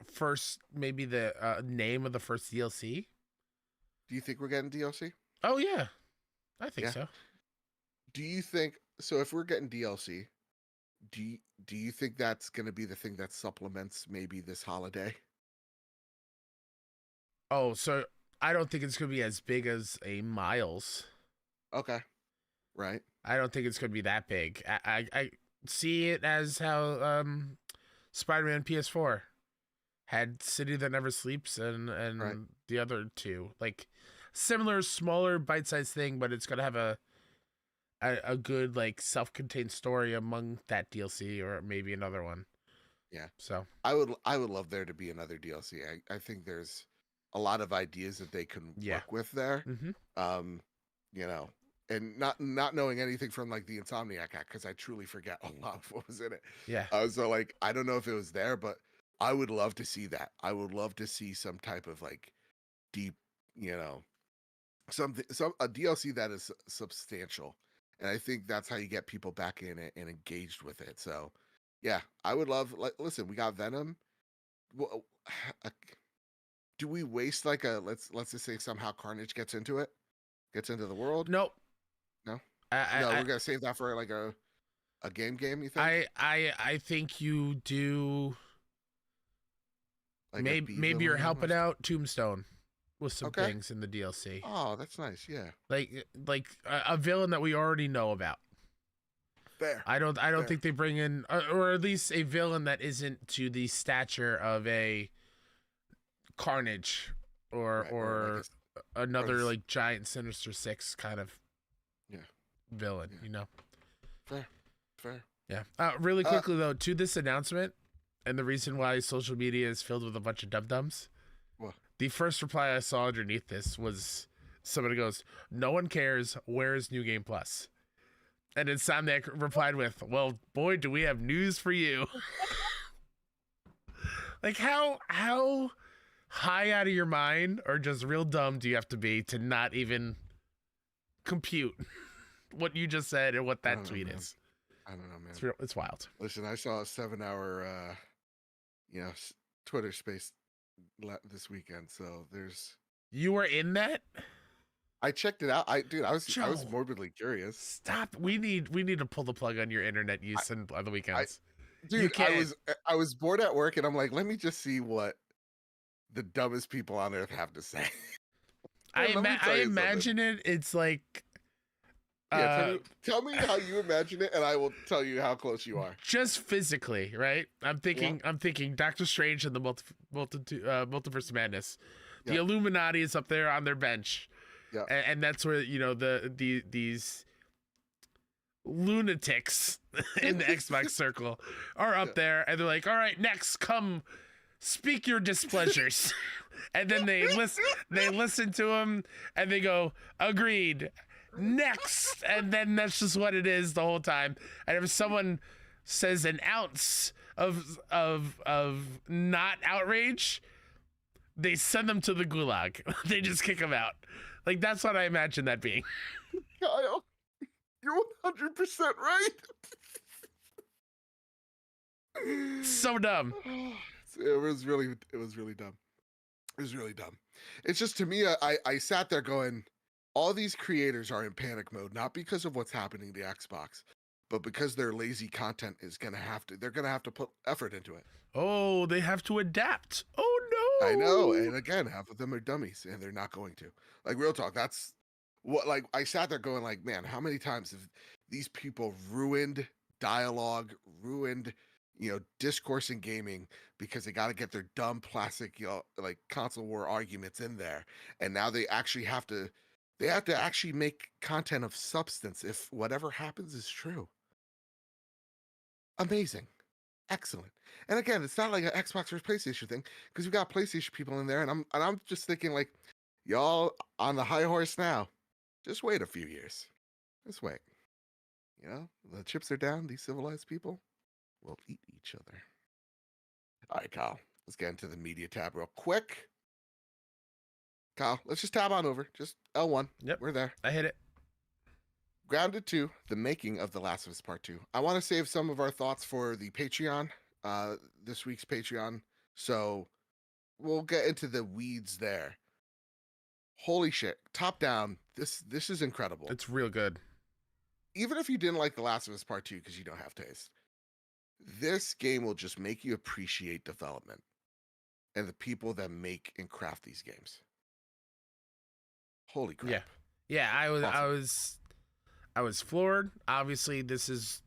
first, maybe the name of the first DLC. Do you think we're getting DLC? Oh yeah, I think so. Do you think so? If we're getting DLC, do you think that's going to be the thing that supplements maybe this holiday? Oh, so I don't think it's going to be as big as a Miles. Okay, right. I don't think it's going to be that big. I see it as how Spider-Man PS4 had City That Never Sleeps and right. the other two, like similar, smaller, bite-sized thing, but it's going to have a good like self-contained story among that DLC or maybe another one. Yeah. So I would love there to be another DLC. I think there's a lot of ideas that they can work with there. You know, and not knowing anything from like the Insomniac Act because I truly forget a lot of what was in it. Yeah. So like I don't know if it was there, but I would love to see that. I would love to see some type of like deep, you know, a DLC that is substantial. And I think that's how you get people back in it and engaged with it. So, yeah, I would love. Like, listen, we got Venom. Well, do we waste like a let's just say somehow Carnage gets into the world? Nope. No. We're gonna save that for like a game. You think? I think you do. Like maybe you're helping out Tombstone with some things in the DLC. Oh, that's nice. Yeah. Like a villain that we already know about. Fair. I don't think they bring in or at least a villain that isn't to the stature of a Carnage or another like giant Sinister Six kind of villain, you know. Fair. Yeah. Really quickly though, to this announcement and the reason why social media is filled with a bunch of dum-dums. What? The first reply I saw underneath this was somebody goes, "No one cares. Where is New Game Plus?" And then Insomniac replied with, "Well, boy, do we have news for you." Like how high out of your mind or just real dumb do you have to be to not even compute what you just said and what that tweet is? I don't know, man. It's wild. Listen, I saw a 7-hour, Twitter space this weekend. So you were in that? I checked it out. I was morbidly curious. Stop. We need to pull the plug on your internet use on the weekends. I was bored at work and I'm like, let me just see what the dumbest people on earth have to say. I imagine it's like Yeah, Uh, tell me how you imagine it, and I will tell you how close you are. just physically, right? I'm Yeah. thinking Doctor Strange and the Multiverse of Madness. The Yep. Illuminati is up there on their bench, Yeah. and that's where these lunatics in the Xbox circle are up Yeah. there, and they're like, "All right, next, come speak your displeasures," and then they listen to him, and they go, "Agreed." Next, and then that's just what it is the whole time. And if someone says an ounce of not outrage, they send them to the gulag. They just kick them out. Like, that's what I imagine that being. Kyle, you're 100% right. So dumb. It was really dumb. It was really dumb. It's just, to me, I sat there going, all these creators are in panic mode, not because of what's happening to Xbox, but because their lazy content is they're gonna have to put effort into it. Oh, they have to adapt. Oh no. I know, and again, half of them are dummies, and they're not going to. Like, real talk, that's what, like, I sat there going, like, man, how many times have these people ruined dialogue, ruined, discourse in gaming because they got to get their dumb plastic, like, console war arguments in there, and now they have to actually make content of substance if whatever happens is true. Amazing. Excellent. And again, it's not like an Xbox or PlayStation thing, because we've got PlayStation people in there, and I'm just thinking, like, y'all on the high horse now. Just wait a few years. Just wait. The chips are down. These civilized people will eat each other. All right, Kyle. Let's get into the media tab real quick. Kyle, let's just tab on over. Just L1. Yep. We're there. I hit it. Grounded 2, the making of The Last of Us Part 2. I want to save some of our thoughts for the Patreon, this week's Patreon. So we'll get into the weeds there. Holy shit. Top down. This is incredible. It's real good. Even if you didn't like The Last of Us Part 2 because you don't have taste, this game will just make you appreciate development and the people that make and craft these games. Holy crap. Yeah, Awesome. I was floored. Obviously, this is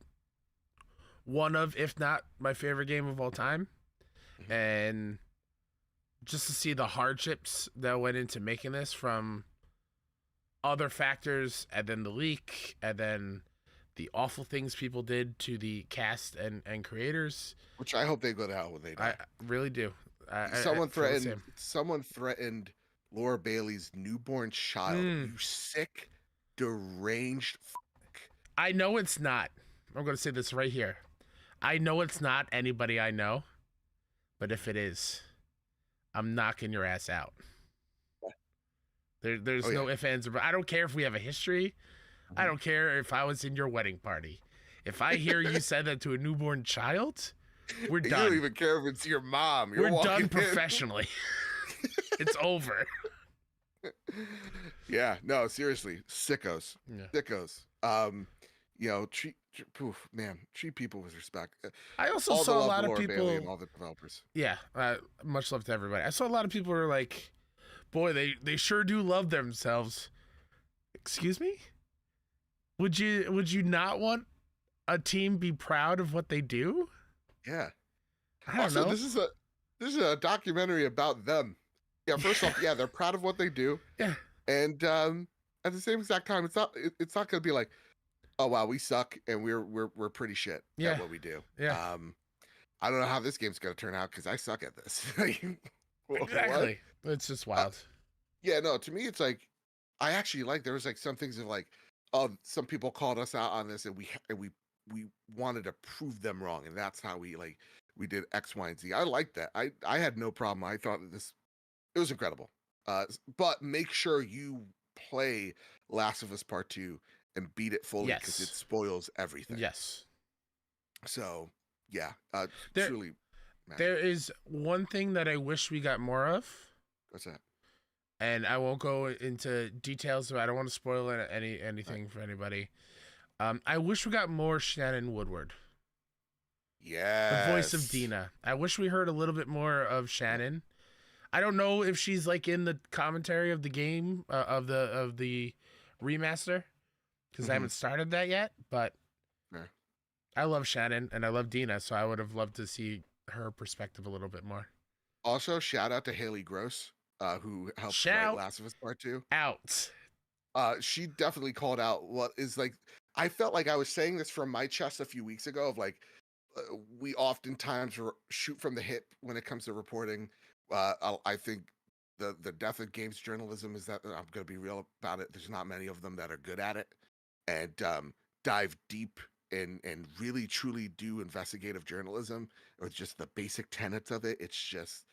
one of, if not my favorite game of all time. Mhm. And just to see the hardships that went into making this, from other factors, and then the leak, and then the awful things people did to the cast and creators. Which I hope they go to hell when they die. I really do. Someone threatened Laura Bailey's newborn child. You sick, deranged fuck. I know it's not. I'm going to say this right here. I know it's not anybody I know, but if it is, I'm knocking your ass out. There's no ifs, ands, or buts. I don't care if we have a history. I don't care if I was in your wedding party. If I hear you said that to a newborn child, we're done. You don't even care if it's your mom. We're done professionally. It's over. Yeah, no, seriously, sickos. Sickos. Treat people with respect. I also saw a lot of Laura people Bailey and all the developers. Yeah, much love to everybody. I saw a lot of people who are like, boy, they sure do love themselves. Excuse me? Would you not want a team be proud of what they do? Yeah. I don't know. This is a documentary about them. Yeah, first off, yeah, they're proud of what they do. Yeah. And at the same exact time, it's not going to be like, oh wow, we suck and we're pretty shit at what we do. Yeah. I don't know how this game's going to turn out because I suck at this. Exactly. It's just wild. Yeah, no, to me it's like, I actually like, there was like some things of like, oh, some people called us out on this and we wanted to prove them wrong, and that's how we did X, Y, and Z. I like that. I had no problem. I thought that it was incredible. But make sure you play Last of Us Part 2 and beat it fully, because it spoils everything. Yes. So yeah, truly. There is one thing that I wish we got more of. What's that? And I won't go into details, but I don't want to spoil anything for anybody. I wish we got more Shannon Woodward. Yeah. The voice of Dina. I wish we heard a little bit more of Shannon. I don't know if she's like in the commentary of the game, of the remaster, because I haven't started that yet. But Yeah. I love Shannon and I love Dina, so I would have loved to see her perspective a little bit more. Also, shout out to Haley Gross, who helped write Shout Last of Us Part 2. out. She definitely called out what is like. I felt like I was saying this from my chest a few weeks ago of like, we oftentimes shoot from the hip when it comes to reporting. I think the death of games journalism is that, I'm going to be real about it. There's not many of them that are good at it and dive deep and really truly do investigative journalism or just the basic tenets of it. It's just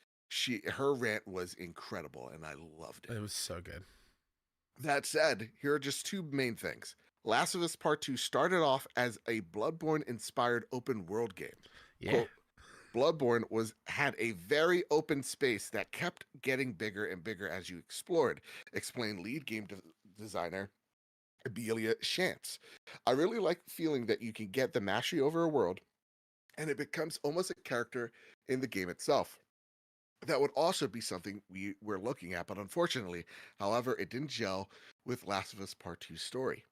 her rant was incredible and I loved it. It was so good. That said, here are just two main things. Last of Us Part 2 started off as a Bloodborne-inspired open-world game. Yeah. Quote, Bloodborne had a very open space that kept getting bigger and bigger as you explored, explained lead game designer Abelia Shantz. I really like feeling that you can get the mastery over a world, and it becomes almost a character in the game itself. That would also be something we were looking at, but unfortunately, however, it didn't gel with Last of Us Part 2's story.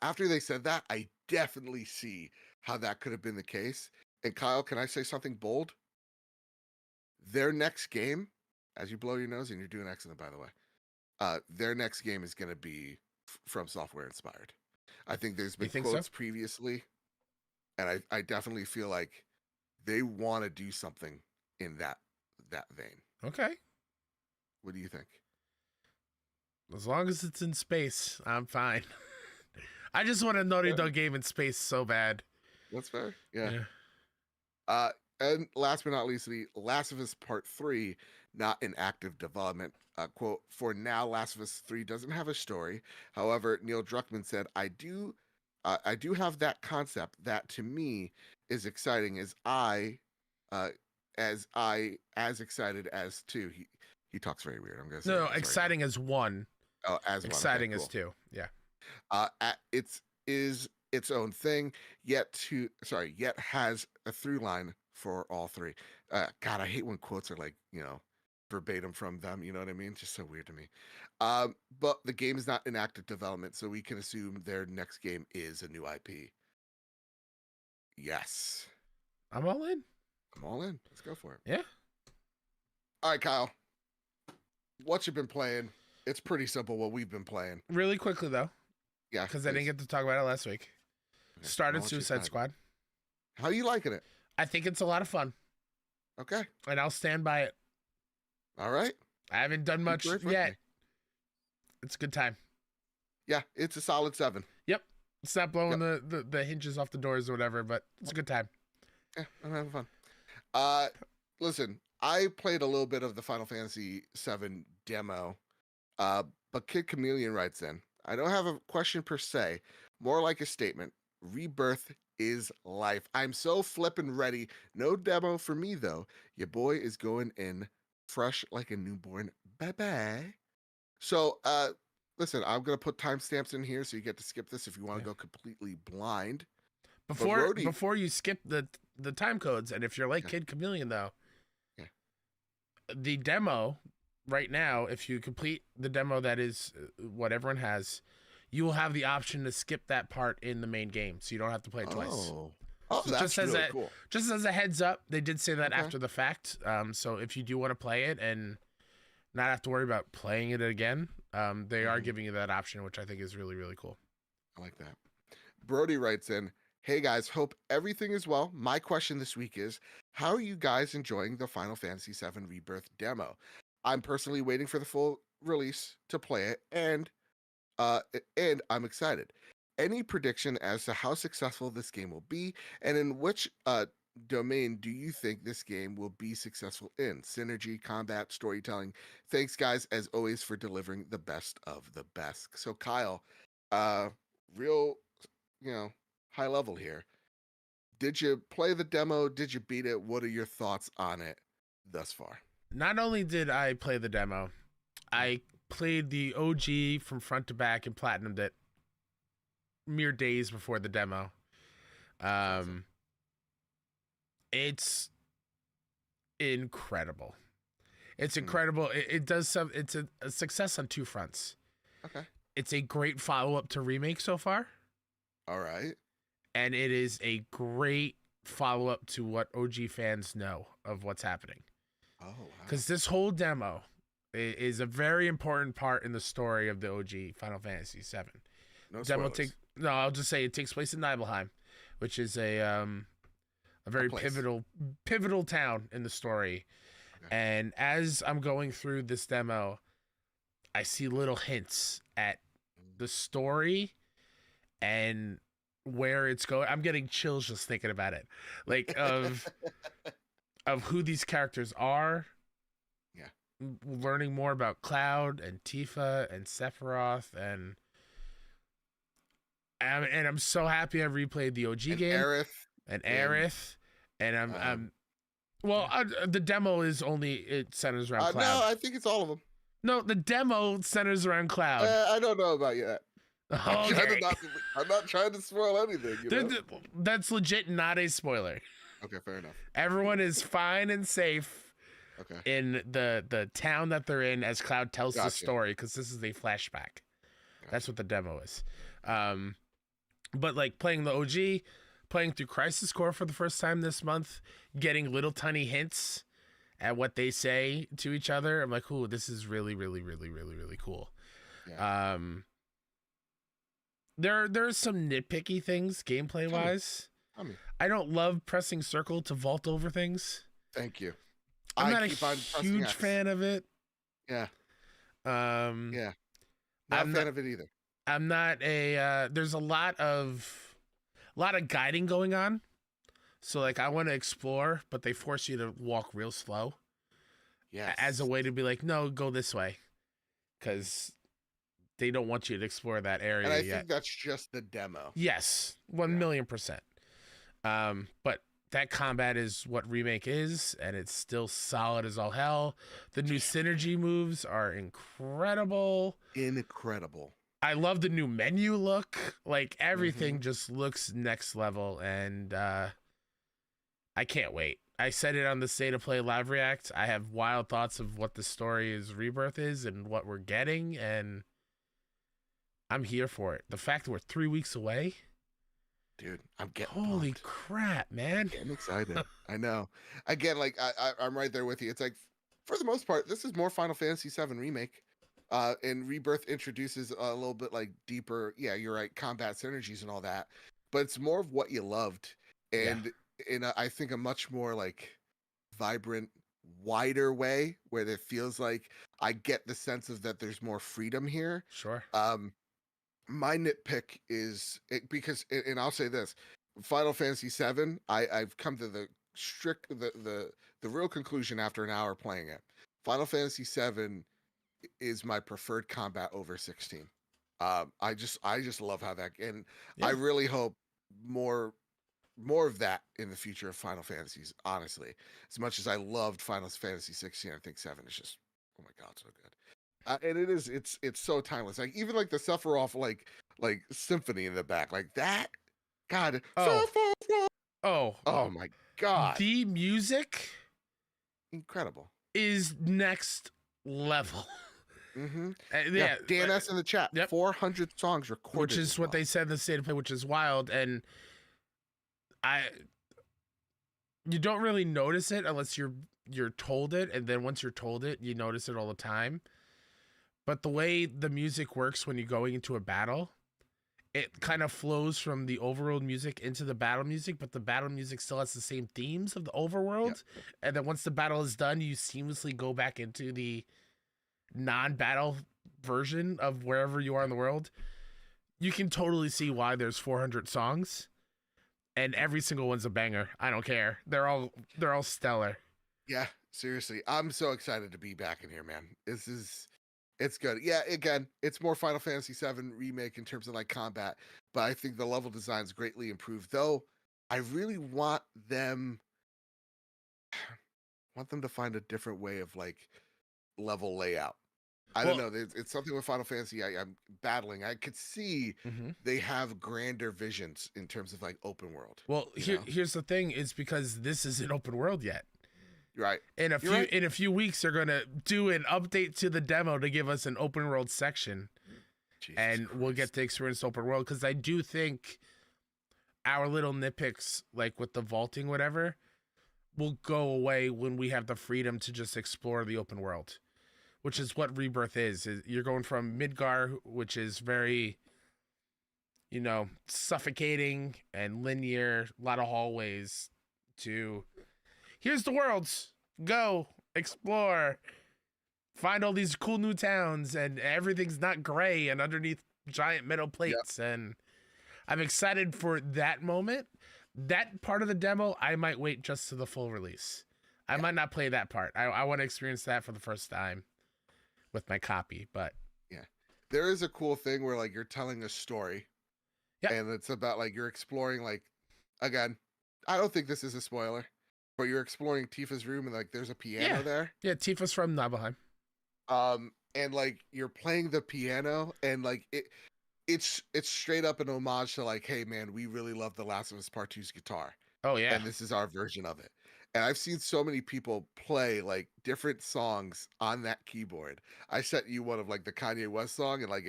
After they said that, I definitely see how that could have been the case. And Kyle, can I say something bold? Their next game, as you blow your nose, and you're doing excellent, by the way, their next game is going to be From Software inspired. I think there's been quotes previously, and I definitely feel like they want to do something in that vein. Okay. What do you think? As long as it's in space, I'm fine. I just want a Naughty Dog game in space so bad. That's fair. Yeah. And last but not least, the Last of Us Part 3, not in active development. Quote, for now, Last of Us 3 doesn't have a story. However, Neil Druckmann said, I do have that concept that to me is exciting as excited as two. He talks very weird. I'm gonna say no, exciting as one. Oh, as exciting one. Okay, as two. Yeah. It's its own thing. Yet has a through line for all three. God, I hate when quotes are like, verbatim from them. You know what I mean? It's just so weird to me. But the game is not in active development, so we can assume their next game is a new IP. Yes. I'm all in. I'm all in. Let's go for it. Yeah. All right, Kyle. What you been playing? It's pretty simple what we've been playing. Really quickly, though. Yeah. Because I didn't get to talk about it last week. Okay. Started Suicide Squad. How you liking it? I think it's a lot of fun. Okay. And I'll stand by it. All right. I haven't done much yet. It's a good time. Yeah, it's a solid 7. Yep. It's not blowing the hinges off the doors or whatever, but it's a good time. Yeah, I'm having fun. Listen, I played a little bit of the Final Fantasy VII demo, but Kid Chameleon writes in, I don't have a question per se, more like a statement. Rebirth is life. I'm so flippin' ready. No demo for me, though. Your boy is going in fresh like a newborn baby. So, listen, I'm going to put timestamps in here so you get to skip this if you want to go completely blind. Before you skip the time codes, and if you're like Kid Chameleon, though, the demo right now, if you complete the demo that is what everyone has, you will have the option to skip that part in the main game, so you don't have to play it twice. So that's really cool. Just as a heads up, they did say that after the fact. So if you do want to play it and not have to worry about playing it again, they are giving you that option, which I think is really, really cool. I like that. Brody writes in, hey guys, hope everything is well. My question this week is, how are you guys enjoying the Final Fantasy VII Rebirth demo? I'm personally waiting for the full release to play it, and I'm excited. Any prediction as to how successful this game will be, and in which domain do you think this game will be successful in? Synergy, combat, storytelling. Thanks, guys, as always, for delivering the best of the best. So, Kyle, real, high level here. Did you play the demo? Did you beat it? What are your thoughts on it thus far? Not only did I play the demo, I played the OG from front to back and platinumed it mere days before the demo. It's incredible. It's incredible. It does some. It's a success on two fronts. Okay. it's a great follow-up to Remake so far. All right. And it is a great follow-up to what OG fans know of what's happening. Oh, wow. Because this whole demo is a very important part in the story of the OG Final Fantasy VII. No Demo spoilers. I'll just say it takes place in Nibelheim, which is a very pivotal town in the story. Okay. And as I'm going through this demo, I see little hints at the story and where it's going. I'm getting chills just thinking about it, like of who these characters are. Yeah, learning more about Cloud and Tifa and Sephiroth and I'm so happy I replayed the OG game. Aerith, and I'm the demo is only it centers around Cloud. No, I think it's all of them. No, the demo centers around Cloud. I don't know about you. Okay. I'm not trying to spoil anything. That's legit not a spoiler. Okay, fair enough. Everyone is fine and safe. Okay. In the town that they're in as Cloud tells the story, because this is a flashback. Gotcha. That's what the demo is. But like playing the OG, playing through Crisis Core for the first time this month, getting little tiny hints at what they say to each other. I'm like, ooh, this is really, really, really, really, really cool. Yeah. There's some nitpicky things gameplay wise. I don't love pressing circle to vault over things. Thank you. I'm not a huge fan of it. Yeah. Yeah. Not a fan of it either. I'm not a there's a lot of guiding going on. So like I want to explore, but they force you to walk real slow. Yes. As a way to be like, no, go this way. Cuz they don't want you to explore that area yet. And I think that's just the demo. Yes. 1,000,000%. But that combat is what Remake is, and it's still solid as all hell. The new synergy moves are incredible. Incredible. I love the new menu look. Like everything just looks next level, and I can't wait. I said it on the State of Play Live React. I have wild thoughts of what the story is, Rebirth is, and what we're getting, and I'm here for it. The fact that we're 3 weeks away. Dude, I'm getting holy pumped. Crap, man. I'm excited. I know. Again, like I'm right there with you. It's like for the most part, this is more Final Fantasy VII Remake. And Rebirth introduces a little bit like deeper, yeah, you're right, combat synergies and all that. But it's more of what you loved. And in I think a much more like vibrant, wider way where it feels like I get the sense of that there's more freedom here. Sure. My nitpick is because, and I'll say this, Final Fantasy VII, I've come to the real conclusion after an hour playing it. Final Fantasy VII is my preferred combat over 16. I just love how that, and I really hope more of that in the future of Final Fantasies. Honestly, as much as I loved Final Fantasy 16, I think 7 is just, oh my god, so good. And it's so timeless. Like even like the Sephiroth like symphony in the back, like that. God. Oh my god. The music, incredible, is next level. Yeah. DNS in the chat. 400 songs recorded, which is what they said in the State of Play, which is wild. And you don't really notice it unless you're told it, and then once you're told it, you notice it all the time. But the way the music works when you're going into a battle, it kind of flows from the overworld music into the battle music, but the battle music still has the same themes of the overworld. Yep. And then once the battle is done, you seamlessly go back into the non-battle version of wherever you are in the world. You can totally see why there's 400 songs, and every single one's a banger. I don't care. They're all stellar. Yeah, seriously. I'm so excited to be back in here, man. It's good. Yeah, again, it's more Final Fantasy VII Remake in terms of like combat, but I think the level design's greatly improved. Though I really want them to find a different way of like level layout. I don't know. It's something with Final Fantasy I'm battling. I could see they have grander visions in terms of like open world. Well, here's the thing: is because this isn't open world yet. Right. In a few weeks, they're gonna do an update to the demo to give us an open world section, Jesus and we'll get Christ. to experience open world, because I do think our little nitpicks, like with the vaulting, whatever, will go away when we have the freedom to just explore the open world, which is what Rebirth is. You're going from Midgar, which is very, suffocating and linear, a lot of hallways, to here's the worlds, go explore, find all these cool new towns, and everything's not gray and underneath giant metal plates. And I'm excited for that moment. That part of the demo, I might wait just to the full release. I might not play that part. I want to experience that for the first time with my copy. But yeah, there is a cool thing where like you're telling a story, and it's about like you're exploring, like, again, I don't think this is a spoiler, but you're exploring Tifa's room, and like there's a piano there. Yeah, Tifa's from Nibelheim. And like you're playing the piano, and like it's straight up an homage to like, hey man, we really love The Last of Us Part 2's guitar. Oh yeah. And this is our version of it. And I've seen so many people play like different songs on that keyboard. I sent you one of like the Kanye West song, and like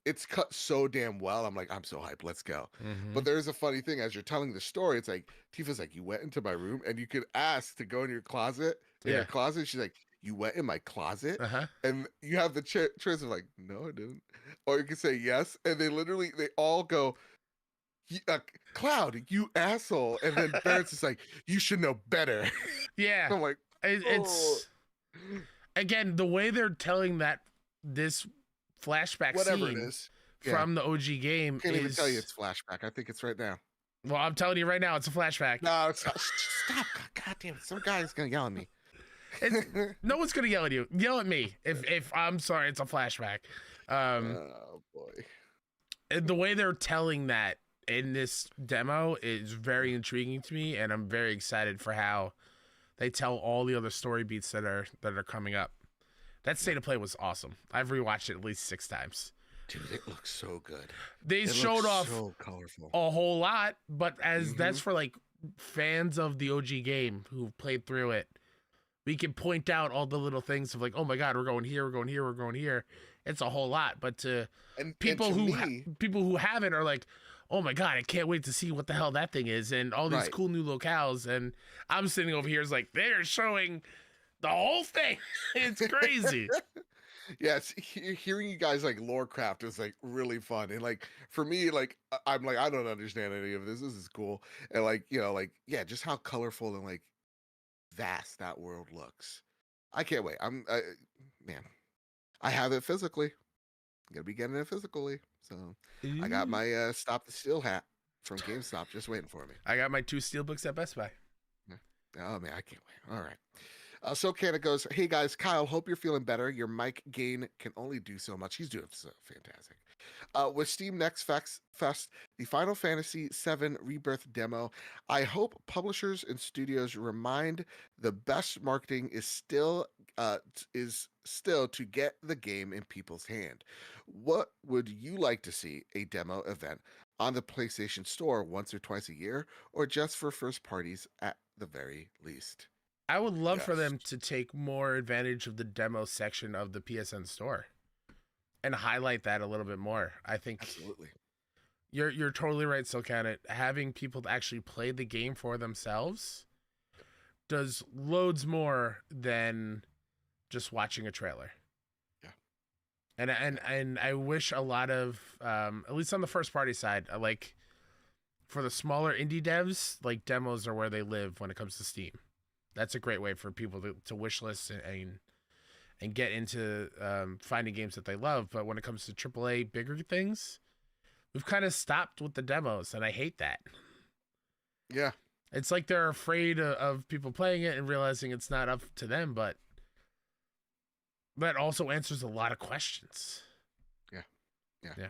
it's cut so damn well. I'm like, I'm so hyped. Let's go. But there's a funny thing as you're telling the story. It's like Tifa's like, you went into my room, and you could ask to go in your closet. Your closet. She's like, you went in my closet, and you have the choice of like, no, I didn't, or you can say yes, and they all go, Cloud, you asshole, and then Barrett's is like, you should know better. Yeah, I'm like, it's again the way they're telling this flashback whatever scene it is from the OG game. Can't even tell you it's flashback. I think it's right now. Well, I'm telling you right now, it's a flashback. No, it's not. Stop! God damn it! Some guy's gonna yell at me. No one's gonna yell at you. Yell at me if I'm sorry. It's a flashback. Oh boy. And the way they're telling that in this demo is very intriguing to me, and I'm very excited for how they tell all the other story beats that are coming up. That state of play was awesome. I've rewatched it at least 6 times. Dude, it looks so good. They showed off so colorful. a whole lot, but that's for like fans of the OG game who've played through it. We can point out all the little things of like, oh my God, we're going here, we're going here, we're going here. It's a whole lot. But to people who haven't are like, oh my God, I can't wait to see what the hell that thing is, and all these cool new locales. And I'm sitting over here, it's like they're showing the whole thing. It's crazy. Yes, hearing you guys like Lorecraft is like really fun, and like for me, like I'm like, I don't understand any of this. This is cool, and like just how colorful and like vast that world looks. I can't wait. Man, I have it physically. I'm gonna be getting it physically. So I got my Stop the Steal hat from GameStop just waiting for me. I got my 2 steelbooks at Best Buy. Oh man, I can't wait. All right. So Canada goes, hey guys, Kyle, hope you're feeling better. Your mic gain can only do so much. He's doing so fantastic. With Steam Next Fest, the Final Fantasy VII Rebirth demo, I hope publishers and studios remind the best marketing is still to get the game in people's hand. What would you like to see a demo event on the PlayStation Store once or twice a year, or just for first parties at the very least? I would love for them to take more advantage of the demo section of the PSN store and highlight that a little bit more. I think absolutely you're totally right, Silkanet. Having people actually play the game for themselves does loads more than just watching a trailer. Yeah. And I wish a lot of at least on the first party side, like for the smaller indie devs, like demos are where they live when it comes to Steam. That's a great way for people to wish list and get into finding games that they love. But when it comes to AAA bigger things, we've kind of stopped with the demos, and I hate that. Yeah. It's like they're afraid of people playing it and realizing it's not up to them, but that also answers a lot of questions. Yeah.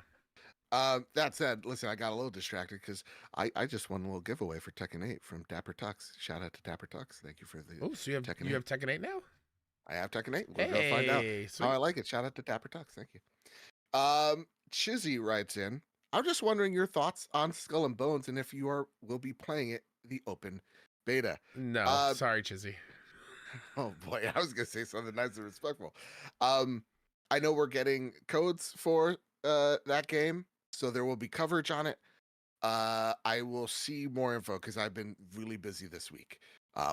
That said, listen, I got a little distracted because I just won a little giveaway for Tekken 8 from Dapper Tux. Shout out to Dapper Tux. Thank you for the so you have Tekken 8. You have Tekken 8 now? I have Tekken 8. We'll go find out. Sweet. Oh, I like it. Shout out to Dapper Tux. Thank you. Chizzy writes in, I'm just wondering your thoughts on Skull and Bones and if you will be playing it the open beta. No, sorry, Chizzy. Oh boy, I was gonna say something nice and respectful. I know we're getting codes for that game, so there will be coverage on it. I will see more info because I've been really busy this week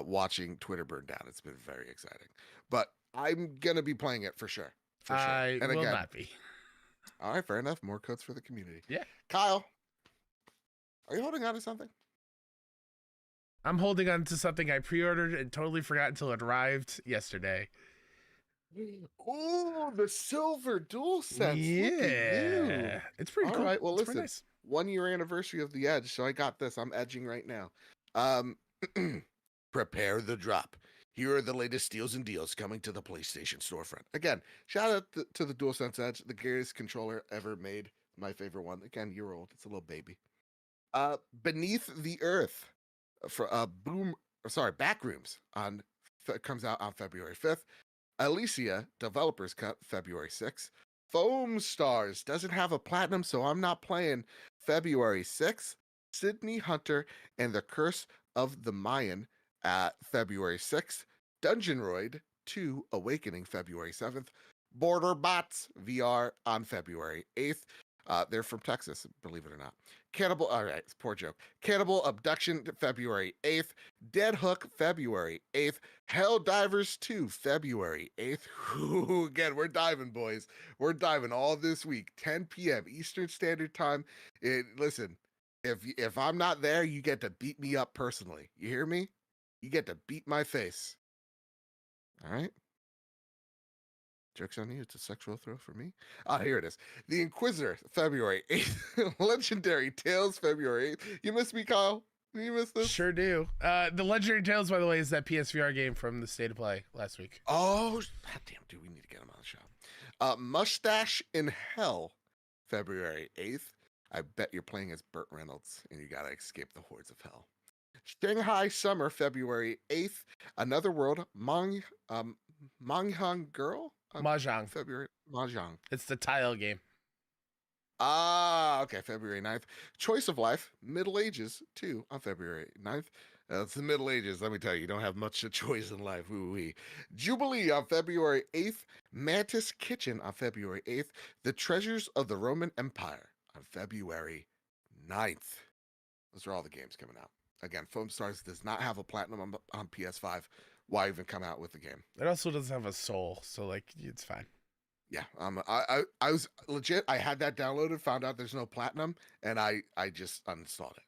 watching Twitter burn down. It's been very exciting, but I'm gonna be playing it for sure. For sure. I And will again, not be. all right, fair enough. More codes for the community. Yeah. Kyle, are you holding on to something? I'm holding on to something I pre-ordered and totally forgot until it arrived yesterday. Oh, the silver dual sense. Look at you. Yeah, it's pretty All cool. right, well, It's pretty listen. nice. 1 year anniversary of the Edge, so I got this. I'm edging right now. Prepare the drop. Here are the latest steals and deals coming to the PlayStation storefront. Again, shout out to the DualSense Edge, the greatest controller ever made. My favorite one. Again, year old. It's a little baby. Beneath the Earth for Backrooms comes out on February 5th. Alicia Developers Cut February 6th. Foam Stars doesn't have a platinum, so I'm not playing. February 6th. Sydney Hunter and the Curse of the Mayan at February 6th. Dungeonoid 2 Awakening February 7th. Border Bots VR on February 8th. They're from Texas, believe it or not. All right, poor joke. Cannibal Abduction February 8th. Dead Hook February 8th. Helldivers 2 February 8th. Ooh, again, we're diving, boys. We're diving all this week, 10 p.m. Eastern Standard Time. Listen, if I'm not there, you get to beat me up personally. You hear me? You get to beat my face. All right? Joke's on you. It's a sexual thrill for me. Here it is. The Inquisitor, February 8th. Legendary Tales, February 8th. You missed me, Kyle? You missed this? Sure do. The Legendary Tales, by the way, is that PSVR game from the State of Play last week. Oh, damn, dude. We need to get him on the show. Mustache in Hell, February 8th. I bet you're playing as Burt Reynolds, and you got to escape the hordes of hell. Shanghai Summer, February 8th. Another World, Manghang Girl? Mahjong. February. Mahjong. It's the tile game. Okay. February 9th. Choice of Life, Middle Ages 2 on February 9th. It's the Middle Ages. Let me tell you, you don't have much of choice in life. Ooh-wee. Jubilee on February 8th. Mantis Kitchen on February 8th. The Treasures of the Roman Empire on February 9th. Those are all the games coming out. Again, Foam Stars does not have a platinum on PS5. Why even come out with the game? It also doesn't have a soul, so like it's fine. Yeah, I was legit. I had that downloaded, found out there's no platinum, and I just uninstalled it.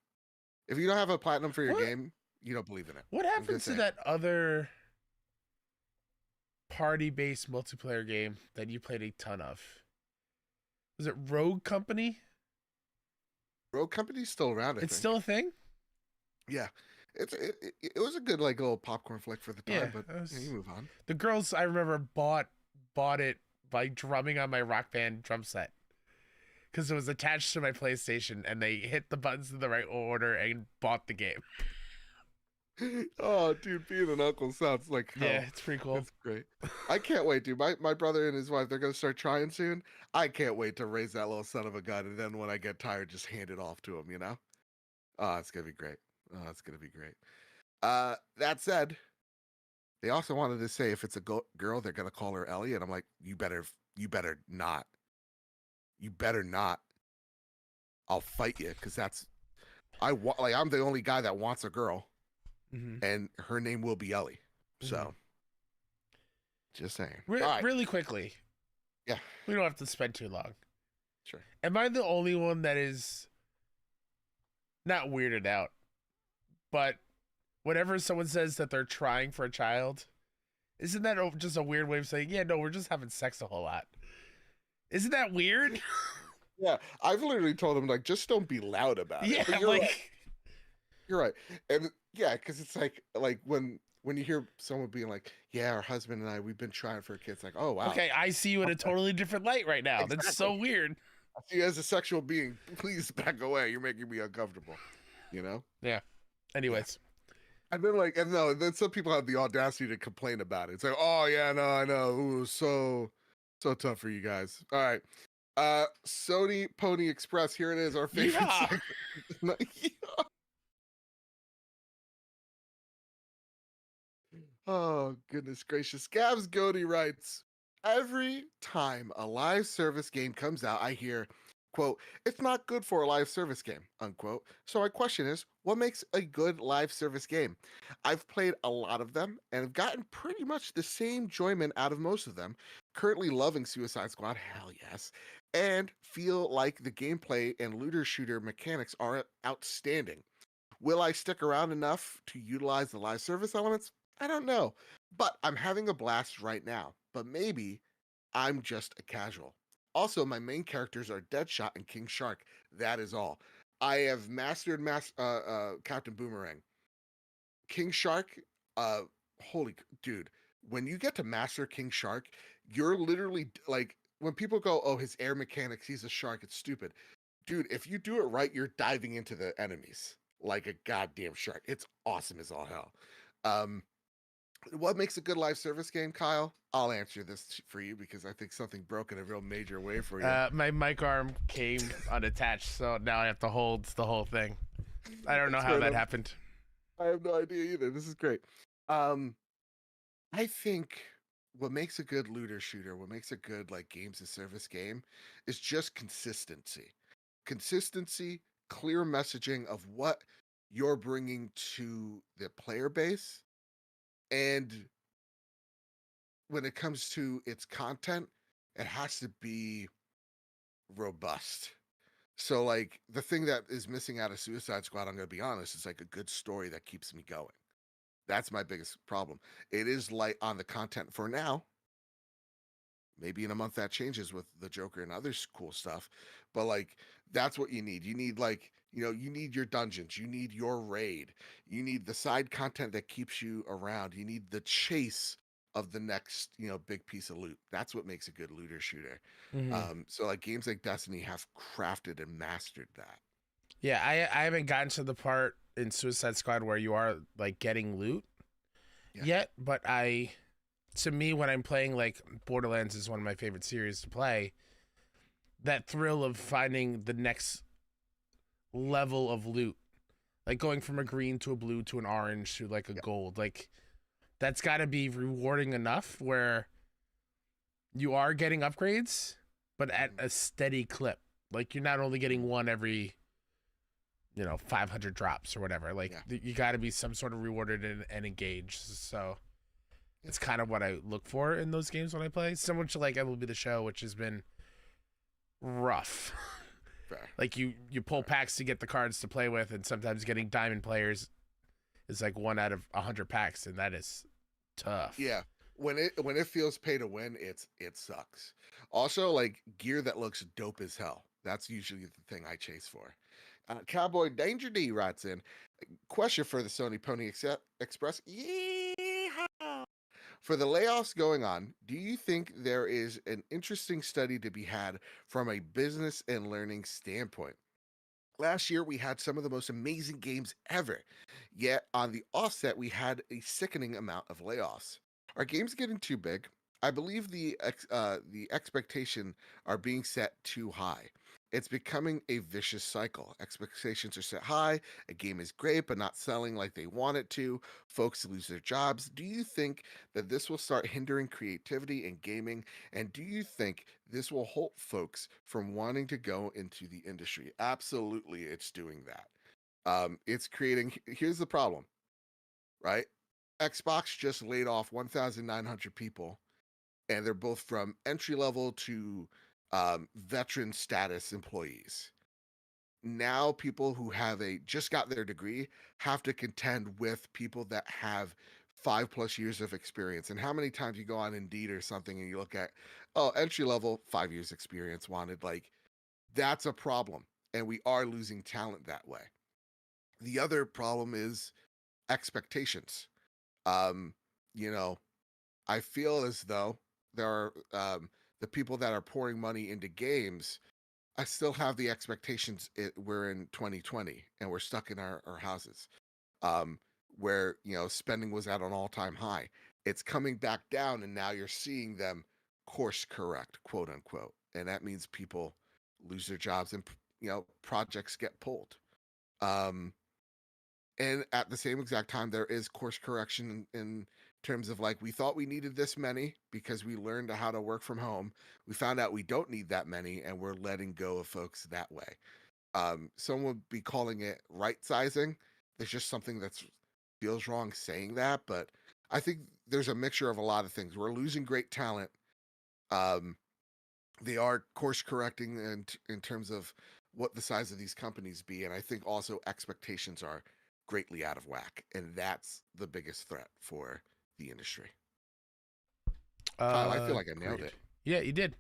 If you don't have a platinum for your game, you don't believe in it. What happened to that other party-based multiplayer game that you played a ton of? Was it Rogue Company? Rogue Company's still around. It's still a thing? Yeah. It was a good like little popcorn flick for the time, but you move on. The girls I remember bought it by drumming on my Rock Band drum set because it was attached to my PlayStation, and they hit the buttons in the right order and bought the game. Oh, dude, being an uncle sounds like hell. Yeah, it's pretty cool. It's great. I can't wait, dude. My brother and his wife, they're gonna start trying soon. I can't wait to raise that little son of a gun, and then when I get tired, just hand it off to him. You know? Oh, it's gonna be great. Oh, it's gonna be great. That said, they also wanted to say if it's a girl, they're gonna call her Ellie, and I'm like, you better not. You better not. I'll fight you because I'm the only guy that wants a girl, and her name will be Ellie. So, just saying. Really quickly. Yeah. We don't have to spend too long. Sure. Am I the only one that is not weirded out, but whenever someone says that they're trying for a child, isn't that just a weird way of saying, yeah, no, we're just having sex a whole lot? Isn't that weird? Yeah, I've literally told them, like, just don't be loud about it. Yeah, you're right. You're right. And yeah, because it's like when you hear someone being like, yeah, our husband and I, we've been trying for a kid. It's like, oh, wow. Okay, I see you in a totally different light right now. Exactly. That's so weird. I see you as a sexual being. Please back away. You're making me uncomfortable. You know? Yeah. Anyways. And then then some people have the audacity to complain about it. It's like, oh yeah, no, I know. Ooh, so tough for you guys. All right. Sony Pony Express. Here it is, our favorite segment. Oh, goodness gracious. Gavs Goody writes, Every time a live service game comes out, I hear, quote, it's not good for a live service game, unquote. So my question is, what makes a good live service game? I've played a lot of them and have gotten pretty much the same enjoyment out of most of them. Currently loving Suicide Squad, hell yes, and feel like the gameplay and looter shooter mechanics are outstanding. Will I stick around enough to utilize the live service elements? I don't know, but I'm having a blast right now. But maybe I'm just a casual. Also, my main characters are Deadshot and King Shark. That is all. I have mastered Captain Boomerang. King Shark, uh, holy dude! When you get to master King Shark, you're literally like when people go, "Oh, his air mechanics, he's a shark." It's stupid, dude. If you do it right, you're diving into the enemies like a goddamn shark. It's awesome as all hell. Um, what makes a good live service game, Kyle? I'll answer this for you because I think something broke in a real major way for you. My mic arm came unattached, so now I have to hold the whole thing. I don't know That's how fair that enough. happened. I have no idea either. This is great. Um, I think what makes a good looter shooter, what makes a good like games of service game, is just consistency. Consistency, clear messaging of what you're bringing to the player base, and when it comes to its content, it has to be robust. So like the thing that is missing out of Suicide Squad, I'm gonna be honest, is like a good story that keeps me going. That's my biggest problem. It is light on the content for now. Maybe in a month that changes with the Joker and other cool stuff. But like that's what you need. You need like, you need your dungeons, you need your raid, you need the side content that keeps you around. You need the chase of the next, big piece of loot. That's what makes a good looter shooter. Hmm. So like games like Destiny have crafted and mastered that. Yeah, I haven't gotten to the part in Suicide Squad where you are like getting loot Yeah. yet, but to me, when I'm playing like Borderlands is one of my favorite series to play. That thrill of finding the next level of loot, like going from a green to a blue to an orange to like a Yeah. gold, like that's got to be rewarding enough where you are getting upgrades, but at Mhm. a steady clip. Like you're not only getting one every 500 drops or whatever. Like Yeah. you got to be some sort of rewarded and engaged. So Yeah. it's kind of what I look for in those games when I play. Similar to like MLB The Show, which has been rough. Fair. Like you pull packs to get the cards to play with, and sometimes getting diamond players is like 1 out of 100 packs, and that is tough. Yeah. When it feels pay to win, it sucks. Also, like gear that looks dope as hell. That's usually the thing I chase for. Cowboy Danger D writes in question for the Sony Pony Express. Yeehaw! For the layoffs going on, do you think there is an interesting study to be had from a business and learning standpoint? Last year, we had some of the most amazing games ever. Yet, on the offset, we had a sickening amount of layoffs. Are games getting too big? I believe the expectation are being set too high. It's becoming a vicious cycle. Expectations are set high. A game is great, but not selling like they want it to. Folks lose their jobs. Do you think that this will start hindering creativity in gaming? And do you think this will halt folks from wanting to go into the industry? Absolutely, it's doing that. It's creating. Here's the problem, right? Xbox just laid off 1,900 people, and they're both from entry level to veteran status employees. Now, people who have just got their degree have to contend with people that have 5+ years of experience. And how many times you go on Indeed or something and you look at, oh, entry level, 5 years experience wanted, like that's a problem. And we are losing talent that way. The other problem is expectations. Um, you know, I feel as though there are the people that are pouring money into games. I still have the expectations. We're in 2020 and we're stuck in our houses, um, where spending was at an all-time high. It's coming back down, and now you're seeing them course correct, quote unquote, and that means people lose their jobs and projects get pulled. Um, and at the same exact time, there is course correction in terms of like we thought we needed this many because we learned how to work from home. We found out we don't need that many, and we're letting go of folks that way. Someone would be calling it right sizing. There's just something that's feels wrong saying that, but I think there's a mixture of a lot of things. We're losing great talent. Um, they are course correcting in terms of what the size of these companies be, and I think also expectations are greatly out of whack, and that's the biggest threat for the industry. Kyle, I feel like I nailed Great. it. Yeah, you did.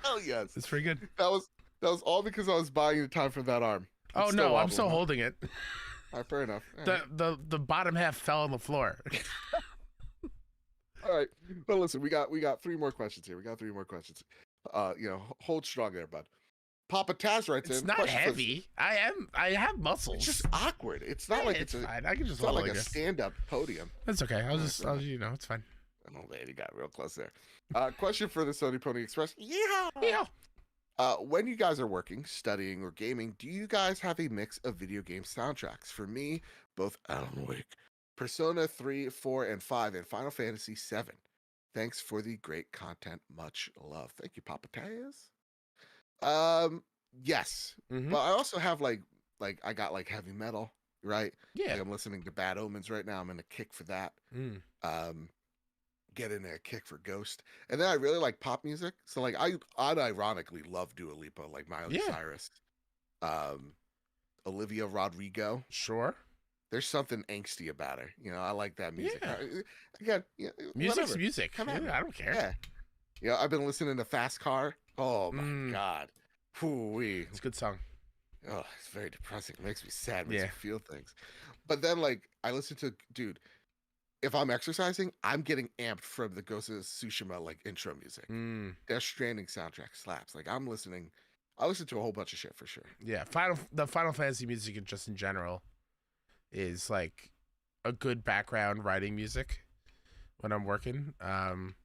Hell yes. It's pretty good. That was all because I was buying the time for that arm. It's Oh still no, I'm wobbling, still huh? holding it. All right, fair enough. All right. The bottom half fell on the floor. All right. But listen, we got 3 more questions here. We got 3 more questions. Hold strong there, bud. Papa Taz writes It's in. not question for heavy. I have muscles. It's just awkward. It's not Yeah, like it's it's fine. I can just it's not hold like like a this. stand-up podium. That's okay. All right, fair enough. It's fine. Oh man, you got real close there. Question for the Sony Pony Express. Yeah. When you guys are working, studying, or gaming, do you guys have a mix of video game soundtracks? For me, both Alan Wake, Persona 3, 4, and 5, and Final Fantasy 7. Thanks for the great content. Much love. Thank you, Papa Taz. Yes, Mhm. but I also have like I got like heavy metal, right? Yeah. Like I'm listening to Bad Omens right now. I'm in a kick for that. Mm. Get in a kick for Ghost, and then I really like pop music. So like I unironically love Dua Lipa, like Miley Yeah. Cyrus, um, Olivia Rodrigo. Sure. There's something angsty about her. I like that music. Yeah. Again, Music's whatever. music. Come at me. I don't care. Yeah. I've been listening to Fast Car. Oh my Mm. God. Hoo-wee. It's a good song. Oh, it's very depressing. It makes me sad. Makes Yeah. me feel things. But then, like, I listen to, dude, if I'm exercising, I'm getting amped from the Ghost of Tsushima, like, intro music. Mm. Death Stranding soundtrack slaps. Like, I listen to a whole bunch of shit for sure. Yeah. The Final Fantasy music, just in general, is like a good background writing music when I'm working. Alan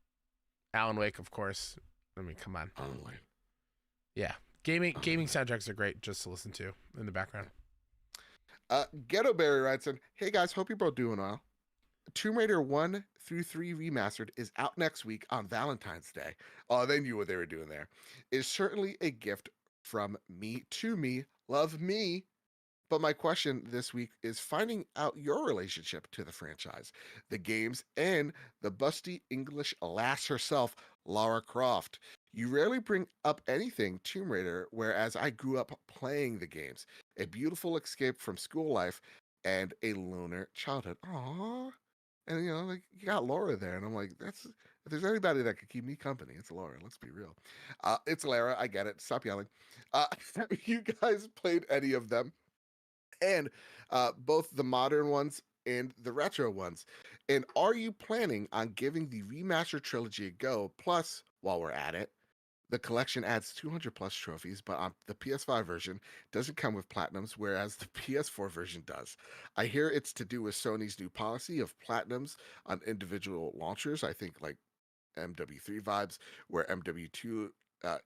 Wake, of course. I mean, come on. Oh, my. Yeah. Gaming soundtracks are great just to listen to in the background. Ghetto Berry writes in, hey guys, hope you're both doing well. Tomb Raider 1 through 3 Remastered is out next week on Valentine's Day. Oh, they knew what they were doing there. It's certainly a gift from me to me. Love me. But my question this week is finding out your relationship to the franchise, the games, and the busty English lass herself, Lara Croft. You rarely bring up anything Tomb Raider, whereas I grew up playing the games. A beautiful escape from school life and a loner childhood. Aww. And like you got Laura there, and I'm like, if there's anybody that could keep me company, it's Laura. Let's be real. It's Lara. I get it. Stop yelling. Have you guys played any of them? And both the modern ones and the retro ones. And are you planning on giving the remaster trilogy a go? Plus, while we're at it, the collection adds 200 plus trophies, but on the PS5 version doesn't come with platinums, whereas the PS4 version does. I hear it's to do with Sony's new policy of platinums on individual launchers. I think like MW3 vibes, where MW2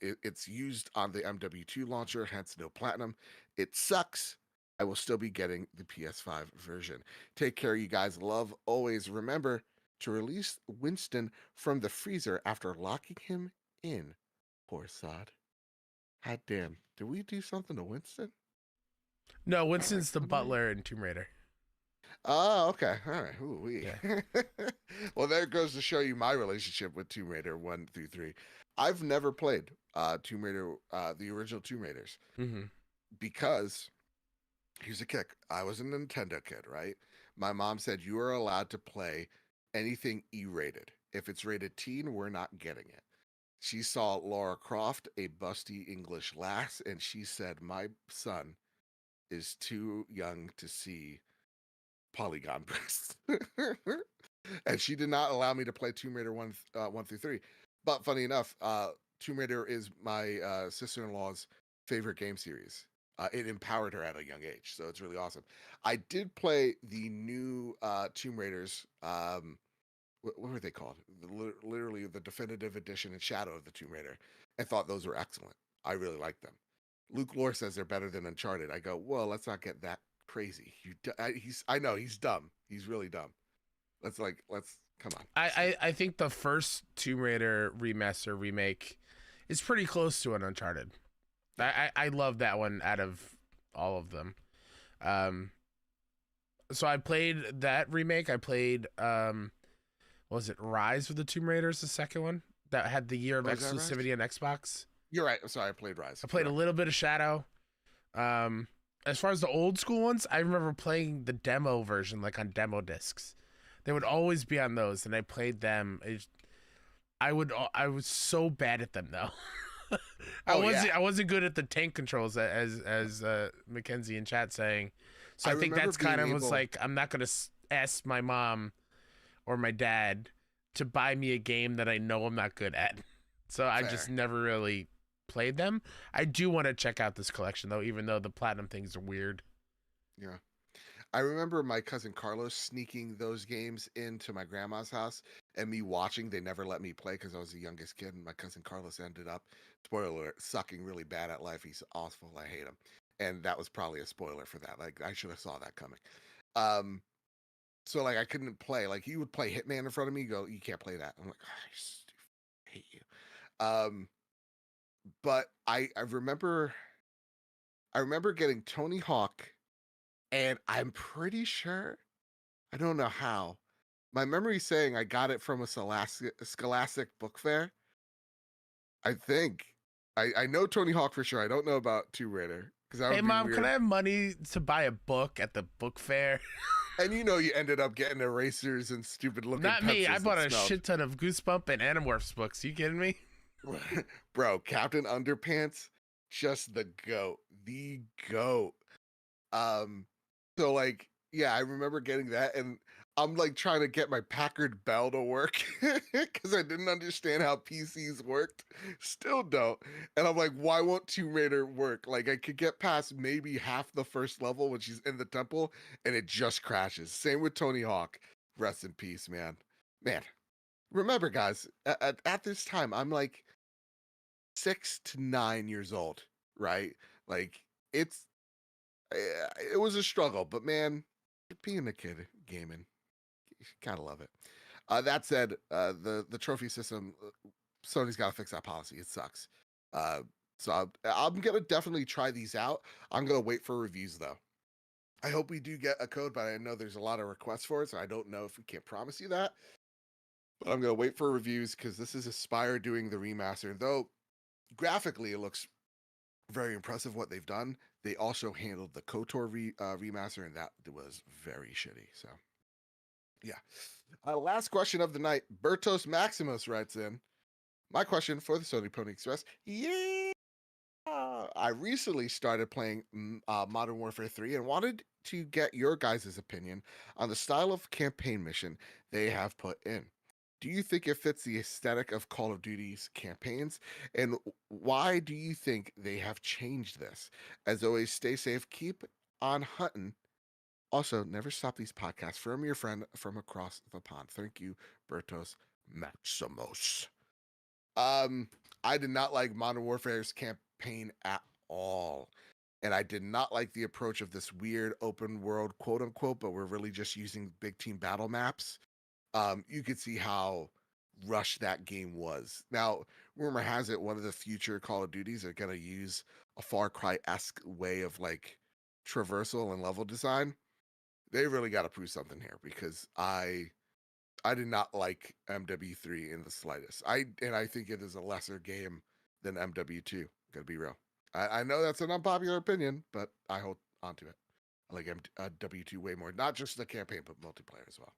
it's used on the MW2 launcher, hence no platinum. It sucks. I will still be getting the PS5 version. Take care, you guys. Love always. Remember to release Winston from the freezer after locking him in. Poor sod. God damn. Did we do something to Winston? No, Winston's the butler in Tomb Raider. Oh, okay. All right. Ooh, Yeah. Well, there goes to show you my relationship with Tomb Raider 1 through 3. I've never played Tomb Raider, the original Tomb Raiders, Mm-hmm. because here's a kick. I was a Nintendo kid, right? My mom said you are allowed to play anything E-rated. If it's rated teen, we're not getting it. She saw Lara Croft, a busty English lass, and she said, my son is too young to see polygon breasts. And she did not allow me to play Tomb Raider 1 through 3. But funny enough, Tomb Raider is my sister-in-law's favorite game series. It empowered her at a young age, so it's really awesome. I did play the new Tomb Raiders. What were they called? Literally the definitive edition and Shadow of the Tomb Raider, and thought those were excellent. I really liked them. Luke Lore says they're better than Uncharted. I go, well, let's not get that crazy. I know he's dumb. He's really dumb. Let's come on. I think the first Tomb Raider remaster remake is pretty close to an Uncharted. I love that one out of all of them. So I played that remake. I played what was it, Rise of the Tomb Raiders, the second one that had the year of exclusivity on Xbox. You're right. I'm sorry, I played Rise. I played a little bit of Shadow. As far as the old school ones, I remember playing the demo version, like on demo discs. They would always be on those, and I played them. I was so bad at them though. I wasn't good at the tank controls, as Mackenzie in chat saying. So I think that's kind of was like, I'm not gonna ask my mom or my dad to buy me a game that I know I'm not good at. So I just never really played them. I do want to check out this collection though, even though the platinum things are weird. Yeah. I remember my cousin Carlos sneaking those games into my grandma's house and me watching. They never let me play because I was the youngest kid, and my cousin Carlos ended up, spoiler alert, sucking really bad at life. He's awful. I hate him. And that was probably a spoiler for that. Like, I should have saw that coming. So like I couldn't play. Like, he would play Hitman in front of me, go, you can't play that. I'm like, I hate you. But I remember getting Tony Hawk, and I'm pretty sure, I don't know how, my memory saying I got it from a Scholastic book fair. I think. I know Tony Hawk for sure. I don't know about Tomb Raider. Hey, Mom, can I have money to buy a book at the book fair? And you ended up getting erasers and stupid looking Not me. I bought a smelled. shit ton of Goosebump and Animorphs books. You kidding me? Bro, Captain Underpants, just the goat. The goat. So like, yeah, I remember getting that, and I'm like trying to get my Packard Bell to work because I didn't understand how PCs worked. Still don't. And I'm like, why won't Tomb Raider work? Like, I could get past maybe half the first level when she's in the temple, and it just crashes. Same with Tony Hawk. Rest in peace, man. Man, remember, guys, at this time, I'm like 6 to 9 years old, right? Like, it was a struggle, but man, being a kid gaming, you gotta love it. That said, the trophy system, Sony's got to fix that policy. It sucks. So I'm gonna definitely try these out. I'm gonna wait for reviews though. I hope we do get a code, but I know there's a lot of requests for it, so I don't know if we can't promise you that. But I'm gonna wait for reviews because this is Aspire doing the remaster. Though graphically, it looks very impressive what they've done. They also handled the KOTOR remaster, and that was very shitty. So, yeah. Last question of the night. Bertos Maximus writes in, my question for the Sony Pony Express. Yeah. I recently started playing Modern Warfare 3 and wanted to get your guys' opinion on the style of campaign mission they have put in. Do you think it fits the aesthetic of Call of Duty's campaigns? And why do you think they have changed this? As always, stay safe, keep on hunting. Also, never stop these podcasts from your friend from across the pond. Thank you, Bertos Maximus. I did not like Modern Warfare's campaign at all. And I did not like the approach of this weird open world, quote unquote, but we're really just using big team battle maps. You could see how rushed that game was. Now, rumor has it one of the future Call of Duties are going to use a Far Cry-esque way of like traversal and level design. They really got to prove something here because I did not like MW3 in the slightest. I think it is a lesser game than MW2. Gotta be real. I know that's an unpopular opinion, but I hold onto it. I like MW2 way more, not just the campaign, but multiplayer as well.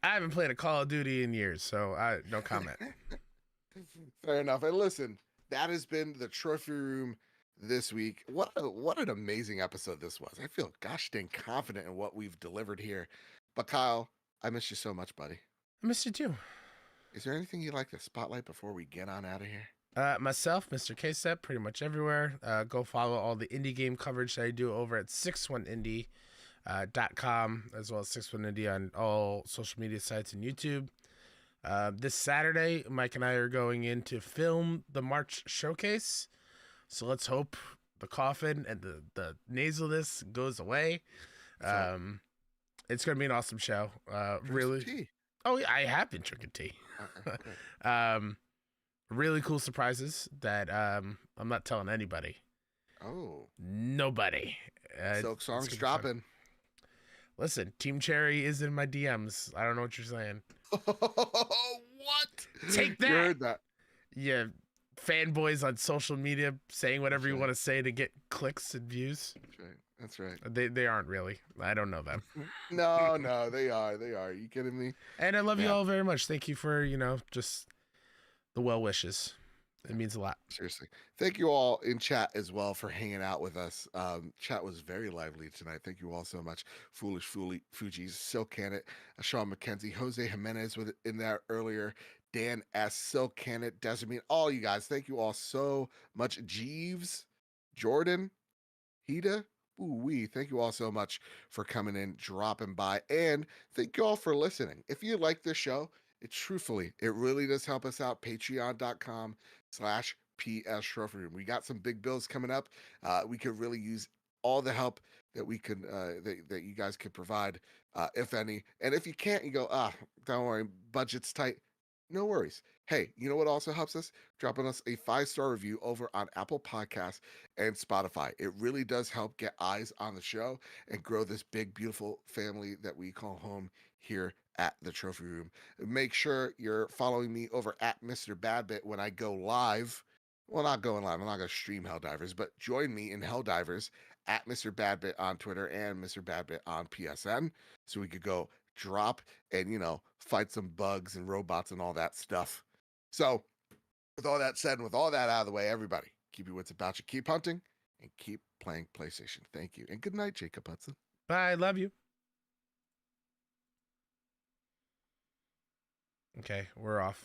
I haven't played a Call of Duty in years, so I no comment. Fair enough. And listen, that has been the Trophy Room this week. What an amazing episode this was. I feel gosh dang confident in what we've delivered here. But Kyle, I miss you so much, buddy. I miss you too. Is there anything you'd like to spotlight before we get on out of here? Myself, Mr. KSEP, pretty much everywhere. Go follow all the indie game coverage that I do over at 61indie.com, as well as 61indie on all social media sites and YouTube. This Saturday, Mike and I are going in to film the March showcase. So let's hope the coughin and the nasalness goes away. It's going to be an awesome show. Really. Oh yeah, I have been drinking tea. Okay, good. Really cool surprises that I'm not telling anybody. Oh, Nobody. Silk It's Song's gonna be fun. dropping. Listen, Team Cherry is in my DMs. I don't know what you're saying. What? Take You that. heard that? Yeah, fanboys on social media saying whatever That's you right. want to say to get clicks and views. That's right. That's right. They aren't really. I don't know them. No, no, they are. They are. You kidding me? And I love you Yeah. all very much. Thank you for, just the well wishes. It means a lot. Seriously. Thank you all in chat as well for hanging out with us. Chat was very lively tonight. Thank you all so much. Foolish Fuji's, Silk Cannet, Sean McKenzie, Jose Jimenez with in there earlier, Dan S, Silk Cannet, Desamine, all you guys. Thank you all so much. Jeeves, Jordan, Hida. Ooh wee. Thank you all so much for coming in, dropping by, and thank you all for listening. If you like this show, it really does help us out. Patreon.com/PS Trophy Room. We got some big bills coming up. We could really use all the help that we can that you guys could provide, if any. And if you can't, you go, don't worry, budget's tight. No worries. Hey, you know what also helps us? Dropping us a 5-star review over on Apple Podcasts and Spotify. It really does help get eyes on the show and grow this big, beautiful family that we call home here at the Trophy Room. Make sure you're following me over at Mr. Badbit when I go live. Well, not going live. I'm not going to stream Helldivers, but join me in Helldivers at Mr. Badbit on Twitter and Mr. Badbit on PSN so we could go drop and, fight some bugs and robots and all that stuff. So, with all that said and with all that out of the way, everybody, keep your wits about you, keep hunting, and keep playing PlayStation. Thank you. And good night, Jacob Hudson. Bye. Love you. Okay, we're off.